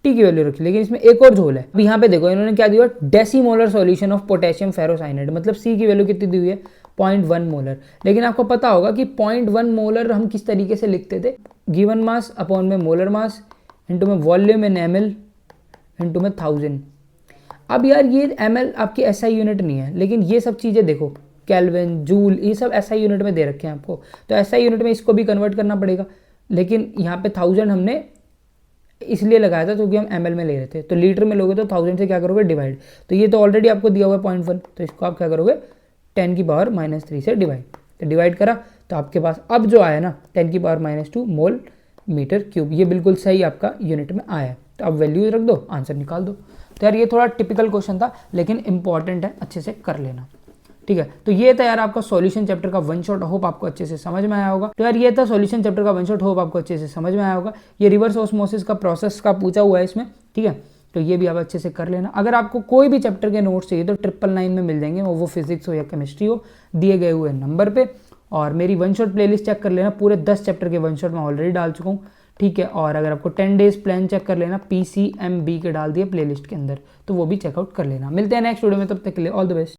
टी की वैल्यू रखी, लेकिन इसमें एक और झोल है। अब यहाँ पे देखो इन्होंने क्या दिया, डेसीमोलर सॉल्यूशन ऑफ पोटेशियम फेरोसाइनाइड, मतलब सी की वैल्यू कितनी दी हुई है 0.1 मोलर। लेकिन आपको पता होगा कि 0.1 मोलर हम किस तरीके से लिखते थे, गिवन मास अपॉन में मोलर मास इंटू में वॉल्यूम इन ml इंटू में 1000। अब यार ये ml आपकी SI यूनिट नहीं है, लेकिन ये सब चीज़ें देखो केल्विन, जूल, ये सब SI यूनिट में दे रखे हैं आपको, तो SI यूनिट में इसको भी कन्वर्ट करना पड़ेगा। लेकिन यहाँ पे 1000 हमने इसलिए लगाया था क्योंकि हम ml में ले रहे थे, तो लीटर में लोगे तो 1000 से क्या करोगे डिवाइड, तो ये तो ऑलरेडी आपको दिया हुआ है 0.1, तो इसको आप क्या करोगे 10⁻³ से डिवाइड, तो डिवाइड करा तो आपके पास अब जो आया ना 10⁻² मोल मीटर क्यूब, ये बिल्कुल सही आपका यूनिट में आया है। तो अब वैल्यूज रख दो, आंसर निकाल दो। तो यार ये थोड़ा टिपिकल क्वेश्चन था लेकिन इंपॉर्टेंट है, अच्छे से कर लेना, ठीक है। तो ये था यार आपका सॉल्यूशन चैप्टर का वन शॉट, होप आपको अच्छे से समझ में आया होगा। तो यार ये था सॉल्यूशन चैप्टर का वन शॉट, होप आपको अच्छे से समझ में आया होगा। ये रिवर्स ऑस्मोसिस का प्रोसेस का पूछा हुआ है इसमें, ठीक है, तो ये भी आप अच्छे से कर लेना। अगर आपको कोई भी चैप्टर के नोट्स चाहिए तो 999 में मिल जाएंगे, वो फिजिक्स हो या केमिस्ट्री हो, दिए गए हुए नंबर पे। और मेरी वन शॉट प्लेलिस्ट चेक कर लेना, पूरे 10 चैप्टर के वन शॉट मैं ऑलरेडी डाल चुका हूँ, ठीक है। और अगर आपको 10 डेज प्लान चेक कर लेना, PCMB के डाल दिए प्लेलिस्ट के अंदर, तो वो भी चेकआउट कर लेना। मिलते हैं नेक्स्ट वीडियो में, तब तक के लिए ऑल द बेस्ट।